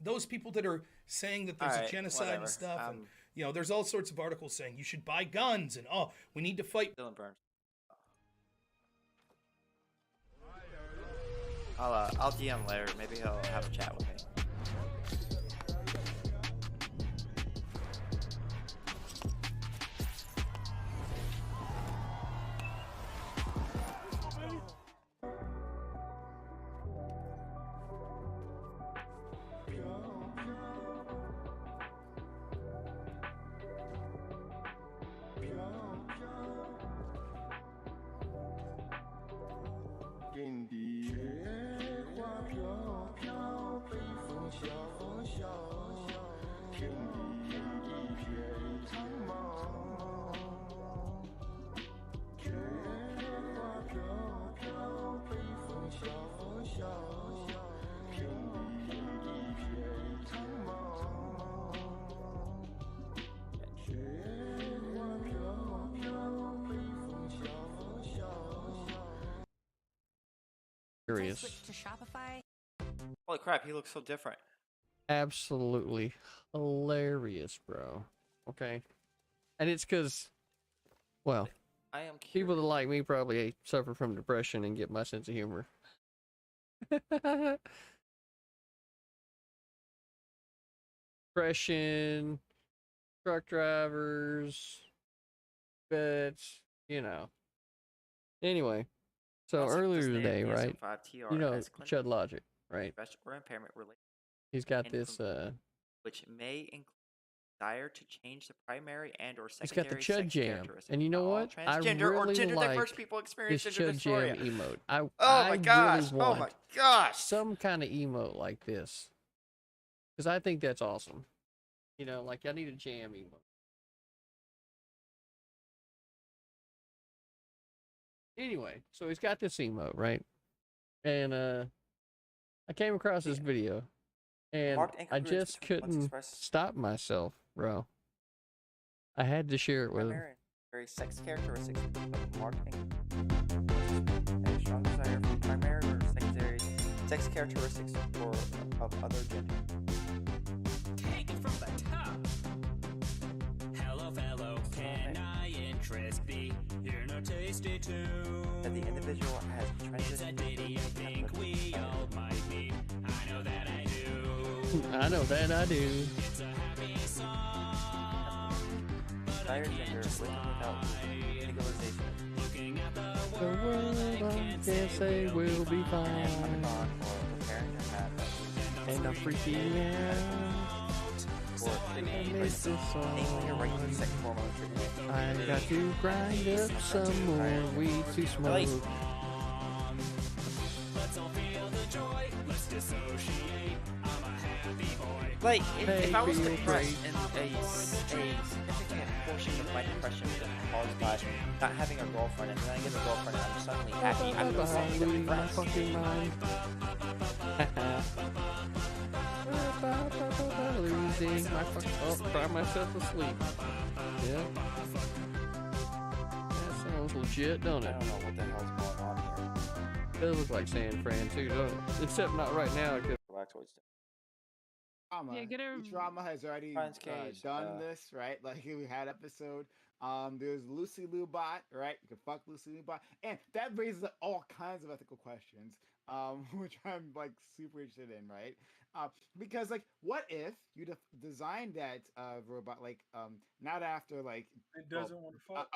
Those people that are saying that there's All right, a genocide whatever. and stuff, and there's all sorts of articles saying you should buy guns and we need to fight. Dylan Burns. I'll DM later. Maybe he'll have a chat with me. hilarious. To Shopify. Holy crap, he looks so different. Absolutely hilarious, bro. Okay. And it's because, well, I am people that like me probably suffer from depression and get my sense of humor. Depression, truck drivers, vets, you know. Anyway, so Also, earlier this name today, is right? 5TR You know, as clinical Chud Logic, right? or impairment related, He's got and this, which may include desire to change the primary and or he's got secondary the Chud sex Jam. characteristics. And you know Not all what? I transgender or really gender like diverse people this experience gender Chud Jam dysphoria. emote. Oh I my gosh! really want Oh my gosh! some kind of emote like this. Because I think that's awesome. You know, like I need a jam emote. Anyway, so he's got this emote, right? And I came across this video, and Marked I incongruence just between what's couldn't expressed stop myself, bro. I had to share it with him. primary and secondary sex characteristics of marketing. A strong desire for primary or secondary sex characteristics or of other gender. Take it from the top. Hello, fellow, can I interest thee? You're no tasty too. That the individual has It's a ditty I think we all might need. I know that I do. I know that I do. It's a happy song. desired gender with or without legalization. Looking at The world I can't say will be fine. And I'm freaking out. I miss this song. I got to grind up some more weed to smoke. Let's all feel the joy. Let's dissociate. I'm a happy boy. Like, if I was feel depressed and a significant portion of my depression was caused by not having a girlfriend, and then I get a girlfriend and I'm suddenly happy, I'm no longer losing my depressed. fucking mind. Losing my fucking... Oh, cry myself asleep. Yeah. That sounds legit, don't I it? don't know what the hell's going on here. It does look like San Fran too, don't it? Except not right now. Yeah, Futurama has already Brian's case, done this, right? Like we had episode. There's Lucy Liu Bot, right? You can fuck Lucy Liu Bot, and that raises up all kinds of ethical questions, which I'm like super interested in, right? Because like, what if you designed that robot like not after like it doesn't want to fuck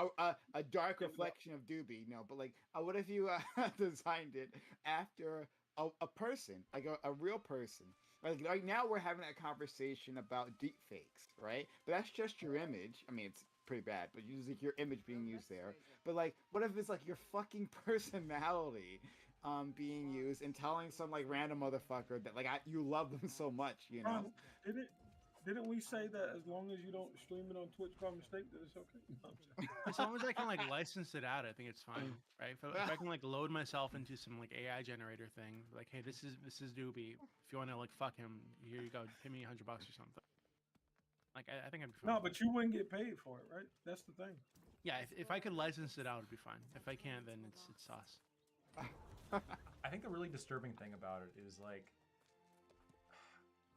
a dark reflection of Doobie, no, but like what if you designed it after a person, like a real person? Like right now we're having that conversation about deep fakes, right? But that's just your image. I mean, it's pretty bad, but usually your image being used there. But like, what if it's like your fucking personality being used and telling some like random motherfucker that like you love them so much, you know? Didn't we say that as long as you don't stream it on Twitch by mistake that it's okay? As long as I can like license it out, I think it's fine, right? If I can like load myself into some like AI generator thing, like, hey, this is Doobie. If you want to like fuck him, here you go. Pay me $100 or something. Like I think I'd be fine. No, but you wouldn't get paid for it, right? That's the thing. Yeah, if I could license it out, it'd be fine. If I can't, then it's sauce. I think the really disturbing thing about it is like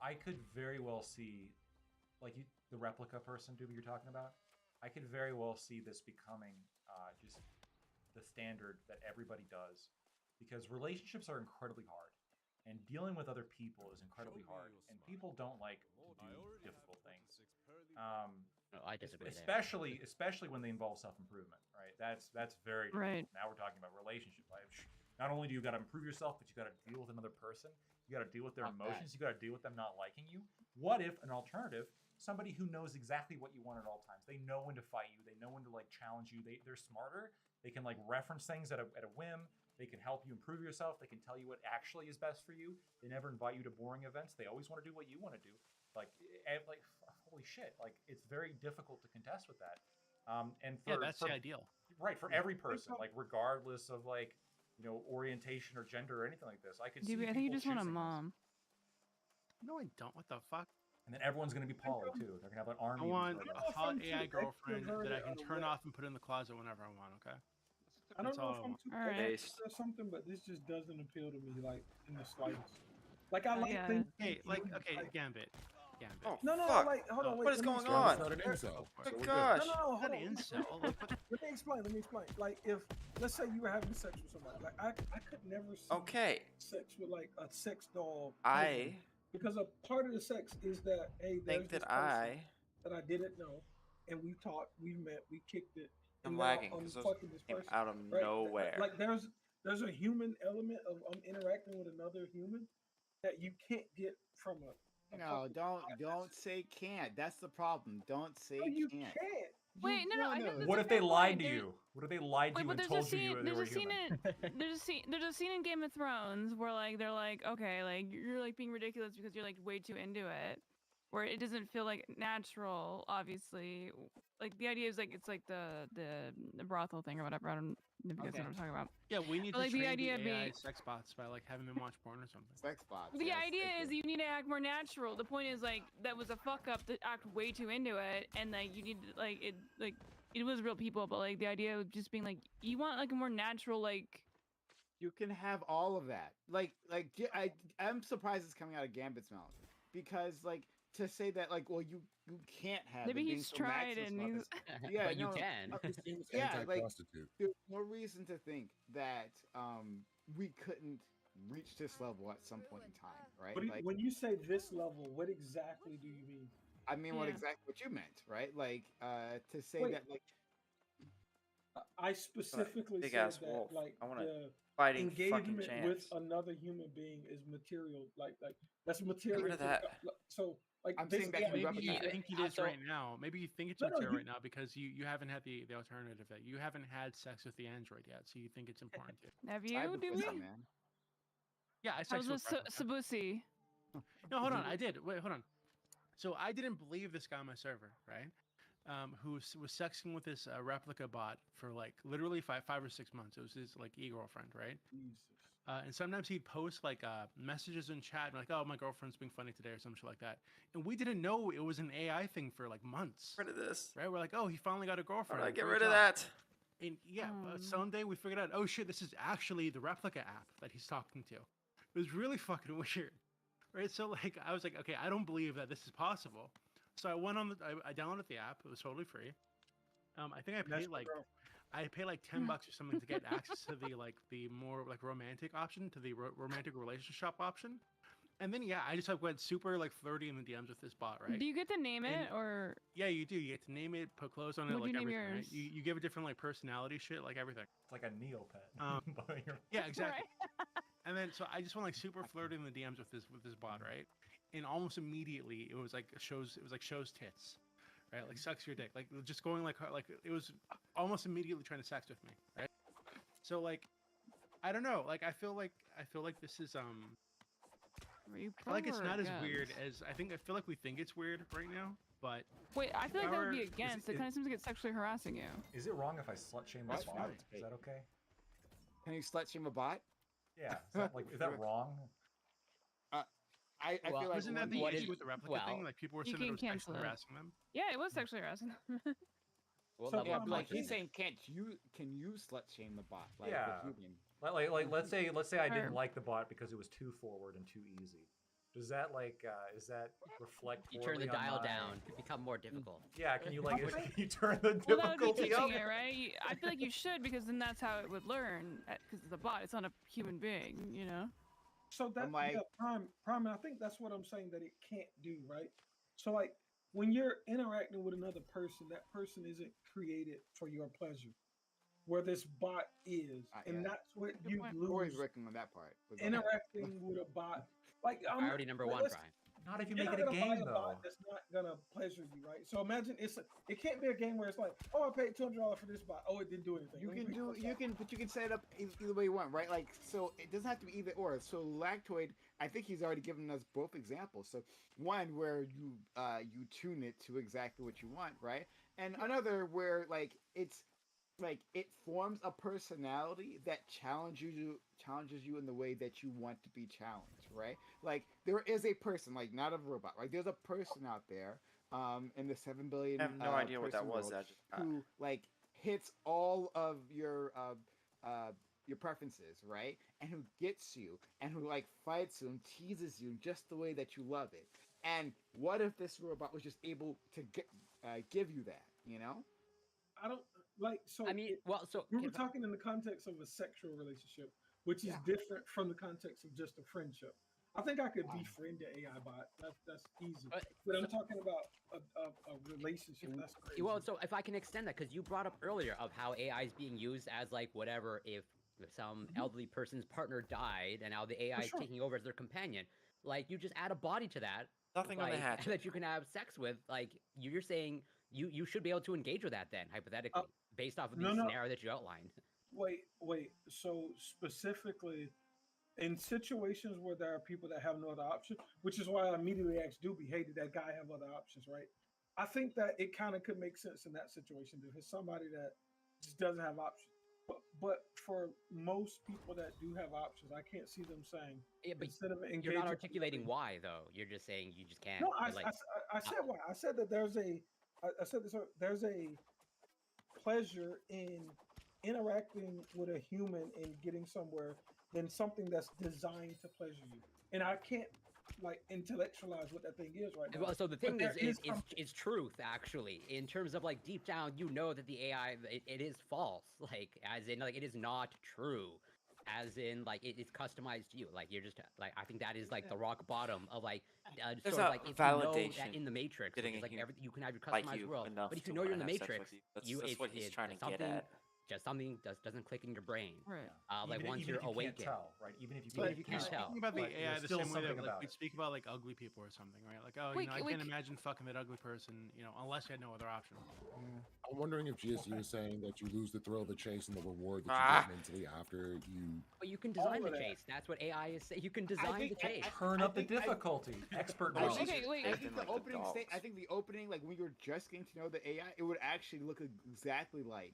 I could very well see, like the replica person, Doobie, you're talking about. I could very well see this becoming just the standard that everybody does, because relationships are incredibly hard, and dealing with other people is incredibly hard, and people don't like to do difficult things. I disagree. Especially when they involve self-improvement, right? That's very Right. Now we're talking about relationship life. Not only do you got to improve yourself, but you got to deal with another person. You got to deal with their emotions. You got to deal with them not liking you. What if an alternative, somebody who knows exactly what you want at all times? They know when to fight you. They know when to like challenge you. They're smarter. They can like reference things at a whim. They can help you improve yourself. They can tell you what actually is best for you. They never invite you to boring events. They always want to do what you want to do. Like holy shit! Like it's very difficult to contest with that. And for, that's the ideal. Right, for every person, like regardless of like, you know, orientation or gender or anything like this. I could see. I think you just want a choosing this. mom. No, I don't. What the fuck? And then everyone's gonna be poly too. They're gonna have an army. I want of a hot AI girlfriend that I can turn off and put in the closet whenever I want. Okay. I don't That's know all if I I'm want. too Alright. based or something, but this just doesn't appeal to me like in the slightest. Like I like yeah. things. Hey, like, unique, okay, Gambit. Gambit. Oh, No, no, fuck. like hold on, wait. What is let me going explain. on? Not an incel. My So we're good. gosh. No, no, hold Not on. an Let me- incel. Like, what? Let me explain. Let me explain. Like, if let's say you were having sex with somebody, like I could never see Okay. sex with like a sex doll. I because a part of the sex is that hey, there's think this that person that I didn't know, and we talked, we met, we kicked it. I'm And now lagging I'm because those fucking this came person. out of right? nowhere. Like there's a human element of interacting with another human that you can't get from a No, fucking don't say can't. That's the problem. Don't say No, you can't. can't. Wait, no, I think What if they lied to you? What if they lied to Wait, you but and there's a told you scene. they There's were a scene human? in there's a scene in Game of Thrones where like they're like, okay, like you're like being ridiculous because you're like way too into it, where it doesn't feel like natural. Obviously, like the idea is like it's like the brothel thing or whatever. I don't know if you guys know what I'm talking about. Yeah, we need But, to like, the train idea the being- AI sex bots by like having them watch porn or something. Sex bots. The idea is you need to act more natural. The point is like that was a fuck up to act way too into it, and like you need to like it was real people, but like the idea of just being like you want like a more natural like. You can have all of that. I'm surprised it's coming out of Gambit's mouth because like to say that like well you can't have Maybe it being he's so tried maximalist and about he's- this. Yeah, But you no, can. it seems yeah, like anti-prostitute. there's no reason to think that we couldn't reach this level at some point in time, right? But Like when you say this level, what exactly do you mean? I mean what Yeah. exactly what you meant, right? Like to say Wait. that like I specifically big said ass that wolf. like I want a the fighting fucking engagement with chance. another human being is material. Like that's material. rid of to- that. So like I'm this saying that AI can be Maybe you replicated. think it is right now. Maybe you think it's No, no, material you- right now because you haven't had the alternative yet. You haven't had sex with the android yet, so you think it's important to you. Have I you? have a Do pussy, we? man. Yeah, I How's sex the with Replica. Sabusi? No, hold on. I did. Wait, hold on. So I didn't believe this guy on my server, right? Who was sexing with this replica bot for like literally five or 6 months. It was his like e-girlfriend, right? And sometimes he'd post like messages in chat, like, "Oh, my girlfriend's being funny today" or some shit like that. And we didn't know it was an AI thing for like months. Get rid of this. Right? We're like, "Oh, he finally got a How girlfriend. do I get Great rid of job." that? And yeah, someday we figured out, oh shit, this is actually the replica app that he's talking to. It was really fucking weird, right? So like, I was like, okay, I don't believe that this is possible. So I went on I downloaded the app. It was totally free. I think I That's paid my like girl. I paid like $10 or something to get access to the more like romantic option, to the romantic relationship option. And then yeah, I just like went super like flirty in the DMs with this bot, right? Do you get to name it And- or? Yeah, you do. You get to name it, put clothes on it, What'd like you name everything. Right? yours? You give it different like personality shit, like everything. It's like a Neopet. Um, yeah, exactly. And then so I just went like super flirty in the DMs with this bot, right? And almost immediately it was like shows tits, right? Like sucks your dick, like just going like it was almost immediately trying to sex with me, right? So like I don't know, like I feel like this is Were you I feel like it's pro or not as against? weird as I feel like we think it's weird right now, but Wait, I feel like that would be However, against. It kind of seems like it's sexually harassing you. Is it wrong if I slut shame my That's bot? fine. Is that okay? Can you slut shame a bot? Yeah. Is that wrong? I Well, feel like wasn't that the what issue is- with the replica well, thing? Like people were you saying that it can was cancel sexually it. harassing them. Yeah, it was sexually harassing. Well, So, that yeah, one but like punch he's is- saying, can you slut shame the bot? Like Yeah. the human. Like let's say I didn't Or- like the bot because it was too forward and too easy. Does that like is that reflect? You turn the poorly on dial my- down to become more difficult. Yeah, can you like can you turn the Well, that would be difficulty up? teaching it, right? I feel like you should because then that's how it would learn. Because it's a bot, it's not a human being, you know. So that I'm like- yeah, prime. I think that's what I'm saying that it can't do, right? So like when you're interacting with another person, that person isn't created for your pleasure, where this bot is, and yeah. that's what Good you point. Corey's lose working on that part. but go ahead. interacting with a bot. Like Priority number like, one, let's- Brian. Not if you You're make not it a gonna buy game a though. bot that's not gonna pleasure you, right? So imagine it can't be a game where it's like, oh, I paid $200 for this bot. Oh, it didn't do anything. You Let me can pick do this up. but you can set it up either way you want, right? Like so it doesn't have to be either or. So Lactoid, I think he's already given us both examples. So one where you tune it to exactly what you want, right? And another where like it's like it forms a personality that challenges you in the way that you want to be challenged, right? Like there is a person, like not a robot, like there's a person out there in the 7 billion I have no idea what that person was. world That just who like hits all of your your preferences, right? And who gets you, and who like fights you and teases you just the way that you love it. And what if this robot was just able to give you that? You know? I don't like. So I mean, well, so we were talking in the context of a sexual relationship, which is different from the context of just a friendship. I think I could befriend the AI bot. That's easy. But I'm talking about a relationship. That's crazy. Well, so if I can extend that, because you brought up earlier of how AI is being used as like whatever if some elderly person's partner died and now the AI is taking over as their companion. Like you just add a body to that. Nothing on the hatchet. that you can have sex with. Like you're saying you should be able to engage with that then, hypothetically, based off of the scenario that you outlined. Wait. So specifically, in situations where there are people that have no other option, which is why I immediately asked Doobie, hey, did that guy have other options, right? I think that it kind of could make sense in that situation. If it's somebody that just doesn't have options. But for most people that do have options, I can't see them saying, instead of engaging, you're not articulating why, though. You're just saying you just can't. No, I said why. I said that there's a pleasure in interacting with a human and getting somewhere than something that's designed to pleasure you. And I can't like intellectualize what that thing is right now. Well, so the thing is truth, actually. In terms of like deep down, you know that the AI it is false. Like as in like it is not true. As in like it's customized to you. Like you're just like I think that is like the rock bottom of like There's sort of a like if you know validation that in the Matrix, getting it's like a everything you can have your like customized you world. enough But if you to know you're in the wanna have sex Matrix, with you. That's what he's trying to get at. Just something doesn't click in your brain. Right. Like Even- once even you're if you can't awakened. tell, right? Even if you Even can't if you can't tell. Thinking about the But AI there's the still same way something that about we it. speak about like ugly people or something, right? Like, oh, Wait, you know, I wait, can't imagine fucking that ugly person, you know, unless you had no other option. I'm wondering if GSU is saying that you lose the thrill of the chase and the reward that you get mentally after you. But you can design the chase. That's what AI is saying. You can design the chase. Turn up the difficulty. Expert I knowledge. think, I think the opening I think the opening, like when you're just getting to know the AI, it would actually look exactly like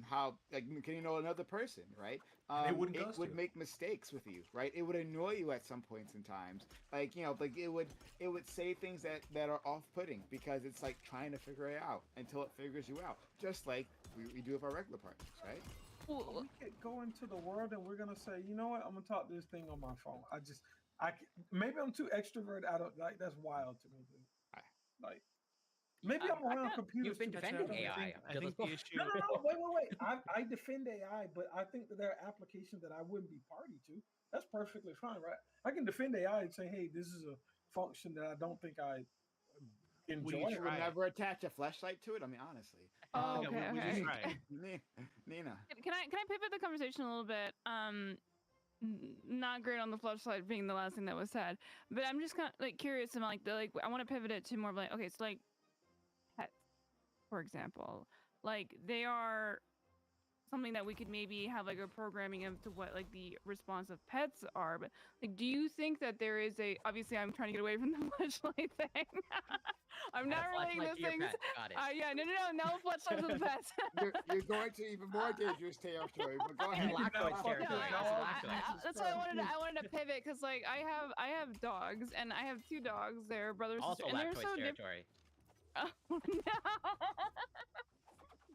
how like getting to know another person, right? It wouldn't ghost would you. make mistakes with you, right? It would annoy you at some points in times. Like, you know, like it would say things that are off-putting because it's like trying to figure it out until it figures you out. Just like we do with our regular partners, right? Well, we could go into the world and we're gonna say, you know what? I'm gonna talk to this thing on my phone. Maybe I'm too extrovert. I don't like that's wild to me, dude. Like maybe I'm around computers. You've been too much. defending I don't AI. think- I think the issue. No, wait. I defend AI, but I think that there are applications that I wouldn't be party to. That's perfectly fine, right? I can defend AI and say, hey, this is a function that I don't think I enjoy. You would never attach a flashlight to it. I mean, honestly. Oh, okay. Nina. Can I pivot the conversation a little bit? Not great on the flashlight being the last thing that was said, but I'm just kind of like curious and like I want to pivot it to more of like okay, so like pets, for example, like they are something that we could maybe have like a programming of to what like the response of pets are, but like do you think that there is a obviously I'm trying to get away from the flashlight thing. I'm not relating those things. Yeah, no flashlights with pets. You're going to even more dangerous territory. But go ahead. That's why I wanted to pivot because like I have dogs and I have two dogs. They're brothers Also and they're so territory. Oh no.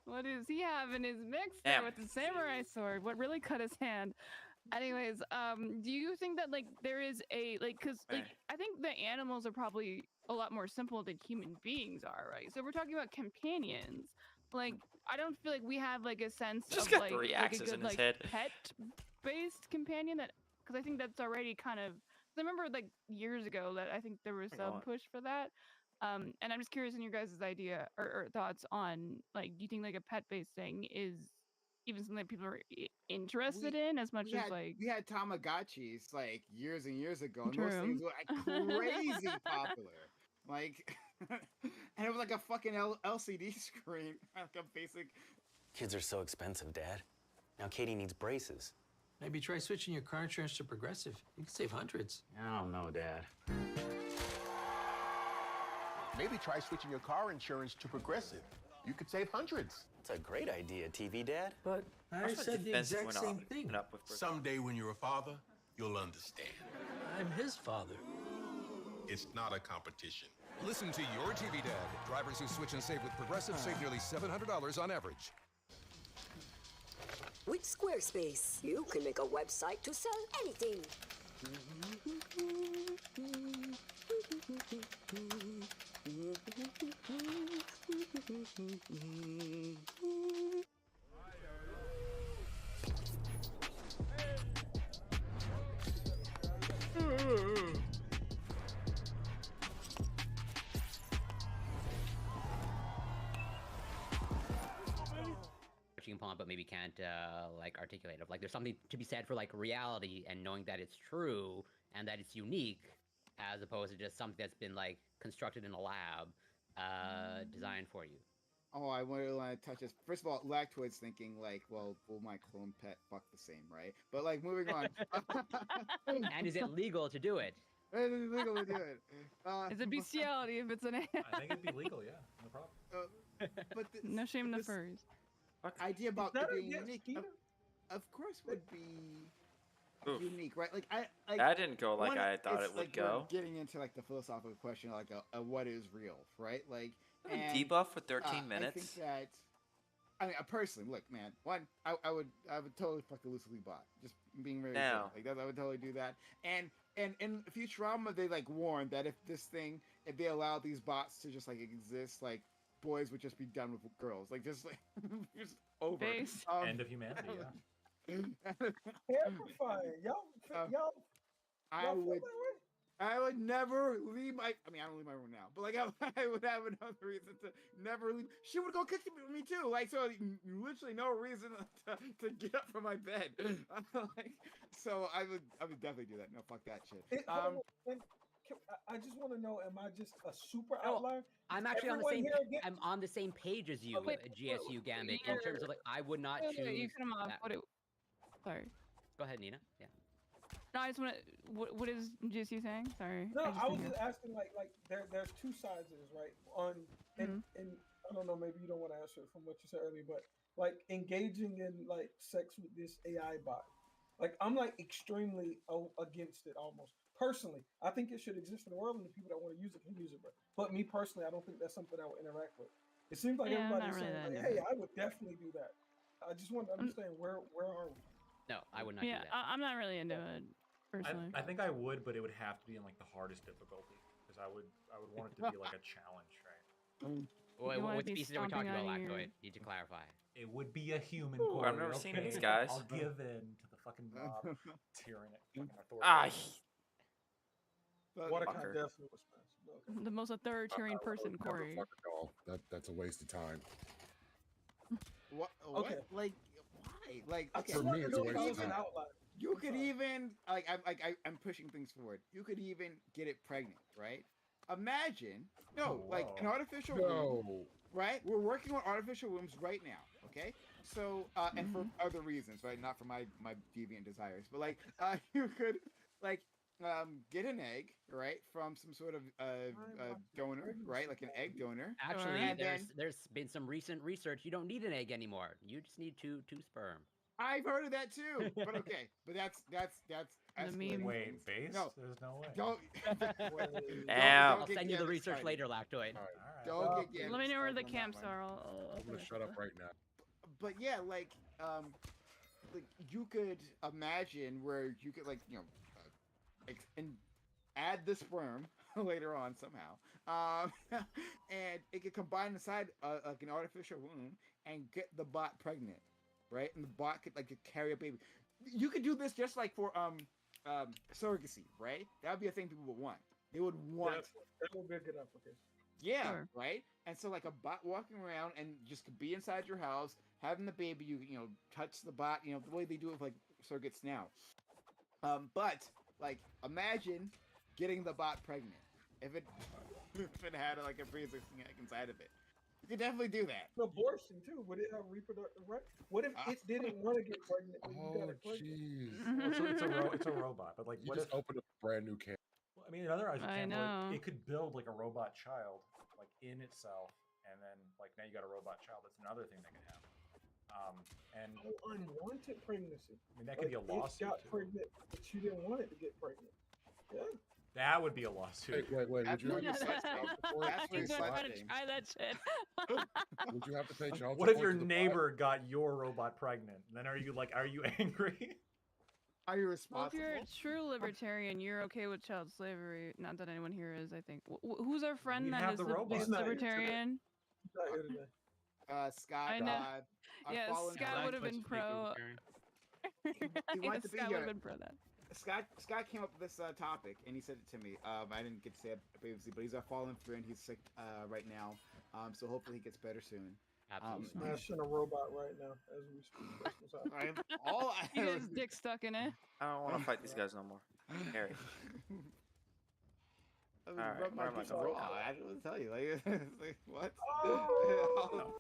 What does he have in his mix there with the samurai sword? What really cut his hand? Anyways, do you think that like there is a like because like I think the animals are probably a lot more simple than human beings are, right? So we're talking about companions. Like I don't feel like we have like a sense Just of got like, three like a axes good in his like head. pet-based companion that because I think that's already kind of. I remember like years ago that I think there was some push for that. And I'm just curious in your guys' idea or thoughts on like, do you think like a pet-based thing is even something that people are interested in as much as like we had Tamagotchis like years and years ago, and True. those things were like crazy popular. Like, and it was like a fucking LCD screen, like a basic. Kids are so expensive, Dad. Now Katie needs braces. Maybe try switching your car insurance to Progressive. You can save hundreds. I don't know, Dad. Maybe try switching your car insurance to Progressive. You could save hundreds. It's a great idea, TV Dad. But I said the exact same thing. Someday when you're a father, you'll understand. I'm his father. It's not a competition. Listen to your TV Dad. Drivers who switch and save with Progressive save nearly $700 on average. With Squarespace, you can make a website to sell anything. touching upon, but maybe can't like articulate of. Like, there's something to be said for like reality and knowing that it's true and that it's unique, as opposed to just something that's been like constructed in a lab, designed for you. Oh, I want to touch this. First of all, Lactoid's thinking like, well, will my clone pet fuck the same, right? But like, moving on. And is it legal to do it? It is legal to do it. Is it bestiality if it's an AI? I think it'd be legal, yeah. No problem. But no shame in the furs. Idea about that it being against unique, of course, would be Oof. unique, right? Like like That didn't go like one, I thought it's it would like we're go. getting into like the philosophical question, like a what is real, right? Like Debuff for 13 I minutes. think that. I mean, personally, look, man. One, I would totally fuck a Lucy bot. Just being very clear. Now. Like that, I would totally do that. And in Futurama, they like warned that if they allowed these bots to just like exist, like boys would just be done with girls, like just over. Base. End of humanity. Yeah. Terrifying. Y'all. I would never leave my. I mean, I don't leave my room now, but like I would have another reason to never leave. She would go kick me too. Like so, literally no reason to get up from my bed. Like, so I would definitely do that. No, fuck that shit. I just want to know: am I just a super No, outlier? I'm actually on the Everyone same. here again- I'm on the same page as you, Wait, GSU Gambit, in terms of like I would not Wait, choose. you cut him off. that. Sorry. Go ahead, Nina. Yeah. No, I just want to. What is GSU saying? Sorry. No, I was didn't just asking like there's two sides of this, right? On and I don't know, maybe you don't want to answer it from what you said earlier, but like engaging in like sex with this AI bot, like I'm like extremely against it almost. Personally, I think it should exist in the world, and the people that want to use it can use it. But me personally, I don't think that's something I would interact with. It seems like Yeah, I'm everybody's not really saying, that like, into "Hey, I would definitely do that." I just want to understand where are we? No, I would not Yeah, do that. I'm not really into it personally. I think I would, but it would have to be in like the hardest difficulty because I would want it to be like a challenge, right? Wait, You wanna what be species are we talking stomping about, on your- Lactoid? Need to clarify. It would be a human. Ooh, I've quarry, never seen okay? these guys. I'll give in to the fucking mob tyrannic. Fucking Ah, What a Fucker. kind of definitely was smashed. The most authoritarian person, Corey. That's a waste of time. What? Okay. Like why? Like I okay. just For want me, to it's a know waste if I of was an time. outlier. You could even like I'm pushing things forward. You could even get it pregnant, right? Imagine like an artificial womb, No. right? We're working on artificial wombs right now, okay? So and for other reasons, right? Not for my deviant desires, but like you could like get an egg, right, from some sort of donor, right? Like an egg donor. Actually, and there's been some recent research. You don't need an egg anymore. You just need two sperm. I've heard of that too. But okay, but that's escalating Wait, things. base? No, There's no way. don't. Damn. I'll send you the research later, Lactoid. Don't get Let me know where the started on that camps one. are. I'm gonna shut up right now. But yeah, like you could imagine where you could and add the sperm later on somehow, and it could combine inside like an artificial womb and get the bot pregnant, right? And the bot could carry a baby. You could do this just like for surrogacy, right? That would be a thing people would want. They would want. That would be a good application. Yeah, Sure. right. And so like a bot walking around and just could be inside your house, having the baby, you touch the bot, the way they do it with like surrogates now. But like imagine getting the bot pregnant if it had like a pre-existing egg inside of it. You could definitely do that. Abortion too. Would it have reproductive rights? What if it didn't want to get pregnant? But you got Oh, it pregnant? jeez. It's a robot, but like You what just if? opened up a brand new can. Well, I mean, another I example, know. it could build like a robot child, like in itself, and then like now you got a robot child. That's another thing that can happen. And Unwanted pregnancy. I mean that could be a It lawsuit. got too. pregnant, but you didn't want it to get pregnant. Yeah. That would be a lawsuit. Wait, would That's you have really to pay sus- child support? that's to really pay I sus- child- want to try that shit. Would you have to pay child What if support your to the neighbor got your robot pregnant? Then are you angry? Are you Well, if responsible? you're a true libertarian, you're okay with child slavery. Not that anyone here is, I think. Who's our friend We'd that have is the the robots. biggest He's not here today. libertarian? He's not here today. Scott. I know. Our Yeah, fallen Scott friend. would have been pro. He Yeah, wanted to be Scott would here. have been pro that. Scott came up with this topic and he said it to me. I didn't get to say it previously, but he's our fallen friend. He's sick right now, so hopefully he gets better soon. Smashing a robot right now as we speak. That's what's happening. He got his dick stuck in it. I don't want to fight these guys no more. Harry. I Alright, where am I going? I didn't tell you. Like, it's like what? Oh.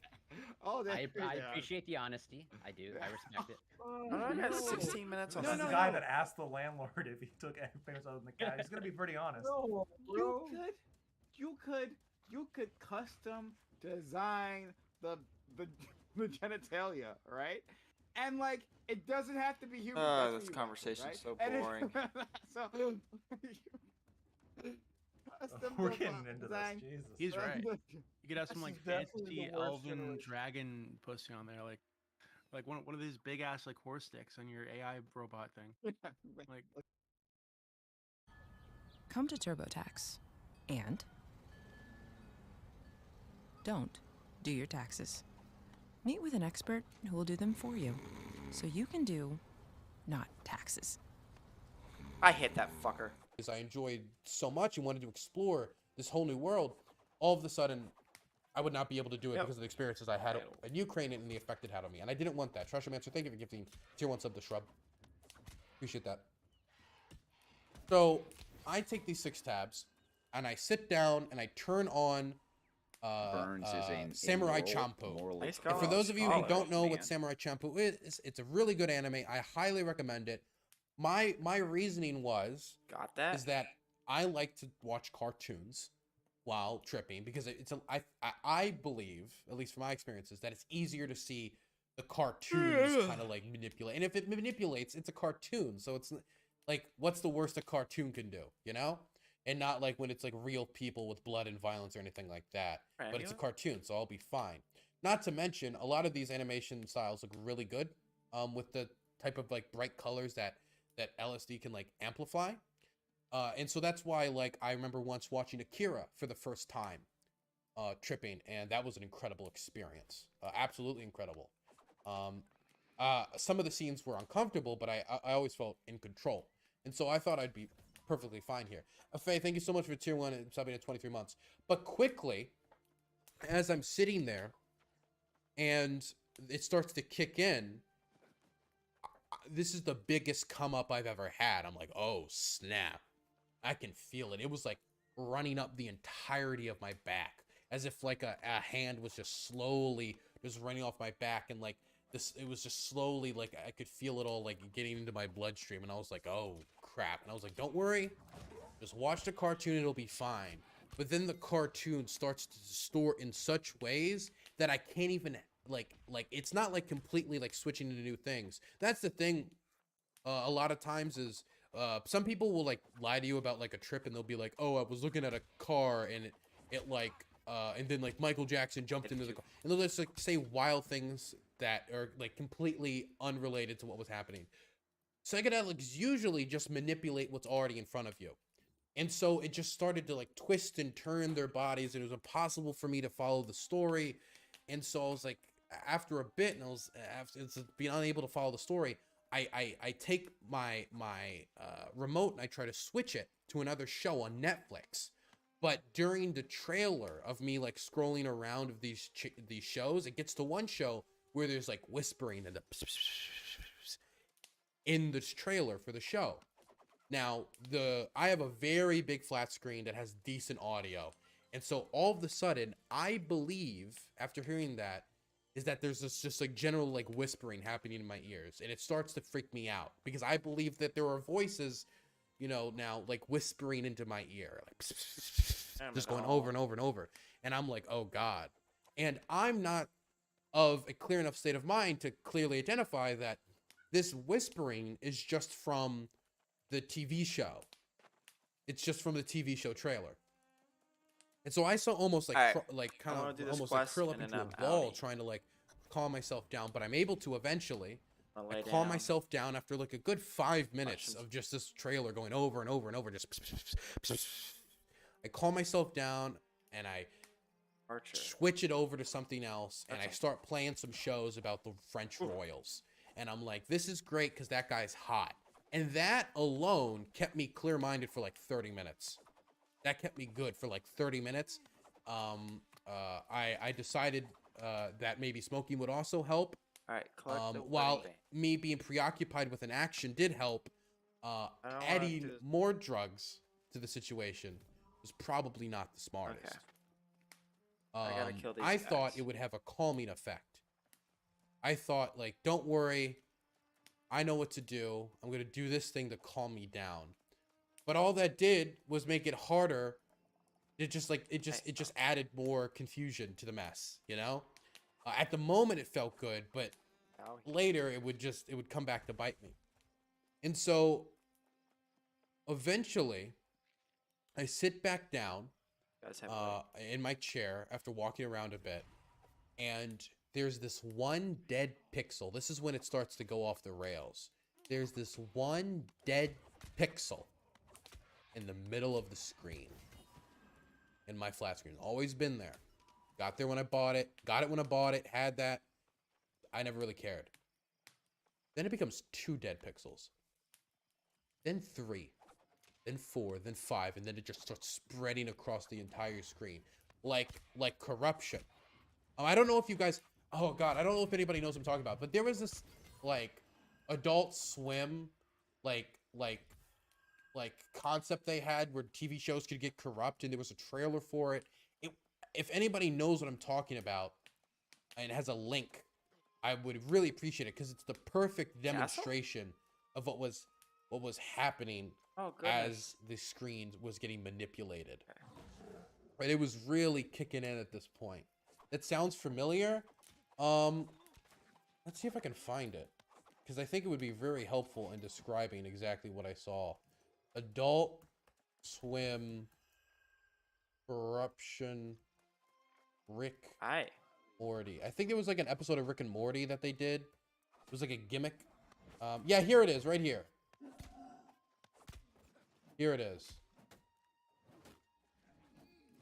Oh, I appreciate the honesty. I do. I respect it. I got 16 minutes on That's this the guy that asked the landlord if he took payments other than the cat. He's gonna be pretty honest. No, bro. You could custom design the genitalia, right? And like it doesn't have to be human. That's this what you conversation's want, so right? And boring. so custom We're getting into design- this. Jesus. He's right. You could have some This like is definitely fancy the worst elven generation. dragon pussy on there, like one of these big ass like horse sticks on your AI robot thing. Like Come to TurboTax and don't do your taxes. Meet with an expert who will do them for you so you can do not taxes. I hit that fucker. Because I enjoyed so much and wanted to explore this whole new world, all of a sudden, I would not be able to do it because of the experiences I had in Ukraine and the effect it had on me. And I didn't want that. Trashomancer, thank you for gifting tier 1 sub to Shrub. Appreciate that. So, I take these 6 tabs, and I sit down, and I turn on Burns is a Samurai moral- Champloo. morally And for corrupt those of you who scholar, don't know man. what Samurai Champloo is, it's a really good anime. I highly recommend it. My reasoning was is that I like to watch cartoons while tripping because I believe, at least from my experiences, that it's easier to see the cartoons kind of like manipulate. And if it manipulates, it's a cartoon, so it's like, what's the worst a cartoon can do, you know? And not like when it's like real people with blood and violence or anything like that. Right, But it's a yeah. cartoon, so I'll be fine. Not to mention, a lot of these animation styles look really good with the type of like bright colors that LSD can like amplify. And so that's why, like, I remember once watching Akira for the first time, tripping, and that was an incredible experience. Absolutely incredible. Some of the scenes were uncomfortable, but I always felt in control. And so I thought I'd be perfectly fine here. Faye, thank you so much for tier 1 and subbing at 23 months. But quickly, as I'm sitting there and it starts to kick in, this is the biggest come up I've ever had. I'm like, oh, snap. I can feel it. It was like running up the entirety of my back, as if like a hand was just slowly just running off my back, and like this, it was just slowly, like I could feel it all like getting into my bloodstream, and I was like, oh crap. And I was like, don't worry, just watch the cartoon, it'll be fine. But then the cartoon starts to distort in such ways that I can't even like it's not like completely like switching into new things. That's the thing. A lot of times is some people will like lie to you about like a trip, and they'll be like, oh, I was looking at a car and it like and then like Michael Jackson jumped into the car, and they'll just like say wild things that are like completely unrelated to what was happening. Psychedelics usually just manipulate what's already in front of you. And so it just started to like twist and turn their bodies, and it was impossible for me to follow the story. And so I was like, after a bit, and I was being unable to follow the story, I take my remote and I try to switch it to another show on Netflix. But during the trailer of me like scrolling around of these shows, it gets to one show where there's like whispering and the in this trailer for the show. Now, I have a very big flat screen that has decent audio. And so all of a sudden, I believe, after hearing that, is that there's this just like general like whispering happening in my ears. And it starts to freak me out because I believe that there are voices, you know, now like whispering into my ear, like just going over and over and over. And I'm like, oh God. And I'm not of a clear enough state of mind to clearly identify that this whispering is just from the TV show. It's just from the TV show trailer. And so I saw almost like Alright, kind I'm gonna of do this almost like quest, curl up and into then a I'm ball outie. trying to like calm myself down, but I'm able to eventually. I'll I lay calm down. myself down after like a good 5 minutes of just this trailer going over and over and over. Just I calm myself down and I Archer. switch it over to something else, and I Okay. start playing some shows about the French royals. And I'm like, this is great because that guy's hot. And that alone kept me clear-minded for like 30 minutes. That kept me good for like 30 minutes. I decided that maybe smoking would also help. All right, collect the While wedding band. me being preoccupied with an action did help, don't wanna do adding this. more drugs to the situation was probably not the smartest. Okay. I gotta Um, kill these I thought guys. it would have a calming effect. I thought, like, don't worry, I know what to do. I'm gonna do this thing to calm me down. But all that did was make it harder. It just added more confusion to the mess, you know? At the moment it felt good, but later it would come back to bite me. And so eventually I sit back down Guys have in my chair after walking around a bit, and there's this one dead pixel. This is when it starts to go off the rails. There's this one dead pixel in the middle of the screen in my flat screen. Always been there. Got there when I bought it. Got it when I bought it. Had that. I never really cared. Then it becomes 2 dead pixels. Then 3. Then 4. Then 5. And then it just starts spreading across the entire screen. Like corruption. I don't know if you guys... Oh, God. I don't know if anybody knows what I'm talking about. But there was this, like, Adult Swim, like concept they had where TV shows could get corrupt, and there was a trailer for it. If anybody knows what I'm talking about and has a link, I would really appreciate it because it's the perfect demonstration of what was happening as the screen was getting manipulated. Right, it was really kicking in at this point. That sounds familiar. Let's see if I can find it, because I think it would be very helpful in describing exactly what I saw. Adult Swim corruption. Rick Morty. I think it was like an episode of Rick and Morty that they did. It was like a gimmick. Yeah, here it is, right here. Here it is.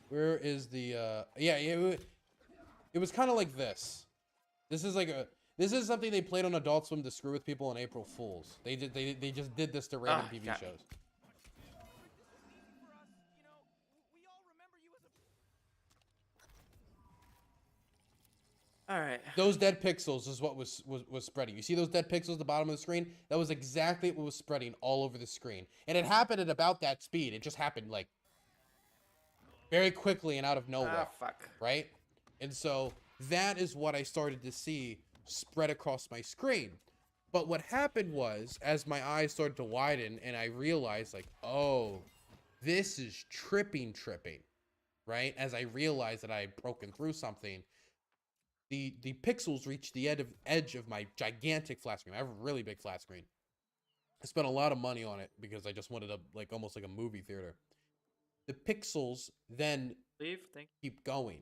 Where is the yeah, it was kind of like this. This is something they played on Adult Swim to screw with people on April Fools. They just did this to random TV got me. shows. All right. Those dead pixels is what was spreading. You see those dead pixels at the bottom of the screen? That was exactly what was spreading all over the screen. And it happened at about that speed. It just happened like very quickly and out of nowhere. Fuck. Right? And so that is what I started to see spread across my screen. But what happened was, as my eyes started to widen and I realized like, oh, this is tripping, right? As I realized that I had broken through something, the pixels reached the edge of my gigantic flat screen. I have a really big flat screen. I spent a lot of money on it because I just wanted almost like a movie theater. The pixels then keep going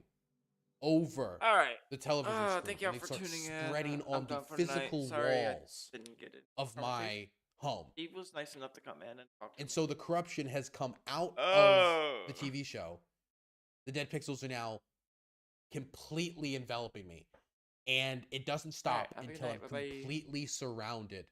over All right. the television screen. Thank y'all and it for starts tuning in. spreading I'm on the done for tonight. physical Sorry, I walls didn't get it. of my home. He was nice enough to come in and talk to And me. so the corruption has come out Oh. of the TV show. The dead pixels are now completely enveloping me. And it doesn't stop have a good until night. I'm Bye-bye. completely surrounded